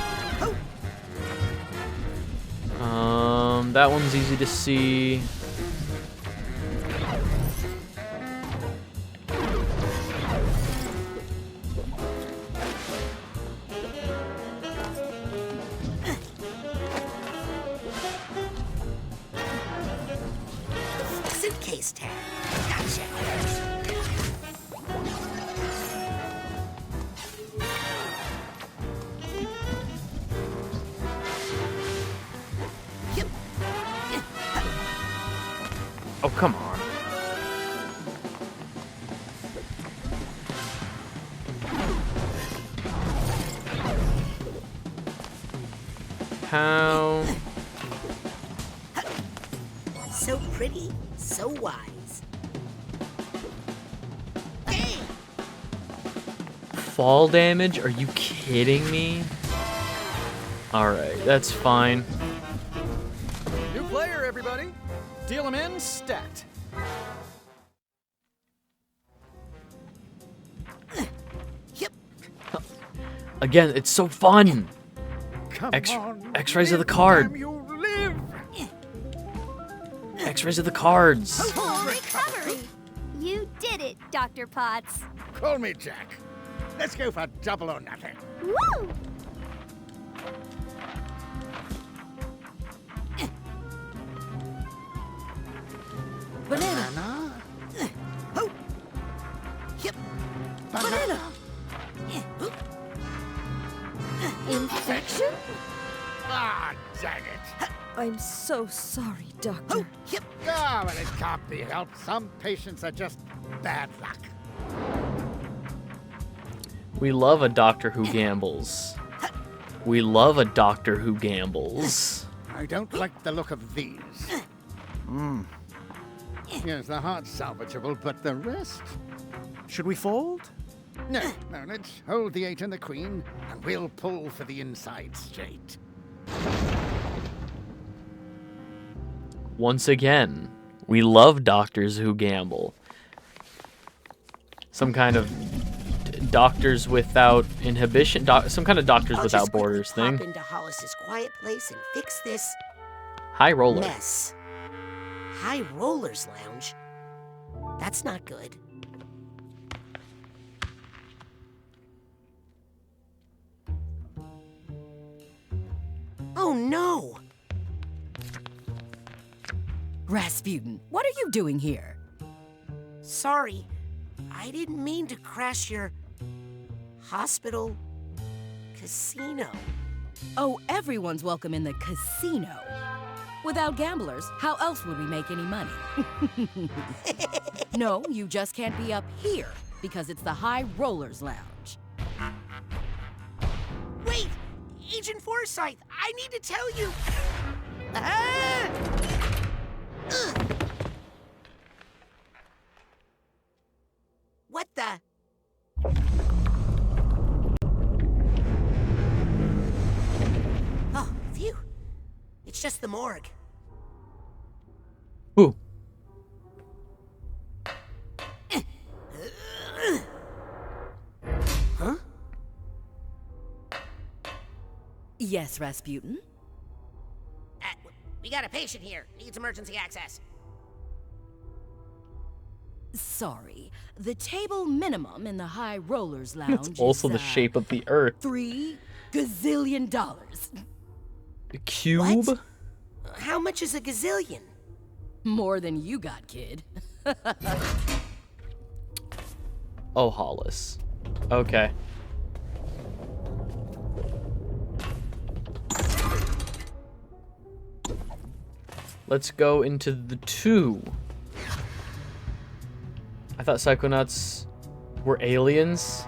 S1: That one's easy to see.
S2: Suitcase tag. Gotcha.
S1: Oh, come on. How?
S2: So pretty, so wise.
S1: Fall damage? Are you kidding me? Alright, that's fine.
S10: New player, everybody! Deal them in, stat.
S1: Again, it's so fun.
S4: Come on,
S1: X-rays of the
S4: live,
S1: card.
S4: damn you, live.
S1: X-rays of the cards.
S6: Full recovery! You did it, Dr. Potts.
S4: Call me Jack. Let's go for double or nothing.
S6: Woo!
S15: Banana.
S2: Oh. Yep.
S15: Banana.
S18: Infection?
S4: Ah, dang it.
S18: I'm so sorry, Doctor.
S2: Yep.
S4: Ah, well, it can't be helped. Some patients are just bad luck.
S1: We love a doctor who gambles. We love a doctor who gambles.
S4: I don't like the look of these. Yes, the heart's salvageable, but the rest?
S10: Should we fold?
S4: No, let's hold the 8 and the queen, and we'll pull for the inside straight.
S1: Once again, we love doctors who gamble. Some kind of doctors without inhibition, some kind of doctors without borders thing.
S2: Pop into Hollis's quiet place and fix this
S1: High roller.
S2: mess. High Rollers Lounge? That's not good. Oh no!
S11: Rasputin, what are you doing here?
S2: Sorry, I didn't mean to crash your hospital casino.
S11: Oh, everyone's welcome in the casino. Without gamblers, how else would we make any money? No, you just can't be up here because it's the High Rollers Lounge.
S2: Wait! Agent Forsyth, I need to tell you! Ah! Ugh. What the? Oh, phew. It's just the morgue.
S1: Ooh.
S2: Huh?
S11: Yes, Rasputin?
S2: We got a patient here. Needs emergency access.
S11: Sorry. The table minimum in the High Rollers Lounge
S1: It's also
S11: is,
S1: the shape of the earth.
S11: $3 gazillion.
S1: A cube?
S2: What? How much is a gazillion?
S11: More than you got, kid.
S1: Oh, Hollis. Okay. Let's go into the 2. I thought Psychonauts were aliens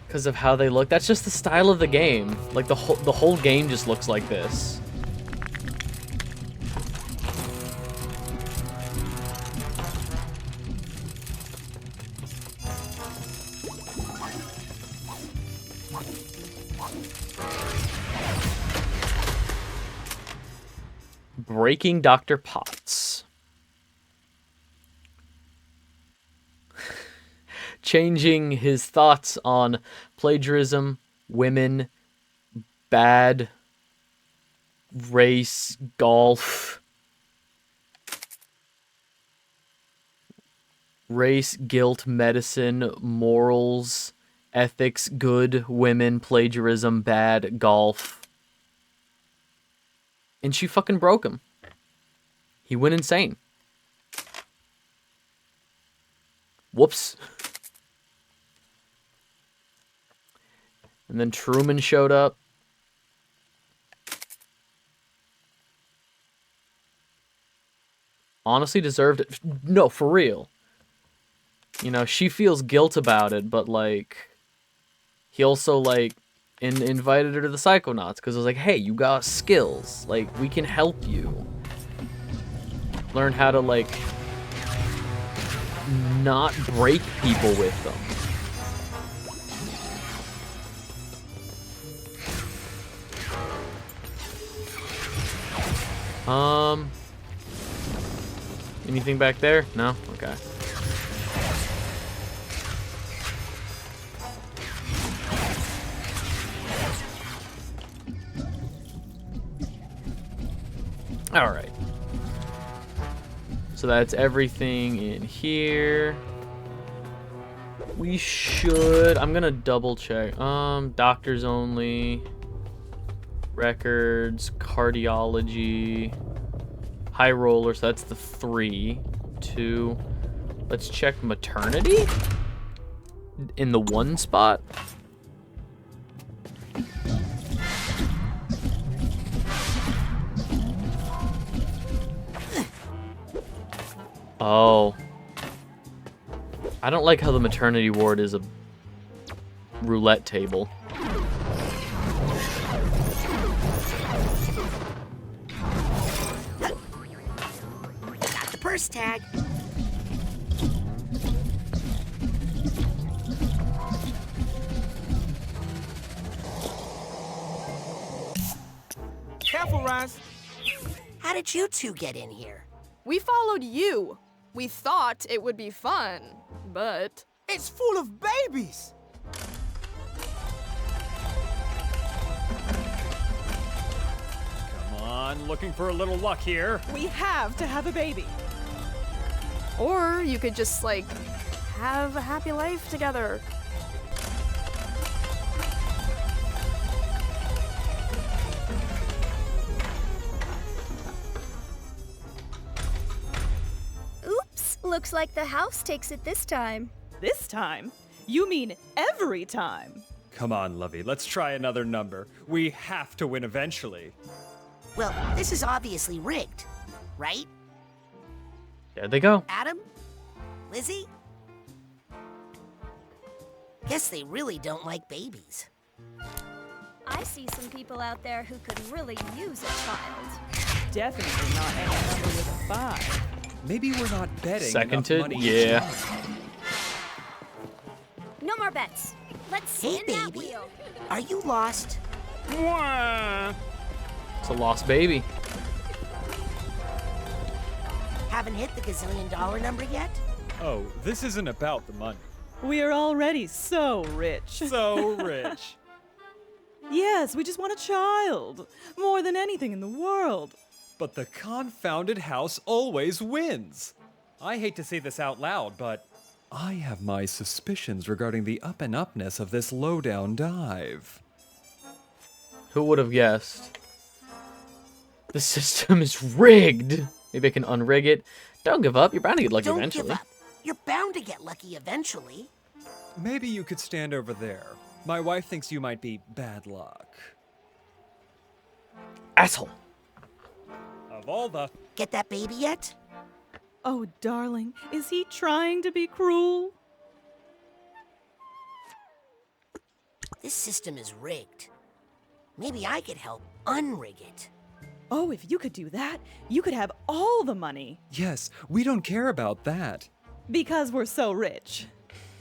S1: because of how they look. That's just the style of the game. Like the whole game just looks like this. Breaking Dr. Potts. Changing his thoughts on plagiarism, women, bad, race, golf, race, guilt, medicine, morals, ethics, good, women, plagiarism, bad, golf. And she fucking broke him. He went insane. Whoops. And then Truman showed up. Honestly deserved it. No, for real. You know, she feels guilt about it, but, like, he also, like, invited her to the Psychonauts because it was like, hey, you got skills. Like, we can help you. Learn how to, like, not break people with them. Anything back there? No? Okay. Alright. So that's everything in here. We should... I'm gonna double check. Doctors only. Records. Cardiology. High roller, so that's the 3. 2. Let's check maternity? In the 1 spot? Oh. I don't like how the maternity ward is a roulette table.
S2: Got the purse tag.
S15: Careful, Raz.
S2: How did you two get in here?
S21: We followed you. We thought it would be fun, but...
S10: It's full of babies!
S7: Come on, looking for a little luck here.
S12: We have to have a baby.
S21: Or you could just, like, have a happy life together.
S14: Looks like the house takes it this time.
S12: This time? You mean every time?
S7: Come on, Lovey, let's try another number. We have to win eventually.
S2: Well, this is obviously rigged, right?
S1: There they go.
S2: Adam? Lizzie? Guess they really don't like babies.
S14: I see some people out there who could really use a child.
S12: Definitely not any number with a 5.
S7: Maybe we're not betting
S1: Seconded?
S7: enough money.
S1: Yeah.
S14: No more bets. Let's
S2: Hey,
S14: spin that
S2: baby.
S14: wheel.
S2: Are you lost?
S1: It's a lost baby.
S2: Haven't hit the gazillion-dollar number yet?
S7: Oh, this isn't about the money.
S12: We are already so rich.
S7: So rich.
S12: Yes, we just want a child. More than anything in the world.
S7: But the confounded house always wins. I hate to say this out loud, but I have my suspicions regarding the up-and-upness of this low-down dive.
S1: Who would have guessed? The system is rigged. Maybe I can unrig it. Don't give up. You're bound to get lucky eventually.
S2: Don't give up. You're bound to get lucky eventually.
S7: Maybe you could stand over there. My wife thinks you might be bad luck.
S1: Asshole.
S7: Of all the...
S2: Get that baby yet?
S12: Oh, darling, is he trying to be cruel?
S2: This system is rigged. Maybe I could help unrig it.
S12: Oh, if you could do that, you could have all the money.
S7: Yes, we don't care about that.
S12: Because we're so rich.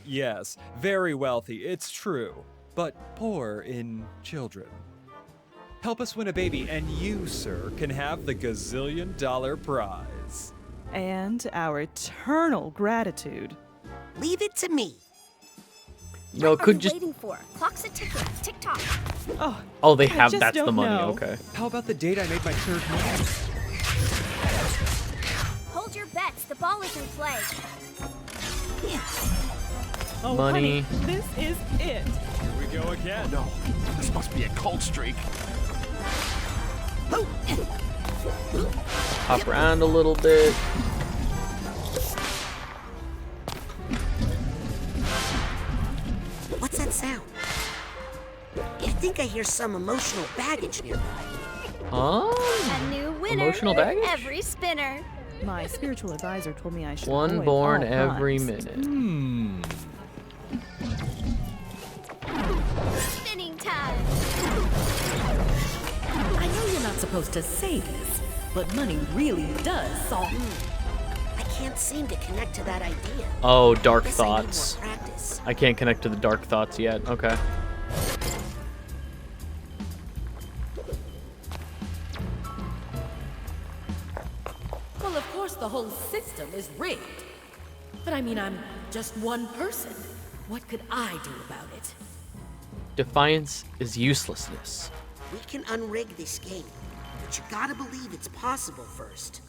S7: Yes, very wealthy, it's true. But poor in children. Help us win a baby, and you, sir, can have the gazillion-dollar prize.
S12: And our eternal gratitude.
S2: Leave it to me.
S1: No, it could just...
S14: What are you waiting for? Clock's a ticking. Tick-tock.
S1: Oh, they have... That's the money,
S12: know.
S1: okay.
S7: How about the date I made my third movie?
S14: Hold your bets. The ball is in play.
S12: Oh,
S1: Money.
S12: Honey, this is it.
S7: Here we go again.
S5: No, this must be a cult streak.
S1: Hop around a little bit.
S2: What's that sound? I think I hear some emotional baggage nearby.
S14: A new winner.
S1: Emotional baggage?
S14: Every spinner.
S12: My spiritual advisor told me I should
S1: One
S12: avoid
S1: born
S12: all
S1: every
S12: puns.
S1: minute.
S14: Spinning time.
S11: I know you're not supposed to say this, but money really does solve.
S2: I can't seem to connect to that idea.
S1: Oh, dark
S2: Guess I need more
S1: thoughts.
S2: practice.
S1: I can't connect to the dark thoughts yet. Okay.
S14: Well, of
S11: course the whole system is rigged. But I mean, I'm just one person. What could I do about it?
S1: Defiance is uselessness.
S2: We can unrig this game, but you gotta believe it's possible first.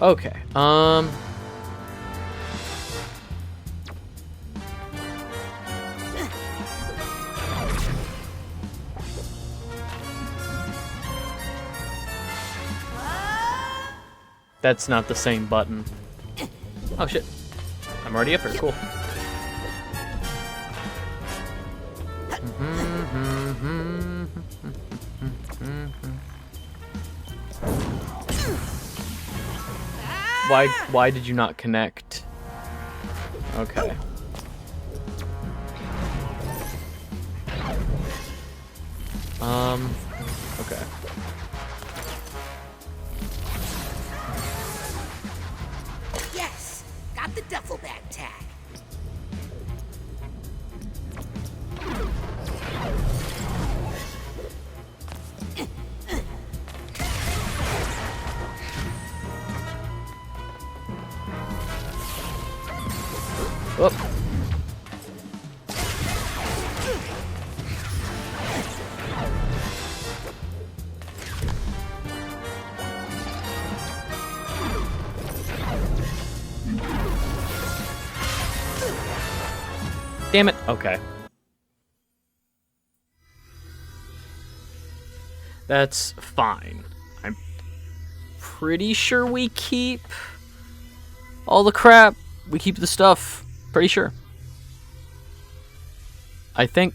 S1: Okay, that's not the same button. Oh shit. I'm already up here, cool. Why did you not connect? Okay. Okay.
S2: Yes! Got the duffel bag tag.
S1: Oh. Damn it. Okay. That's fine. I'm pretty sure we keep all the crap. We keep the stuff. Pretty sure. I think.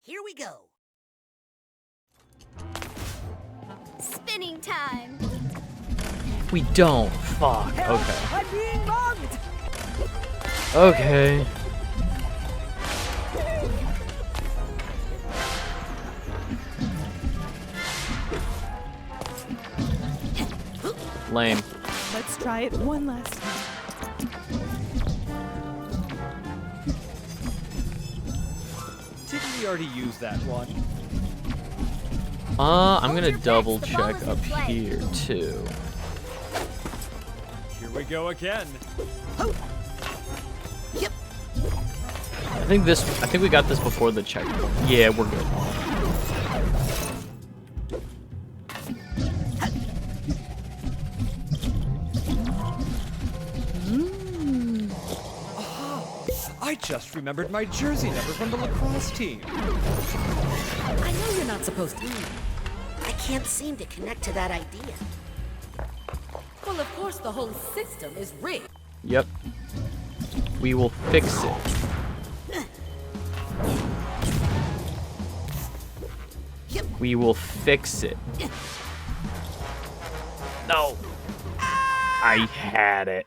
S2: Here we go.
S14: Spinning time.
S1: We don't. Fuck. Okay.
S15: I'm being mugged!
S1: Okay. Lame.
S12: Let's try it one last time.
S7: Didn't we already use that one?
S1: I'm gonna double check up here too.
S7: Here we go again.
S2: Yep.
S1: I think we got this before the checkpoint. Yeah, we're good.
S7: I just remembered my jersey number from the lacrosse team.
S11: I know you're not supposed to.
S2: I can't seem to connect to that idea.
S11: Well, of course the whole system is rigged.
S1: Yep. We will fix it. We will fix it. No. I had it.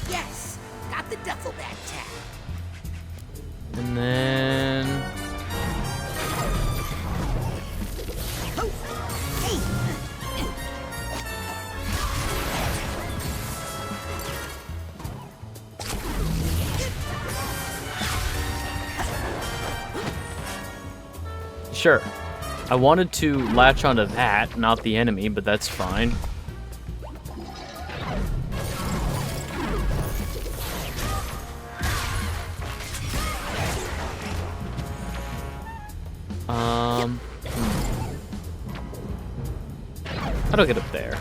S2: Yes, got the duffel bag tag.
S1: And then sure. I wanted to latch onto that, not the enemy, but that's fine. How do I get up there?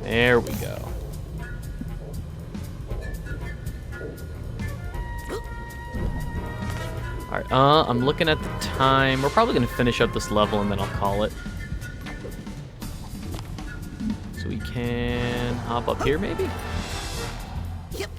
S1: There we go. Alright, I'm looking at the time. We're probably gonna finish up this level and then I'll call it. So we can hop up here maybe?
S2: Yep.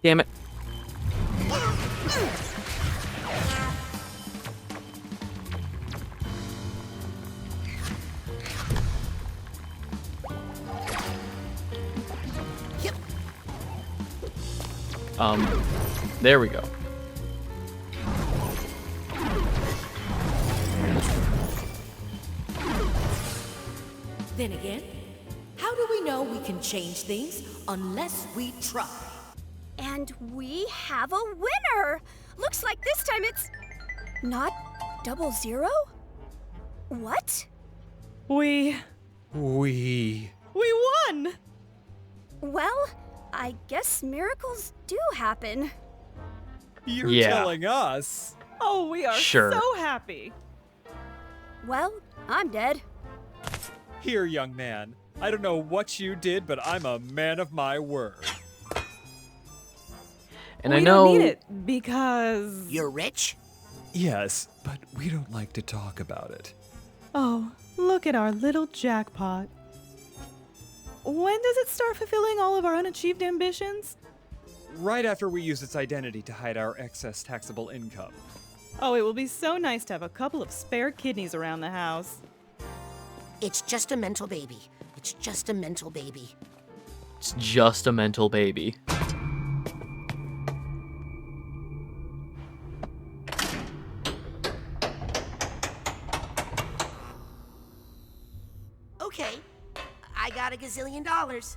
S1: Damn it. There we go.
S11: Then again, how do we know we can change things unless we try?
S14: And we have a winner! Looks like this time it's not 00? What?
S12: We won!
S14: Well, I guess miracles do happen.
S7: You're telling us.
S12: Oh, we are
S1: Sure.
S12: so happy.
S14: Well, I'm dead.
S7: Here, young man. I don't know what you did, but I'm a man of my word.
S1: And
S12: we
S1: I know
S12: don't need it because
S2: you're rich?
S7: Yes, but we don't like to talk about it.
S12: Oh, look at our little jackpot. When does it start fulfilling all of our unachieved ambitions?
S7: Right after we use its identity to hide our excess taxable income.
S12: Oh, it will be so nice to have a couple of spare kidneys around the house.
S2: It's just a mental baby. It's just a mental baby.
S1: it's just a mental baby.
S2: Okay, I got $1 gazillion.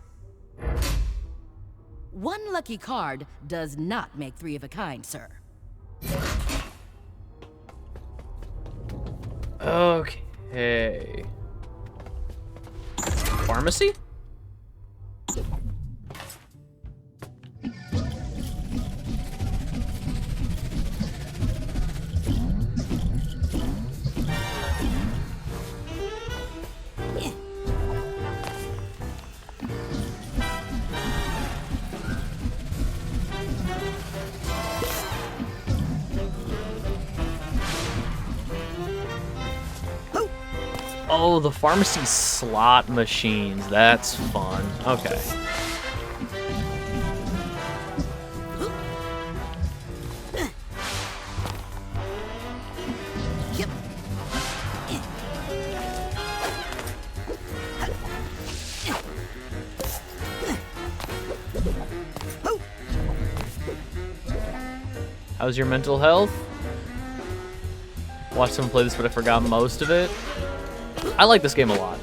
S11: One lucky card does not make three of a kind, sir.
S1: Okay. Pharmacy? Oh, the pharmacy slot machines. That's fun. Okay. How's your mental health? Watched someone play this, but I forgot most of it. I like this game a lot.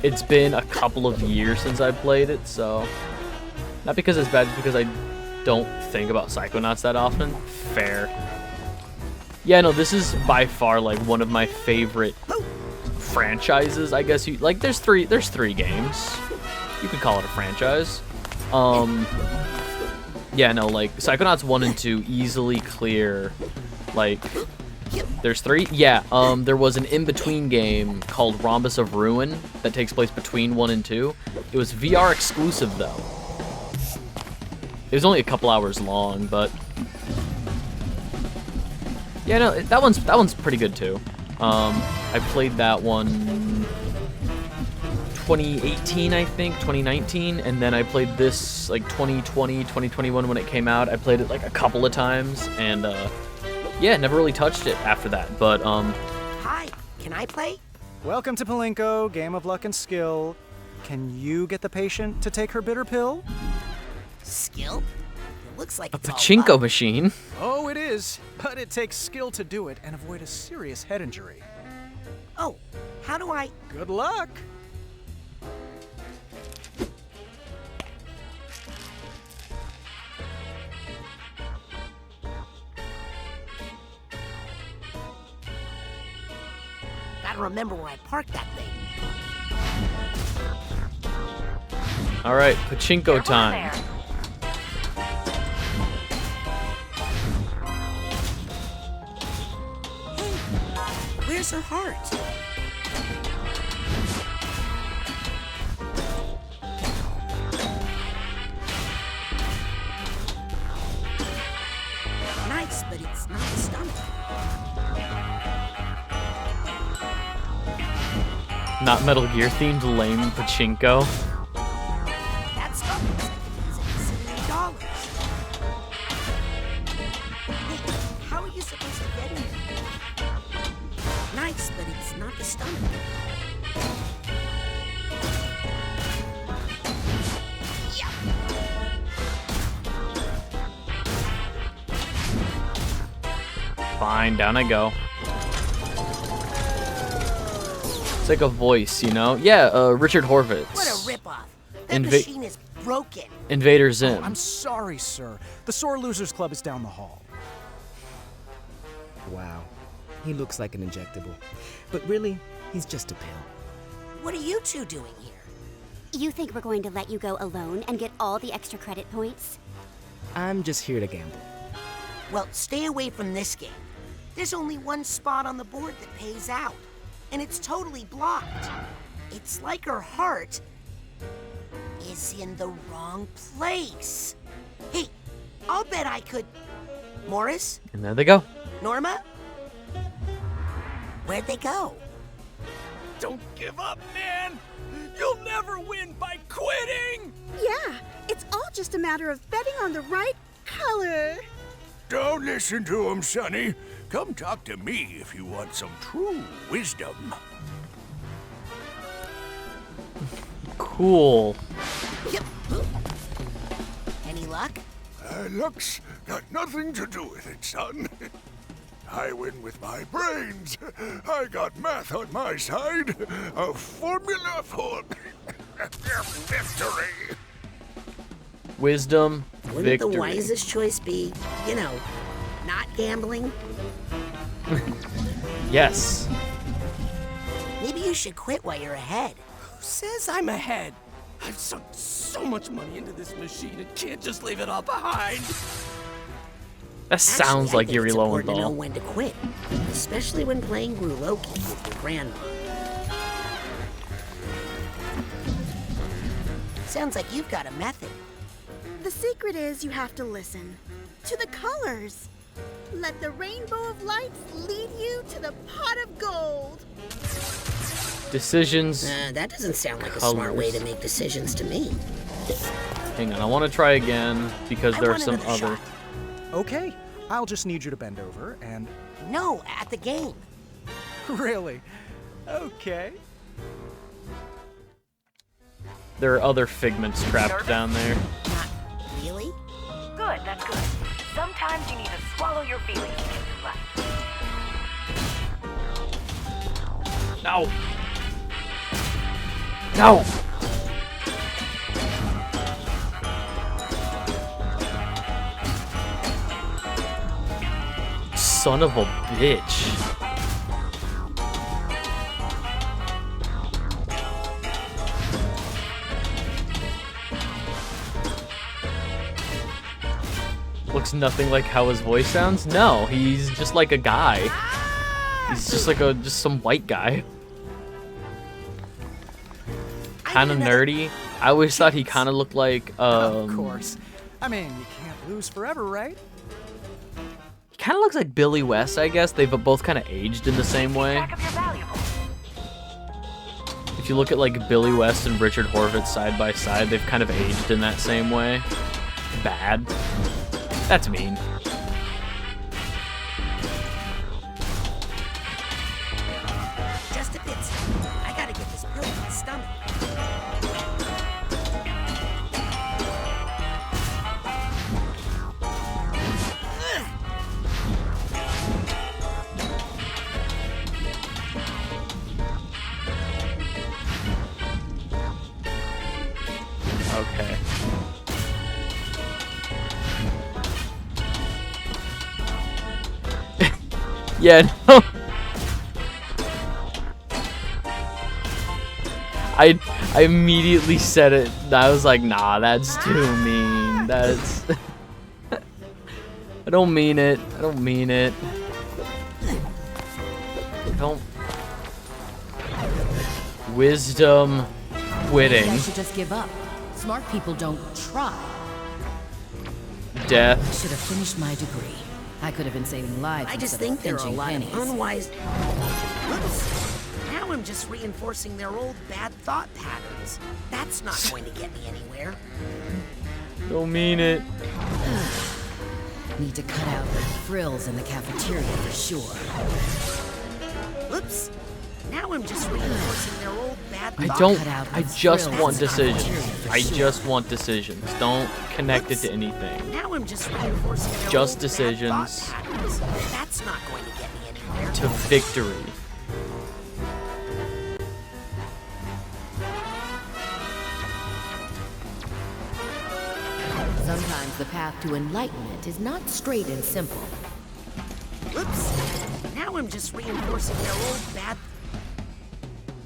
S1: It's been a couple of years since I played it, so not because it's bad, just because I don't think about Psychonauts that often. Fair. Yeah, no, this is by far like one of my favorite franchises, I guess. There's three games. You could call it a franchise. Yeah, no, like Psychonauts 1 and 2 easily clear. Like, there's 3? Yeah, there was an in-between game called Rhombus of Ruin that takes place between 1 and 2. It was VR exclusive, though. It was only a couple hours long, but... yeah, no, that one's pretty good, too. I played that one 2018, I think, 2019, and then I played this like 2020, 2021 when it came out. I played it like a couple of times, and yeah, never really touched it after that. But
S2: Hi, can I play?
S10: Welcome to Palinko, game of luck and skill. Can you get the patient to take her bitter pill?
S2: Skill? It looks like
S1: a
S2: it's all
S1: pachinko
S2: luck.
S1: machine.
S10: Oh, it is, but it takes skill to do it and avoid a serious head injury.
S2: Oh, how do I?
S10: Good luck!
S2: Gotta remember where I parked that thing.
S1: All right, pachinko time.
S2: Hey, where's her heart? Nice, but it's not the stomach.
S1: Not Metal Gear themed lame pachinko.
S2: That stuff looks like it needs $1 zillion. Hey, how are you supposed to get in there? Nice, but it's not the stomach.
S1: Fine, down I go. It's like a voice, you know? Yeah, Richard Horvitz.
S2: What a ripoff. That machine is broken.
S1: Invader Zim.
S10: Oh, I'm sorry, sir. The Sore Losers Club is down the hall.
S15: Wow. He looks like an injectable. But really, he's just a pill.
S2: What are you two doing here?
S9: You think we're going to let you go alone and get all the extra credit points?
S15: I'm just here to gamble.
S2: Well, stay away from this game. There's only one spot on the board that pays out, and it's totally blocked. It's like her heart is in the wrong place. Hey, I'll bet I could... Morris?
S1: And there they go.
S2: Norma? Where'd they go?
S3: Don't give up, man! You'll never win by quitting!
S14: Yeah, it's all just a matter of betting on the right color.
S4: Don't listen to him, Sonny. Come talk to me if you want some true wisdom.
S1: Cool.
S2: Yep. Any luck?
S4: Luck's got nothing to do with it, son. I win with my brains. I got math on my side. A formula for victory.
S1: Wisdom,
S2: Wouldn't
S1: victory.
S2: the wisest choice be, you know, not gambling?
S1: Yes.
S2: Maybe you should quit while you're ahead.
S3: Who says I'm ahead? I've sunk so much money into this machine and can't just leave it all behind.
S1: That sounds like Yuri
S2: It's important to know
S1: Lowenthal.
S2: when to quit, especially when playing Gruloki with your grandma. Sounds like you've got a method.
S14: The secret is you have to listen to the colors. Let the rainbow of lights lead you to the pot of gold.
S1: Decisions.
S2: That doesn't sound like a smart way to
S1: colors.
S2: make decisions to me.
S1: Hang on, I want to try again because there are
S2: want
S1: some
S2: another
S1: other.
S2: shot.
S10: Okay, I'll just need you to bend over and...
S2: No, at the game.
S10: Really? Okay.
S1: There are other figments trapped down there.
S2: Really?
S17: Good, that's good. Sometimes you need to swallow your feelings to get through life.
S1: No. No. Son of a bitch. Looks nothing like how his voice sounds? No, he's just like a guy. He's just like just some white guy. Kinda nerdy. I always thought he kinda looked like
S10: Of course. I mean, you can't lose forever, right?
S1: he kinda looks like Billy West, I guess. They've both kinda aged in the same way. If you look at like Billy West and Richard Horvitz side by side, they've kind of aged in that same way. Bad. That's mean.
S2: Just a bit. I gotta get this pill in the stomach.
S1: Okay. Yeah, no. I immediately said it. I was like, nah, that's too mean. That's... I don't mean it. I don't mean it. I don't... Wisdom quitting.
S11: Maybe I should just give up. Smart people don't try.
S1: Death.
S11: I should have finished my degree. I could have been saving lives.
S2: I just
S11: instead
S2: think
S11: of
S2: there are a
S11: pinching
S2: lot
S11: pennies.
S2: of unwise... Whoops. Now I'm just reinforcing their old bad thought patterns. That's not going to get me anywhere.
S1: Don't mean it.
S11: Need to cut out the frills in the cafeteria for sure.
S2: Whoops. Now I'm just reinforcing their old bad
S1: I
S2: thought
S1: don't.
S2: patterns.
S1: I just want decisions. I just want decisions. Don't connect it to anything.
S2: Now I'm just reinforcing their
S1: Just
S2: old
S1: decisions.
S2: bad thought patterns. That's not going to get me anywhere.
S1: To victory.
S11: Sometimes the path to enlightenment is not straight and simple.
S2: Whoops. Now I'm just reinforcing their old bad...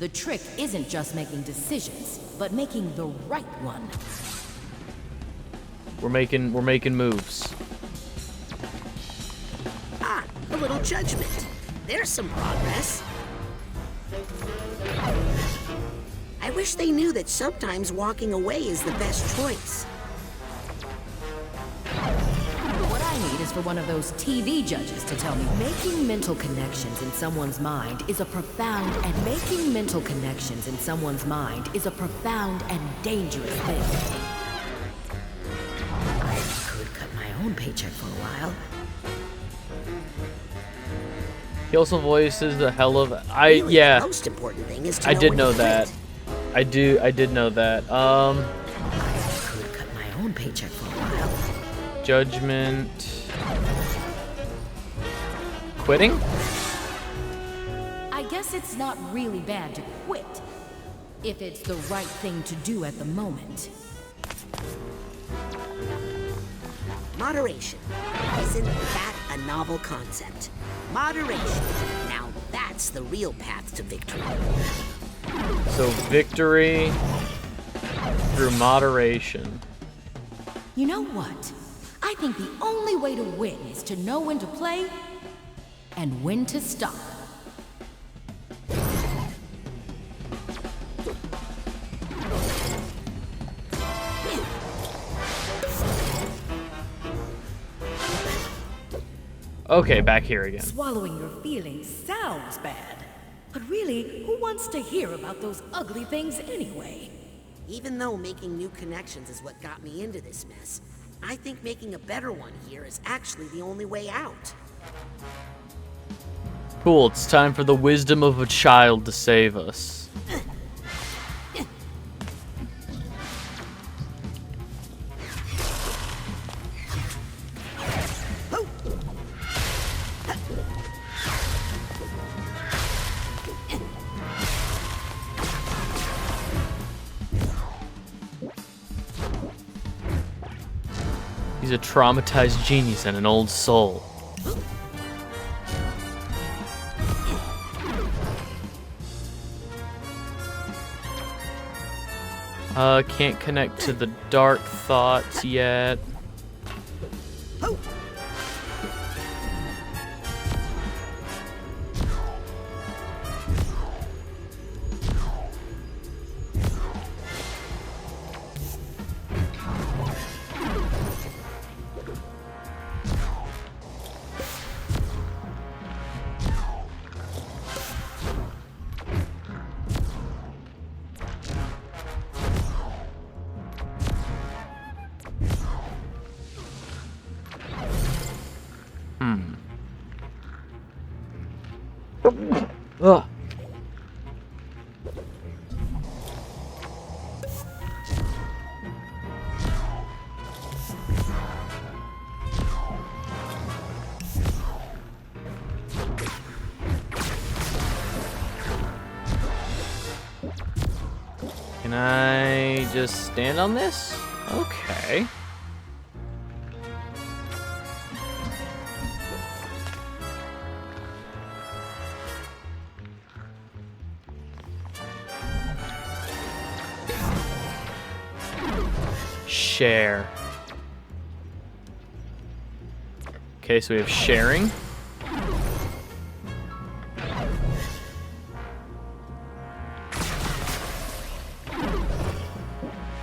S11: The trick isn't just making decisions, but making the right one.
S1: We're making moves.
S2: Ah, a little judgment. There's some progress. I wish they knew that sometimes walking away is the best choice.
S11: What I need is for one of those TV judges to tell me making mental connections in someone's mind is a profound and dangerous thing. I could cut my own paycheck for a while.
S1: He also voices the hell of
S2: Really,
S1: yeah.
S2: The most important thing is to
S1: I did
S2: when
S1: know
S2: to
S1: that.
S2: quit.
S1: I did know that.
S11: I could cut my own paycheck for a while.
S1: Judgment. Quitting?
S11: I guess it's not really bad to quit, if it's the right thing to do at the moment.
S2: Moderation. Isn't that a novel concept? Moderation. Now that's the real path to victory.
S1: So victory through moderation.
S11: You know what? I think the only way to win is to know when to play and when to stop.
S1: Okay, back here again.
S11: Swallowing your feelings sounds bad. But really, who wants to hear about those ugly things anyway?
S2: Even though making new connections is what got me into this mess, I think making a better one here is actually the only way out.
S1: Cool, it's time for the wisdom of a child to save us. He's a traumatized genius and an old soul. Can't connect to the dark thoughts yet. Ugh. Can I just stand on this? Okay. Share. Okay, so we have sharing.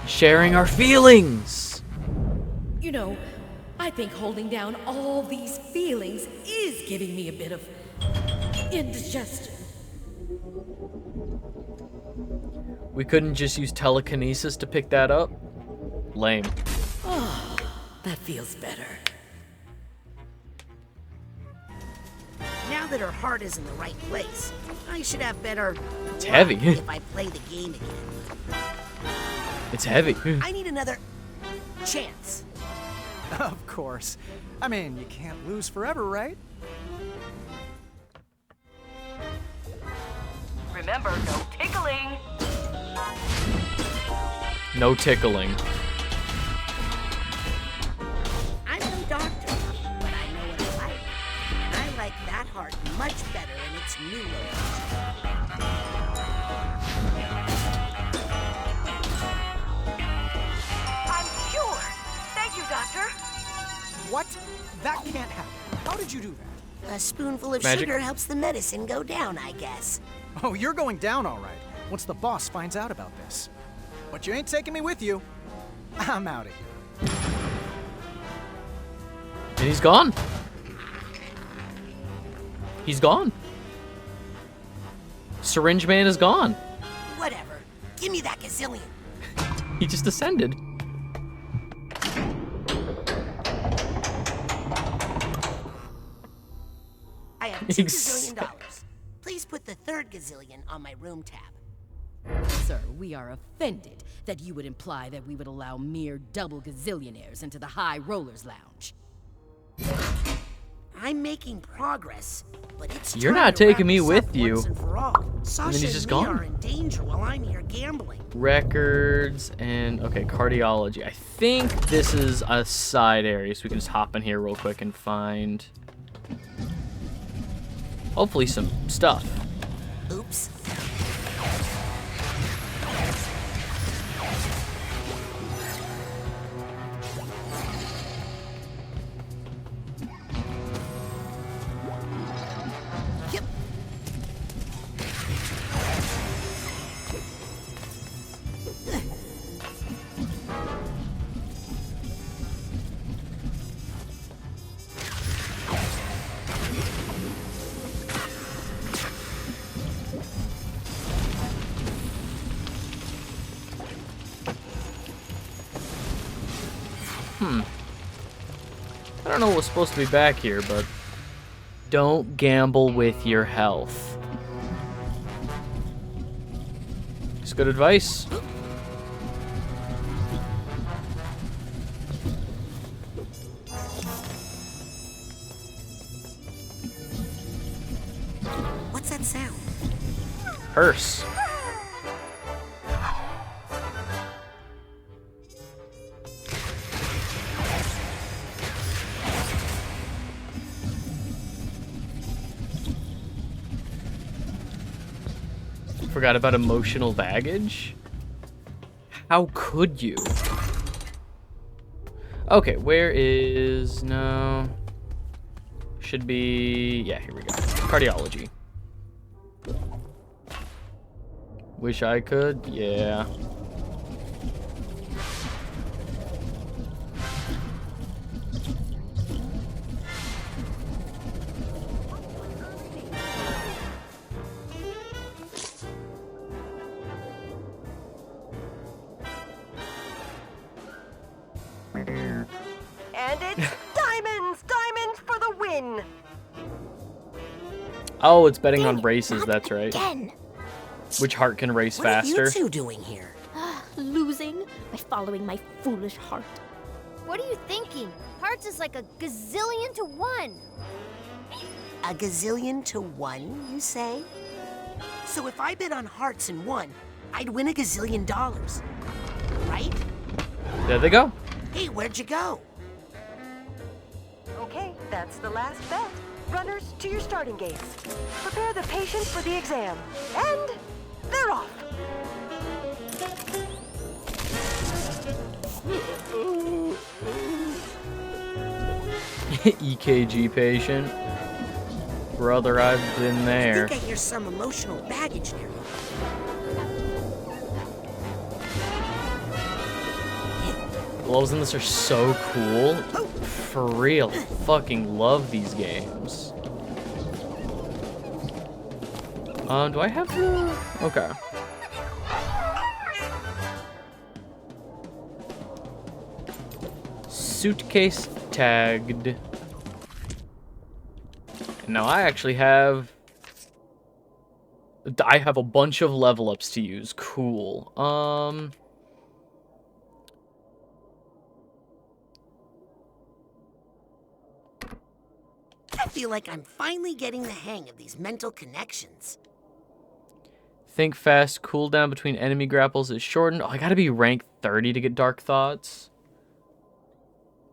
S1: Sharing our feelings.
S11: You know, I think holding down all these feelings is giving me a bit of indigestion.
S1: We couldn't just use telekinesis to pick that up? Lame.
S11: Oh, that feels better.
S2: Now that her heart is in the right place, I should have better...
S1: It's heavy.
S2: if I play the game again.
S1: It's heavy.
S2: I need another chance.
S10: Of course. I mean, you can't lose forever, right?
S8: Remember, no tickling.
S1: No tickling.
S2: I'm no doctor, but I know what I like. And I like that heart much better in its new location.
S8: I'm cured. Thank you, Doctor.
S10: What? That can't happen. How did you do that?
S2: A spoonful of
S10: Magic.
S2: sugar helps the medicine go down, I guess.
S10: Oh, you're going down all right, once the boss finds out about this. But you ain't taking me with you. I'm out of here.
S1: And he's gone. He's gone. Syringe Man is gone.
S2: Whatever. Give me that gazillion.
S1: He just ascended.
S2: I have $2 gazillion. Please put the third gazillion on my room tab.
S11: Sir, we are offended that you would imply that we would allow mere double gazillionaires into the High Rollers Lounge.
S2: I'm making progress, but it's
S1: You're
S2: time
S1: not
S2: to wrap
S1: taking me
S2: this
S1: with
S2: up
S1: you.
S2: once and for all. Sasha
S1: he's just
S2: and me
S1: gone.
S2: are in danger while I'm here gambling.
S1: Records and okay, cardiology. I think this is a side area, so we can just hop in here real quick and find hopefully some stuff.
S2: Oops. Yep.
S1: I don't know what's supposed to be back here, but don't gamble with your health. It's good advice.
S2: What's that sound?
S1: Hearse. Forgot about emotional baggage? How could you? Okay, where is... No. Should be... Yeah, here we go. Cardiology. Wish I could? Yeah.
S8: And it's diamonds! Diamonds for the win!
S16: win.
S1: Oh, it's betting on races, that's right.
S6: Again.
S1: Which heart can race faster?
S2: What are you two doing here?
S19: Losing by following my foolish heart.
S20: What are you thinking? Hearts is like a gazillion to 1.
S2: A gazillion to 1, you say? So if I bet on hearts and won, I'd win a gazillion dollars, right?
S1: There they go.
S2: Hey, where'd you go?
S17: Okay, that's the last bet. Runners, to your starting gates. Prepare the patient for the exam. And they're off.
S1: EKG patient. Brother, I've been there.
S2: I think I hear some emotional baggage near me.
S1: Gloves in this are so cool. For real. Fucking love these games. Do I have the... Okay. Suitcase tagged. Now I actually have... I have a bunch of level ups to use. Cool.
S2: I feel like I'm finally getting the hang of these mental connections.
S1: Think fast, cooldown between enemy grapples is shortened. Oh, I gotta be rank 30 to get Dark Thoughts.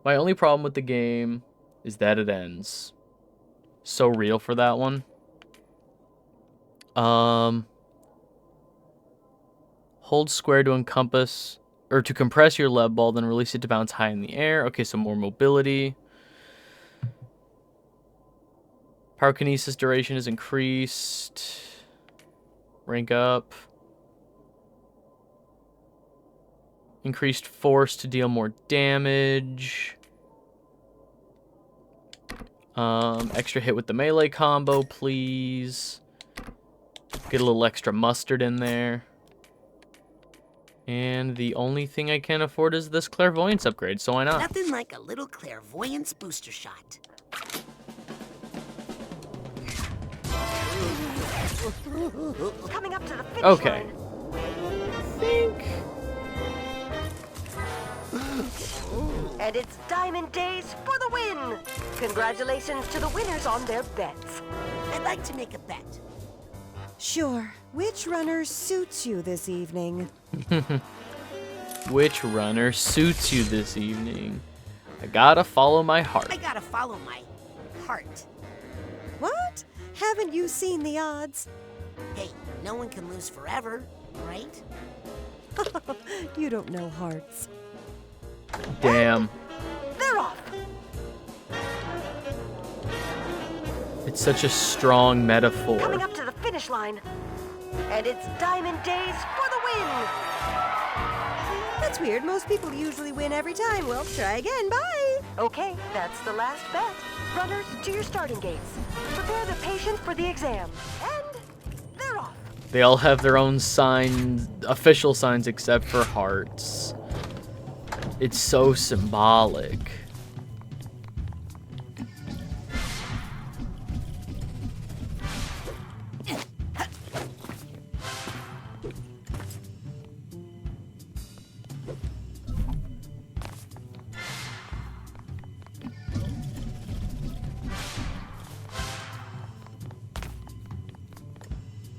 S1: My only problem with the game is that it ends. So real for that one. Hold square to encompass, or to compress your lead ball, then release it to bounce high in the air. Okay, so more mobility. Pyrokinesis duration is increased. Rank up. Increased force to deal more damage. Extra hit with the melee combo, please. Get a little extra mustard in there. And the only thing I can afford is this clairvoyance upgrade, so why not?
S2: Nothing like a little clairvoyance booster shot.
S17: Coming up to the finish
S1: Okay.
S17: line. And it's Diamond Days for the win! Congratulations to the winners on their bets.
S2: I'd like to make a bet.
S22: Sure. Which runner suits you this evening?
S1: Which runner suits you this evening? I gotta follow my heart.
S2: I gotta follow my heart.
S22: What? Haven't you seen the odds?
S2: Hey, no one can lose forever, right?
S22: You don't know hearts.
S1: Damn.
S17: They're off.
S1: It's such a strong metaphor.
S17: Coming up to the finish line. And it's Diamond Days for the win!
S22: That's weird. Most people usually win every time. Well, try again. Bye!
S17: Okay, that's the last bet. Runners, to your starting gates. Prepare the patient for the exam. And they're off.
S1: They all have their own signs, official signs except for hearts. It's so symbolic.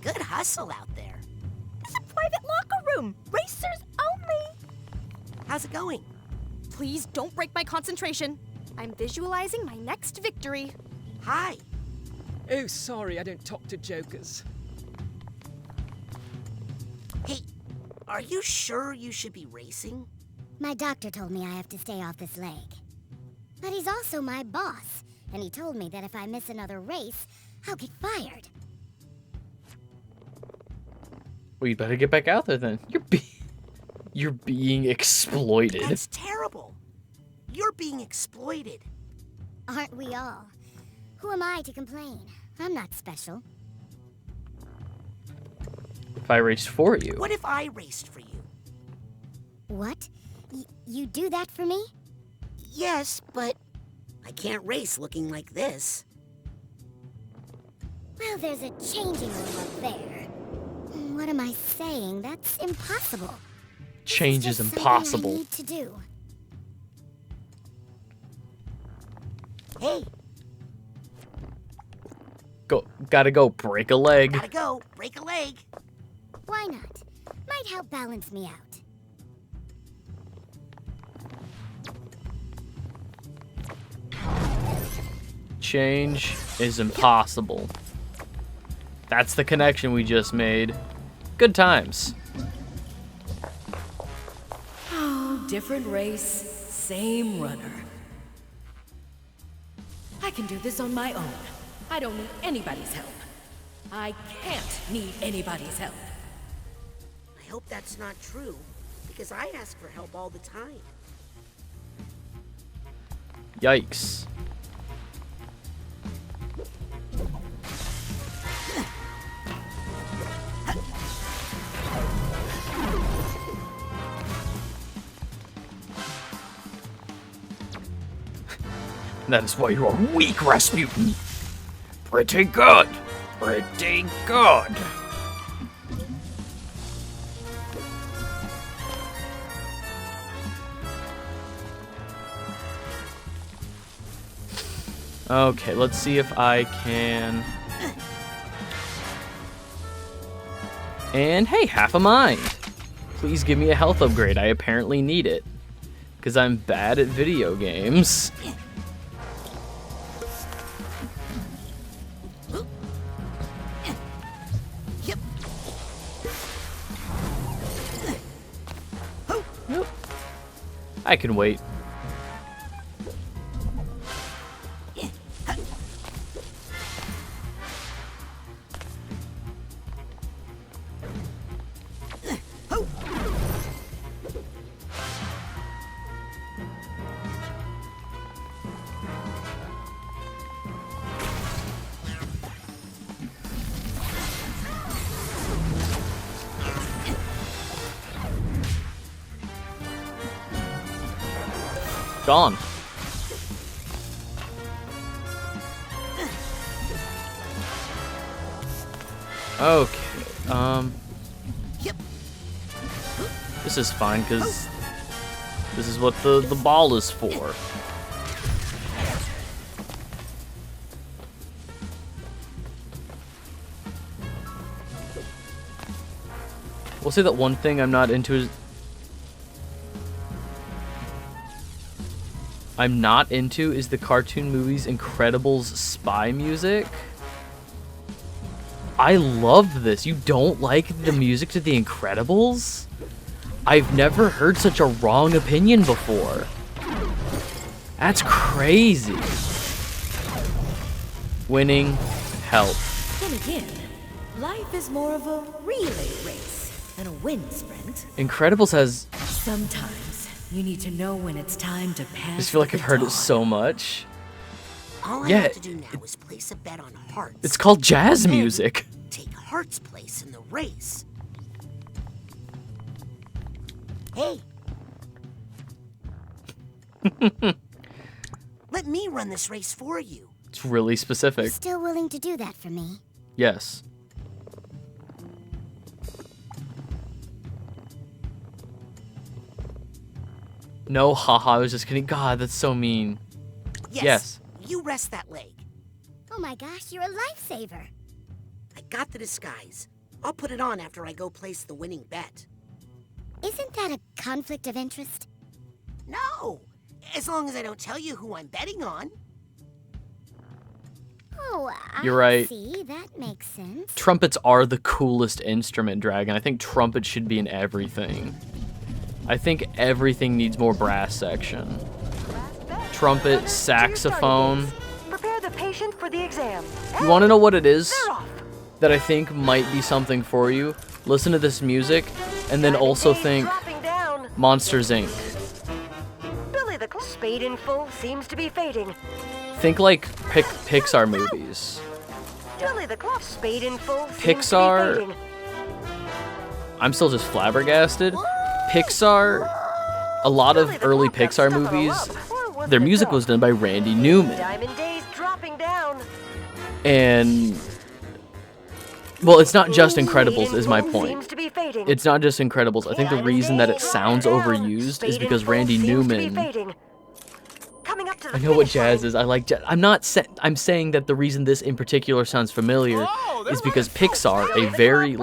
S2: Good hustle out there.
S14: It's a private locker room. Racers only.
S2: How's it going?
S14: Please don't break my concentration. I'm visualizing my next victory.
S2: Hi.
S23: Oh, sorry, I don't talk to jokers.
S2: Hey, are you sure you should be racing?
S6: My doctor told me I have to stay off this leg. But he's also my boss, and he told me that if I miss another race, I'll get fired.
S1: Well, you better get back out there then. You're being exploited.
S2: That's terrible. You're being exploited.
S6: Aren't we all? Who am I to complain? I'm not special.
S1: If I raced for you.
S2: What if I raced for you?
S6: What? You do that for me?
S2: Yes, but I I can't race looking like this.
S6: Well, there's a changing room up there. What am I saying? That's impossible.
S1: Change is impossible.
S6: I need to do.
S2: Hey,
S1: Gotta go break a leg.
S2: gotta go. Break a leg.
S6: Why not? Might help balance me out.
S1: Change is impossible. That's the connection we just made. Good times.
S11: Oh, different race, same runner. I can do this on my own. I don't need anybody's help. I can't need anybody's help.
S2: I hope that's not true, because I ask for help all the time.
S1: Yikes. That is why you are weak, Rasputin. Pretty good. Pretty good. Okay, let's see if I can... And hey, half a mind. Please give me a health upgrade. I apparently need it. Because I'm bad at video games. I can wait. Gone. Okay, this is fine, because this is what the ball is for. We'll say that one thing I'm not into is... the cartoon movies Incredibles spy music. I love this. You don't like the music to The Incredibles? I've never heard such a wrong opinion before. That's crazy. Winning, help.
S11: Then again, life is more of a relay race than a wind sprint.
S1: Incredibles has...
S11: Sometimes you need to know when it's time to pass.
S1: I just feel like I've heard it so much.
S2: All I have to do now is place a bet on Hearts.
S1: It's called jazz music.
S2: Take Hearts' place in the race. Hey. Let me run this race for you.
S1: It's really specific.
S6: You're still willing to do that for me?
S1: Yes. No, haha, I was just kidding. God, that's so mean. Yes.
S2: You rest that leg.
S6: Oh my gosh, you're a lifesaver.
S2: I got the disguise. I'll put it on after I go place the winning bet.
S6: Isn't that a conflict of interest?
S2: No! As long as I don't tell you who I'm betting on.
S6: Oh,
S1: You're right.
S6: See, that makes sense.
S1: Trumpets are the coolest instrument, Dragon. I think trumpets should be in everything. I think everything needs more brass section. Trumpet, saxophone.
S8: Prepare the patient for the exam.
S1: You want to know what it is that I think might be something for you? Listen to this music, and then also think Monsters, Inc.
S8: Billy the spade in full seems to be fading.
S1: Think like Pixar movies.
S8: Billy the spade in full
S1: Pixar.
S8: seems to be fading.
S1: I'm still just flabbergasted. Pixar. A lot of early Pixar movies
S8: was
S1: Their
S8: the
S1: music
S8: talk?
S1: was done by Randy Newman.
S8: Diamond Days dropping down.
S1: And well, it's not just Incredibles, is my point.
S8: Seems to be fading.
S1: It's not just Incredibles. I think the reason that it sounds overused is because Randy Newman.
S8: Coming up to the
S1: I know what jazz is. I like jazz. I'm saying that the reason this in particular sounds familiar is because Pixar, a very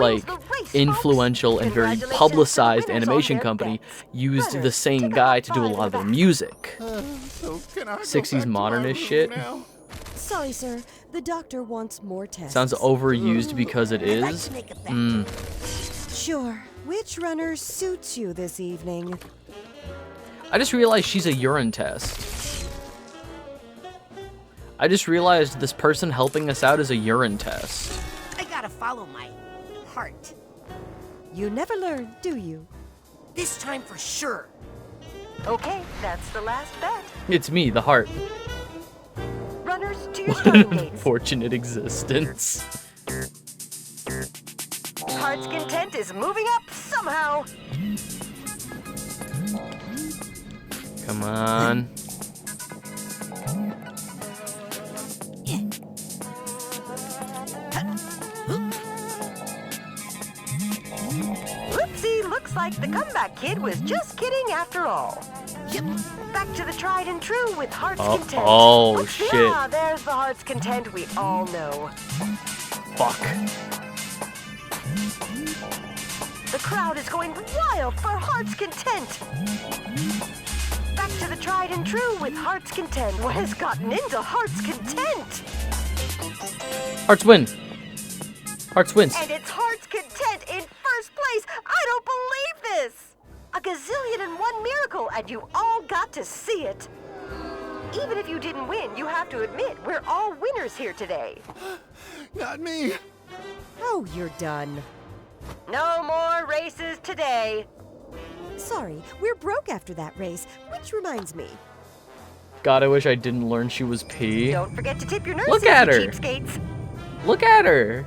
S1: influential and very publicized animation company, used the same guy to do a lot of their music. 60s modernist shit.
S22: Sorry, sir. The doctor wants more tests.
S1: Sounds overused because it is.
S22: Sure. Which runner suits you this evening?
S1: I just realized she's a urine test. I just realized this person helping us out is a urine test.
S2: I gotta follow my heart.
S22: You never learn, do you?
S2: This time for sure.
S8: Okay, that's the last bet.
S1: It's me, the heart.
S8: Runners to your
S1: What
S8: starting
S1: an
S8: gates.
S1: unfortunate existence.
S8: Heart's Content is moving up somehow.
S1: Come on.
S8: Whoopsie, looks like the comeback kid was just kidding after all. Back to the tried and true with Heart's Content.
S1: Oh, shit.
S8: Yeah, there's the Heart's Content we all know.
S1: Fuck.
S8: The crowd is going wild for Heart's Content. Back to the tried and true with Heart's Content. What has gotten into Heart's Content?
S1: Hearts win. Hearts wins.
S8: And it's Heart's Content in first place. I don't believe this. A gazillion and one miracle, and you all got to see it. Even if you didn't win, you have to admit we're all winners here today.
S3: Not me.
S22: Oh, you're done.
S8: No more races today.
S22: Sorry, we're broke after that race, which reminds me.
S1: God, I wish I didn't learn she was P.
S8: Don't forget to tip your nurses,
S1: Look at her.
S8: you cheapskates.
S1: Look at her.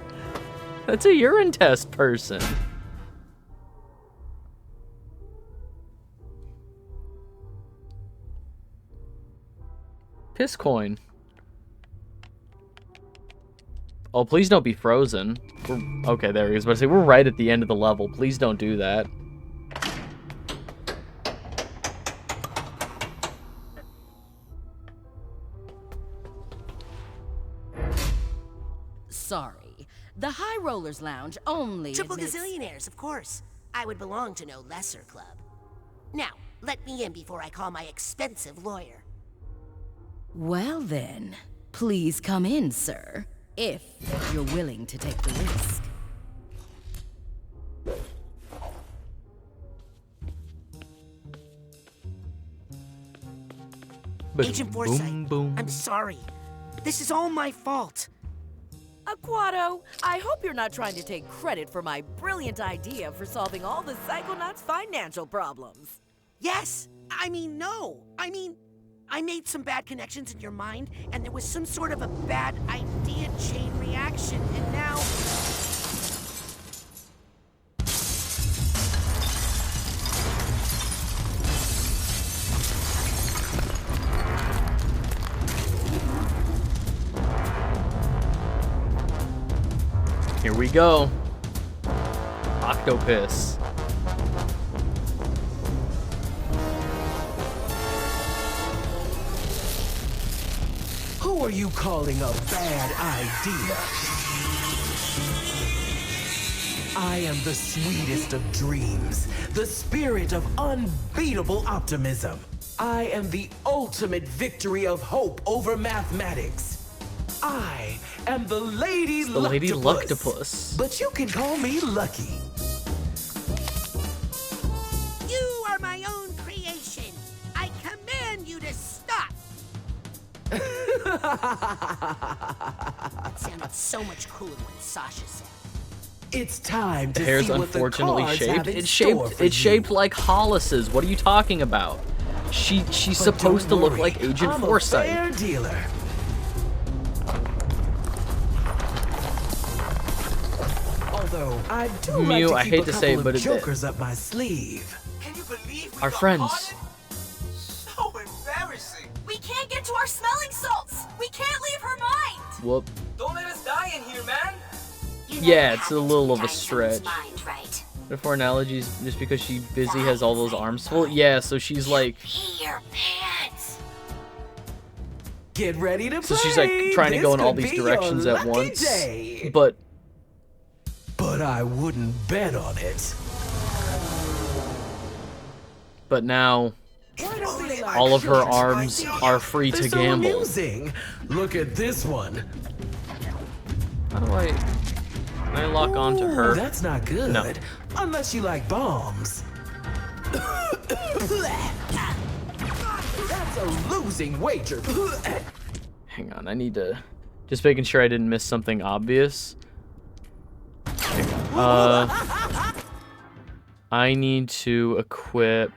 S1: That's a urine test person. Piss coin. Oh, please don't be frozen. Okay, there he is. But I say we're right at the end of the level. Please don't do that.
S11: Sorry. The High Rollers Lounge only
S2: Triple
S11: admits...
S2: gazillionaires, of course. I would belong to no lesser club. Now, let me in before I call my expensive lawyer.
S11: Well then, please come in, sir, if you're willing to take the risk.
S2: Agent Forsyth, I'm sorry. This is all my fault.
S13: Aquato, I hope you're not trying to take credit for my brilliant idea for solving all the Psychonauts' financial problems.
S2: Yes! No! I made some bad connections in your mind, and there was some sort of a bad idea chain reaction, and now...
S1: Here we go. Octopus.
S16: Who are you calling a bad idea? I am the sweetest of dreams, the spirit of unbeatable optimism. I am the ultimate victory of hope over mathematics. I am the Lady Luctopus.
S1: The Lady Luctopus.
S16: But you can call me Lucky.
S2: You are my own creation. I command you to stop. It sounded so much cooler when Sasha said it.
S16: It's time to
S1: The hair's
S16: see what
S1: unfortunately
S16: the cards
S1: shaped.
S16: have in
S1: It's
S16: store
S1: shaped.
S16: for
S1: It's
S16: you.
S1: shaped like Hollis's. What are you talking about? She's supposed to look
S16: worry,
S1: like Agent
S16: I'm
S1: Forsyth.
S16: a fair dealer. Although I do
S1: Mew,
S16: like
S1: I
S16: to
S1: hate
S16: keep
S1: to
S16: a
S1: say it,
S16: couple
S1: but
S16: of jokers up my sleeve.
S1: Our friends.
S2: So embarrassing.
S1: Whoop.
S5: Don't let us die in here, man.
S1: Yeah, it's a little of a stretch. For analogies, just because she busy has all those arms full. Yeah, so she's like.
S16: Get ready to play.
S1: So she's like trying to go in all these directions at once. But
S16: I wouldn't bet on it.
S1: But now all of her arms are free to gamble.
S16: Amusing. Look at this one.
S1: How do I? Can I lock onto her?
S16: That's not good.
S1: No.
S16: Unless you like bombs. That's a losing wager.
S1: Hang on, I need to. Just making sure I didn't miss something obvious. I need to equip.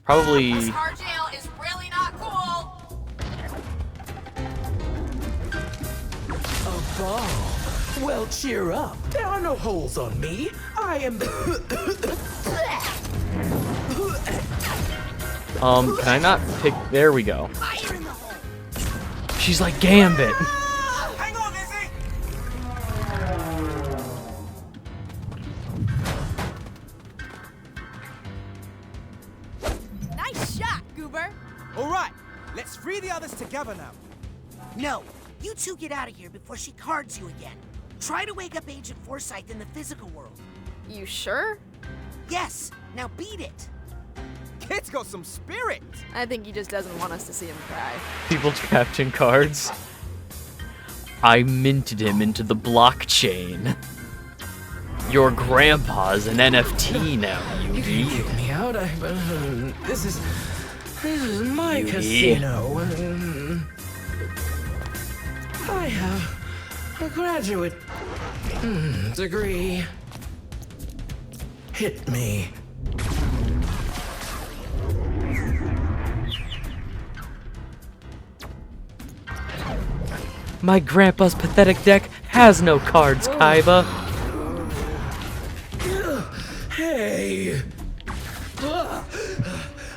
S1: Probably.
S13: This car jail is really not cool.
S16: A ball. Well, cheer up. There are no holes on me. I am the.
S1: Can I not pick? There we go. She's like Gambit.
S5: Hang on, Izzy.
S13: Nice shot, Goober.
S10: All right, let's free the others together now.
S2: No, you two get out of here before she cards you again. Try to wake up Agent Forsyth in the physical world.
S18: You sure?
S2: Yes, now beat it.
S10: Kid's got some spirit.
S18: I think he just doesn't want us to see him cry.
S1: People trapped in cards. I minted him into the blockchain. Your grandpa's an NFT now,
S16: You
S1: Yugi.
S16: can kick me out. This is my casino. I have a graduate degree. Hit me.
S1: My grandpa's pathetic deck has no cards, Kaiba.
S16: Hey!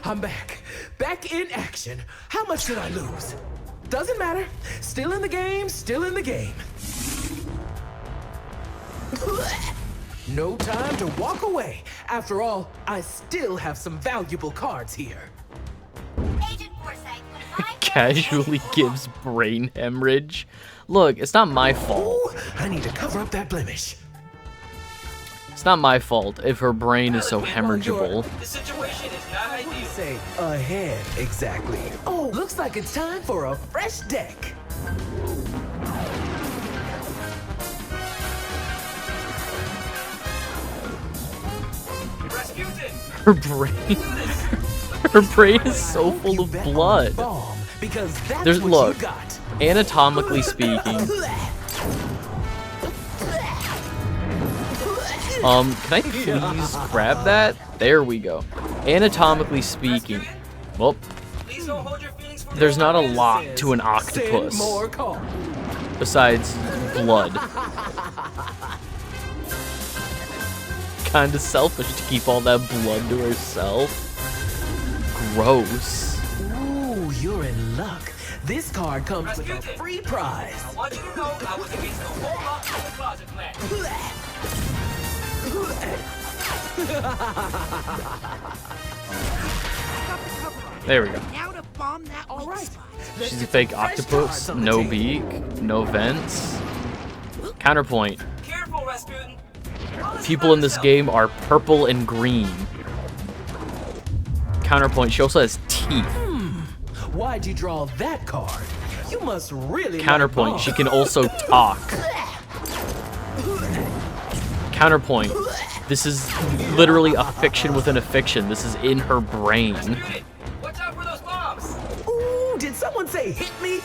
S16: I'm back. Back in action. How much did I lose? Doesn't matter. Still in the game, still in the game. No time to walk away. After all, I still have some valuable cards here.
S1: Casually gives brain hemorrhage. Look, it's not my fault.
S16: Ooh, I need to cover up that blemish.
S1: It's not my fault if her brain is so hemorrhageable.
S5: The situation is not ideal.
S16: Say ahead, exactly. Oh, looks like it's time for a fresh deck.
S5: Rasputin!
S1: Her brain is so full of blood.
S16: Because that's
S1: There's
S16: what
S1: look,
S16: you got.
S1: anatomically speaking. Can I please grab that? There we go. Anatomically speaking, well, there's not a lot to an octopus besides blood. Kinda selfish to keep all that blood to herself. Gross.
S16: Ooh, you're in luck. This card comes with a free prize.
S5: I want you to know I was against the whole lot of the closet plan.
S1: There we go.
S2: Now to bomb that weak spot.
S1: She's a fake octopus. No beak, no vents. Counterpoint.
S5: Careful, Rasputin.
S1: People in this game are purple and green. Counterpoint, she also has teeth.
S16: Why'd you draw that card? You must really.
S1: Counterpoint, she can also talk. Counterpoint, this is literally a fiction within a fiction. This is in her brain.
S5: Watch out for those bombs.
S16: Ooh, did someone say hit me?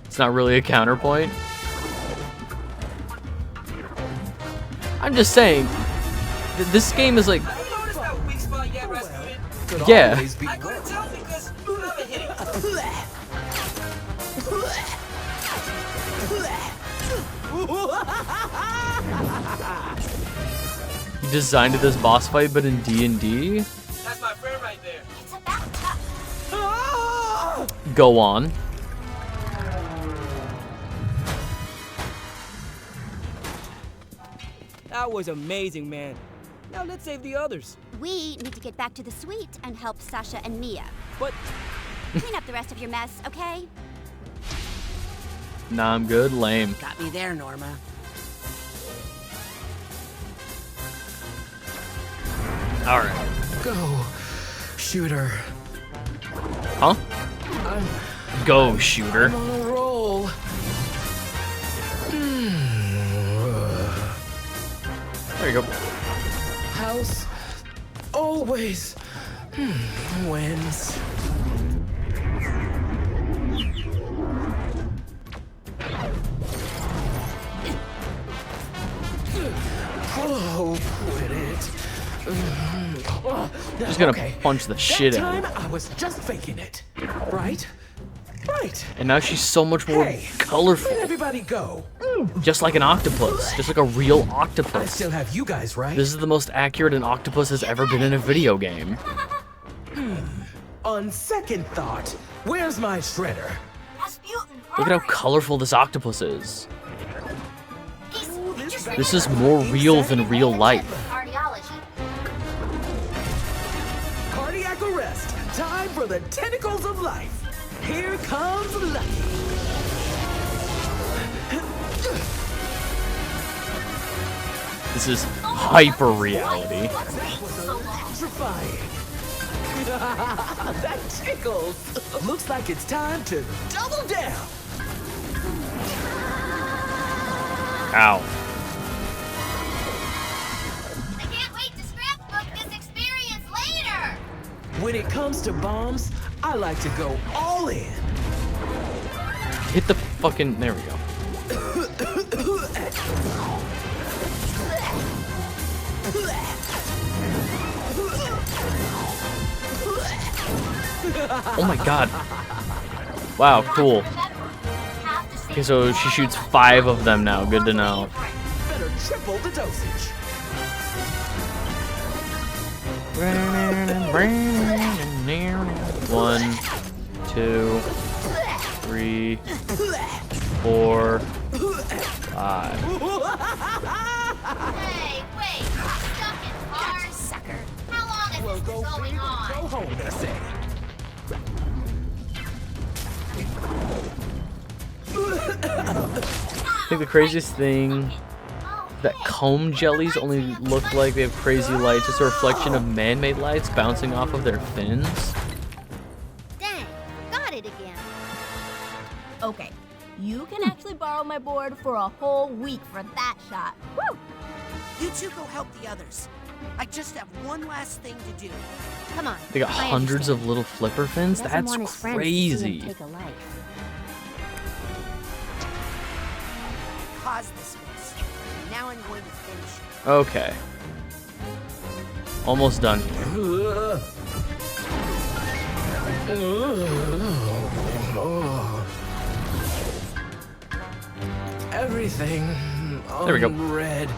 S1: It's not really a counterpoint. I'm just saying, this game is like, yeah.
S5: I couldn't tell because you never hit
S1: You designed this boss fight, but in D&D?
S5: That's my friend right there.
S1: Go on.
S15: That was amazing, man. Now let's save the others.
S7: We need to get back to the suite and help Sasha and Mia.
S15: But
S7: clean up the rest of your mess, okay?
S1: Nah, I'm good. Lame.
S2: Got me there, Norma.
S1: Alright.
S16: Go, shooter.
S1: Huh? Go, shooter.
S16: I'm on a roll.
S1: There you go.
S16: House always wins. Oh, quit it.
S1: Just gonna punch the shit out of
S16: her. I was just faking it, right? Right.
S1: And now she's so much more colorful.
S16: Let everybody go.
S1: Just like an octopus. Just like a real octopus.
S16: I still have you guys, right?
S1: This is the most accurate an octopus has ever been in a video game.
S16: On second thought, where's my shredder?
S1: Look at how colorful this octopus is. This is more real than real life.
S16: Cardiac arrest. Time for the tentacles of life. Here comes Lucky.
S1: This is hyper reality.
S16: Electrifying. That tickles. Looks like it's time to double down.
S1: Ow.
S6: I can't wait to scrapbook this experience later!
S16: When it comes to bombs, I like to go all in.
S1: Hit the fucking... There we go. Oh my god. Wow, cool. Okay, so she shoots 5 of them now. Good to know.
S16: Better triple the dosage.
S1: 1, 2, 3, 4, 5.
S6: Hey, wait! Stuck in cars? Sucker. How long has this been going on?
S16: Go home, they say.
S1: I think the craziest thing that comb jellies only look like they have crazy lights. It's a reflection of man-made lights bouncing off of their fins.
S6: Dang, got it again.
S19: Okay, you can actually borrow my board for a whole week for that shot. Woo!
S2: You two go help the others. I just have one last thing to do.
S6: Come on.
S1: They got hundreds of little flipper fins? That's crazy.
S19: Take a life.
S2: Caused this mess. Now I'm going to finish it.
S1: Okay. Almost done here.
S16: Everything
S1: There we go.
S16: red.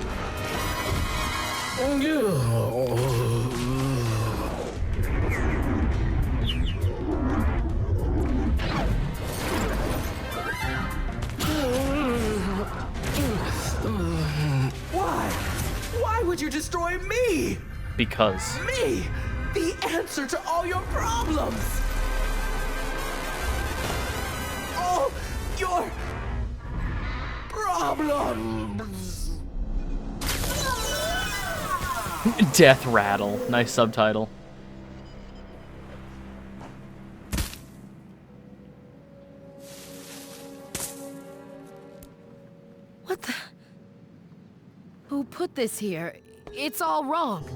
S16: Why would you destroy me?
S1: Because.
S16: Me! The answer to all your problems! All your problems!
S1: Death Rattle. Nice subtitle.
S11: What the? Who put this here? It's all wrong.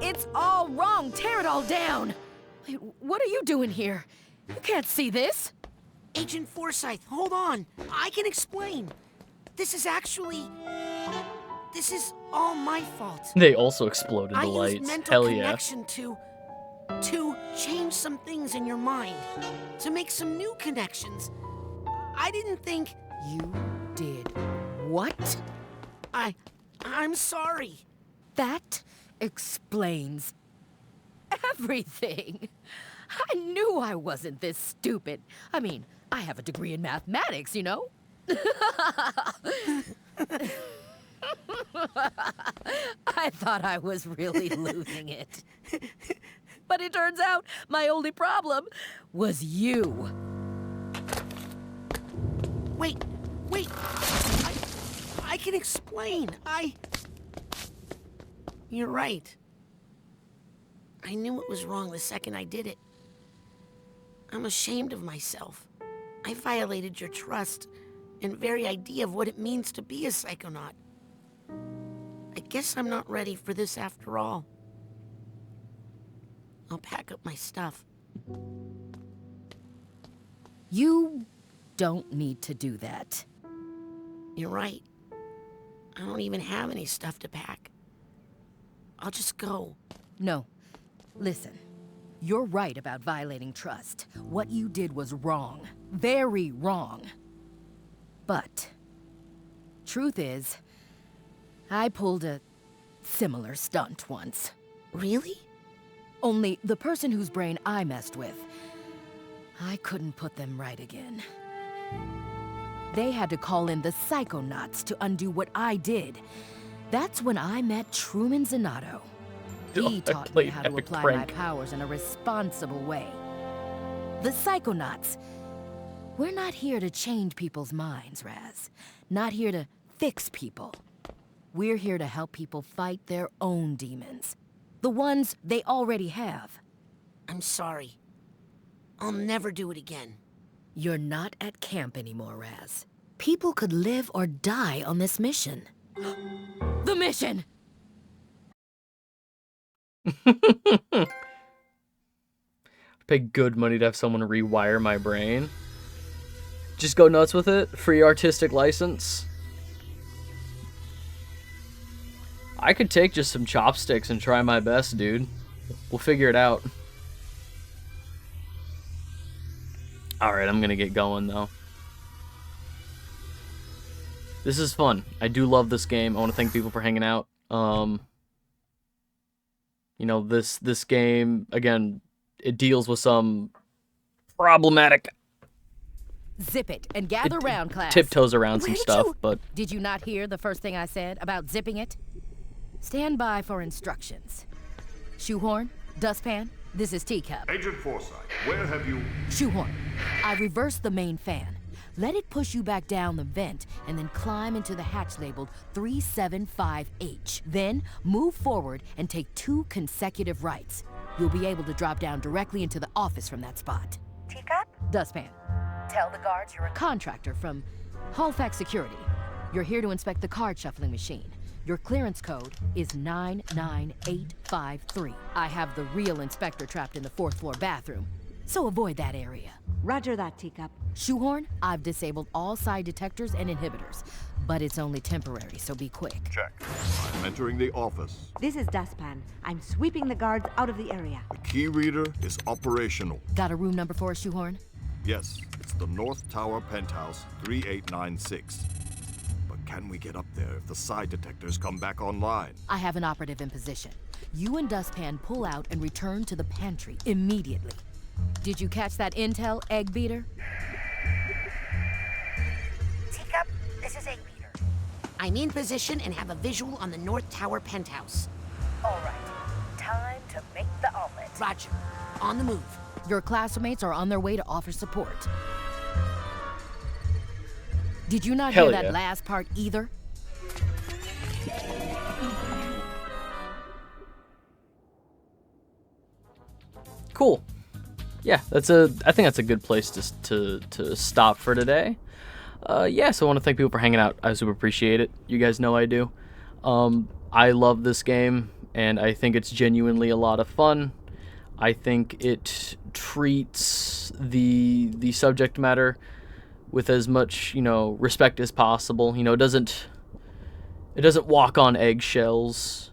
S11: It's all wrong. Tear it all down. Wait, what are you doing here? You can't see this.
S2: Agent Forsyth, hold on. I can explain. This is all my fault.
S1: They also exploded the
S2: I
S1: lights.
S2: used mental
S1: Hell yeah.
S2: connection to change some things in your mind, to make some new connections. I didn't think...
S11: You did what?
S2: I'm sorry.
S11: That explains everything. I knew I wasn't this stupid. I mean, I have a degree in mathematics, you know? I thought I was really losing it. But it turns out my only problem was you.
S2: Wait. I can explain. You're right. I knew it was wrong the second I did it. I'm ashamed of myself. I violated your trust and very idea of what it means to be a psychonaut. I guess I'm not ready for this after all. I'll pack up my stuff.
S11: You don't need to do that.
S2: You're right. I don't even have any stuff to pack. I'll just go.
S11: No. Listen. You're right about violating trust. What you did was wrong. Very wrong. But, truth is, I pulled a similar stunt once.
S2: Really?
S11: Only the person whose brain I messed with, I couldn't put them right again. They had to call in the Psychonauts to undo what I did. That's when I met Truman Zanotto. He taught me how to apply my powers in a responsible way. The Psychonauts. We're not here to change people's minds, Raz. Not here to fix people. We're here to help people fight their own demons. The ones they already have.
S2: I'm sorry. I'll never do it again.
S11: You're not at camp anymore, Raz. People could live or die on this mission. The mission!
S1: Pay good money to have someone rewire my brain. Just go nuts with it. Free artistic license. I could take just some chopsticks and try my best, dude. We'll figure it out. Alright, I'm gonna get going, though. This is fun. I do love this game. I want to thank people for hanging out. You know, this game, again, it deals with some problematic...
S11: Zip it and gather round, class.
S1: Tiptoes around some stuff, but...
S11: Did you not hear the first thing I said about zipping it? Stand by for instructions. Shoehorn, dustpan, this is Teacup.
S9: Agent Forsyth, where have you...
S11: Shoehorn, I reversed the main fan. Let it push you back down the vent and then climb into the hatch labeled 375H. Then move forward and take 2 consecutive rights. You'll be able to drop down directly into the office from that spot.
S17: Teacup?
S11: Dustpan.
S17: Tell the guards you're a
S11: contractor from Halifax Security. You're here to inspect the card shuffling machine. Your clearance code is 99853. I have the real inspector trapped in the 4th floor bathroom, so avoid that area.
S8: Roger that, Teacup.
S11: Shoehorn, I've disabled all side detectors and inhibitors, but it's only temporary, so be quick.
S9: Check. I'm entering the office.
S8: This is Dustpan. I'm sweeping the guards out of the area.
S9: The key reader is operational.
S11: Got a room number for us, Shoehorn?
S9: Yes, it's the North Tower Penthouse, 3896. But can we get up there if the side detectors come back online?
S11: I have an operative in position. You and Dustpan pull out and return to the pantry immediately. Did you catch that intel, Egg Beater?
S17: Teacup, this is Egg Beater.
S2: I'm in position and have a visual on the North Tower penthouse.
S17: All right, time to make the omelet.
S2: Roger. On the move.
S11: Your classmates are on their way to offer support. Did you not hear that last part either?
S1: Cool. Yeah, I think that's a good place to stop for today. Yeah, so I want to thank people for hanging out. I super appreciate it. You guys know I do. I love this game, and I think it's genuinely a lot of fun. I think it treats the subject matter with as much, respect as possible. It doesn't walk on eggshells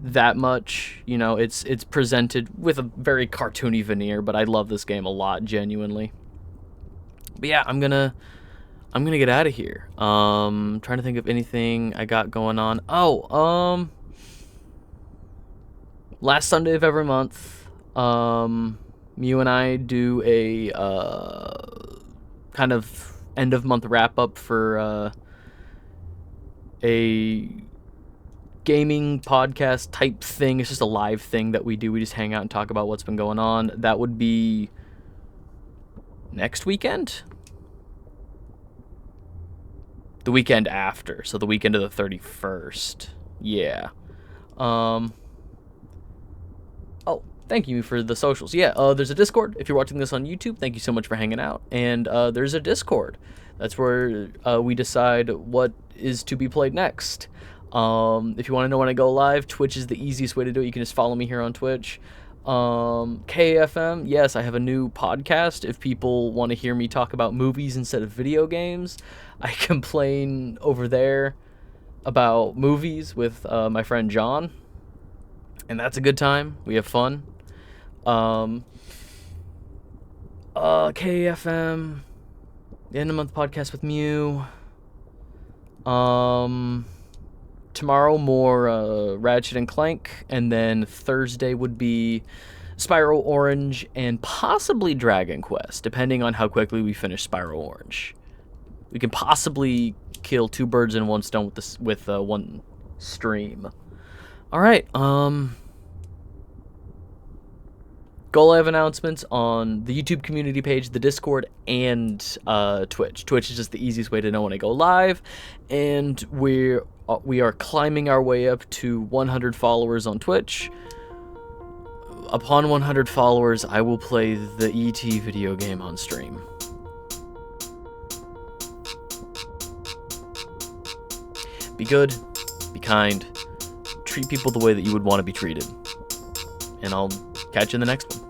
S1: that much. It's presented with a very cartoony veneer, but I love this game a lot, genuinely. But yeah, I'm gonna get out of here. Trying to think of anything I got going on. Last Sunday of every month, Mew and I do a kind of end of month wrap up for a gaming podcast type thing. It's just a live thing that we do. We just hang out and talk about what's been going on. That would be next weekend? The weekend after. So the weekend of the 31st. Yeah. Oh, thank you for the socials. Yeah, there's a Discord. If you're watching this on YouTube, thank you so much for hanging out. And there's a Discord. That's where we decide what is to be played next. If you want to know when I go live, Twitch is the easiest way to do it. You can just follow me here on Twitch. KFM, yes, I have a new podcast. If people want to hear me talk about movies instead of video games, I complain over there about movies with my friend John, and that's a good time. We have fun. KFM, the end of the month podcast with Mew. Tomorrow more Ratchet and Clank, and then Thursday would be Spyro Orange and possibly Dragon Quest, depending on how quickly we finish Spyro Orange. We can possibly kill two birds in one stone with one stream. All right. Go live announcements on the YouTube community page, the Discord, and Twitch. Twitch is just the easiest way to know when I go live, and we are climbing our way up to 100 followers on Twitch. Upon 100 followers, I will play the ET video game on stream. Be good, be kind, treat people the way that you would want to be treated. And I'll catch you in the next one.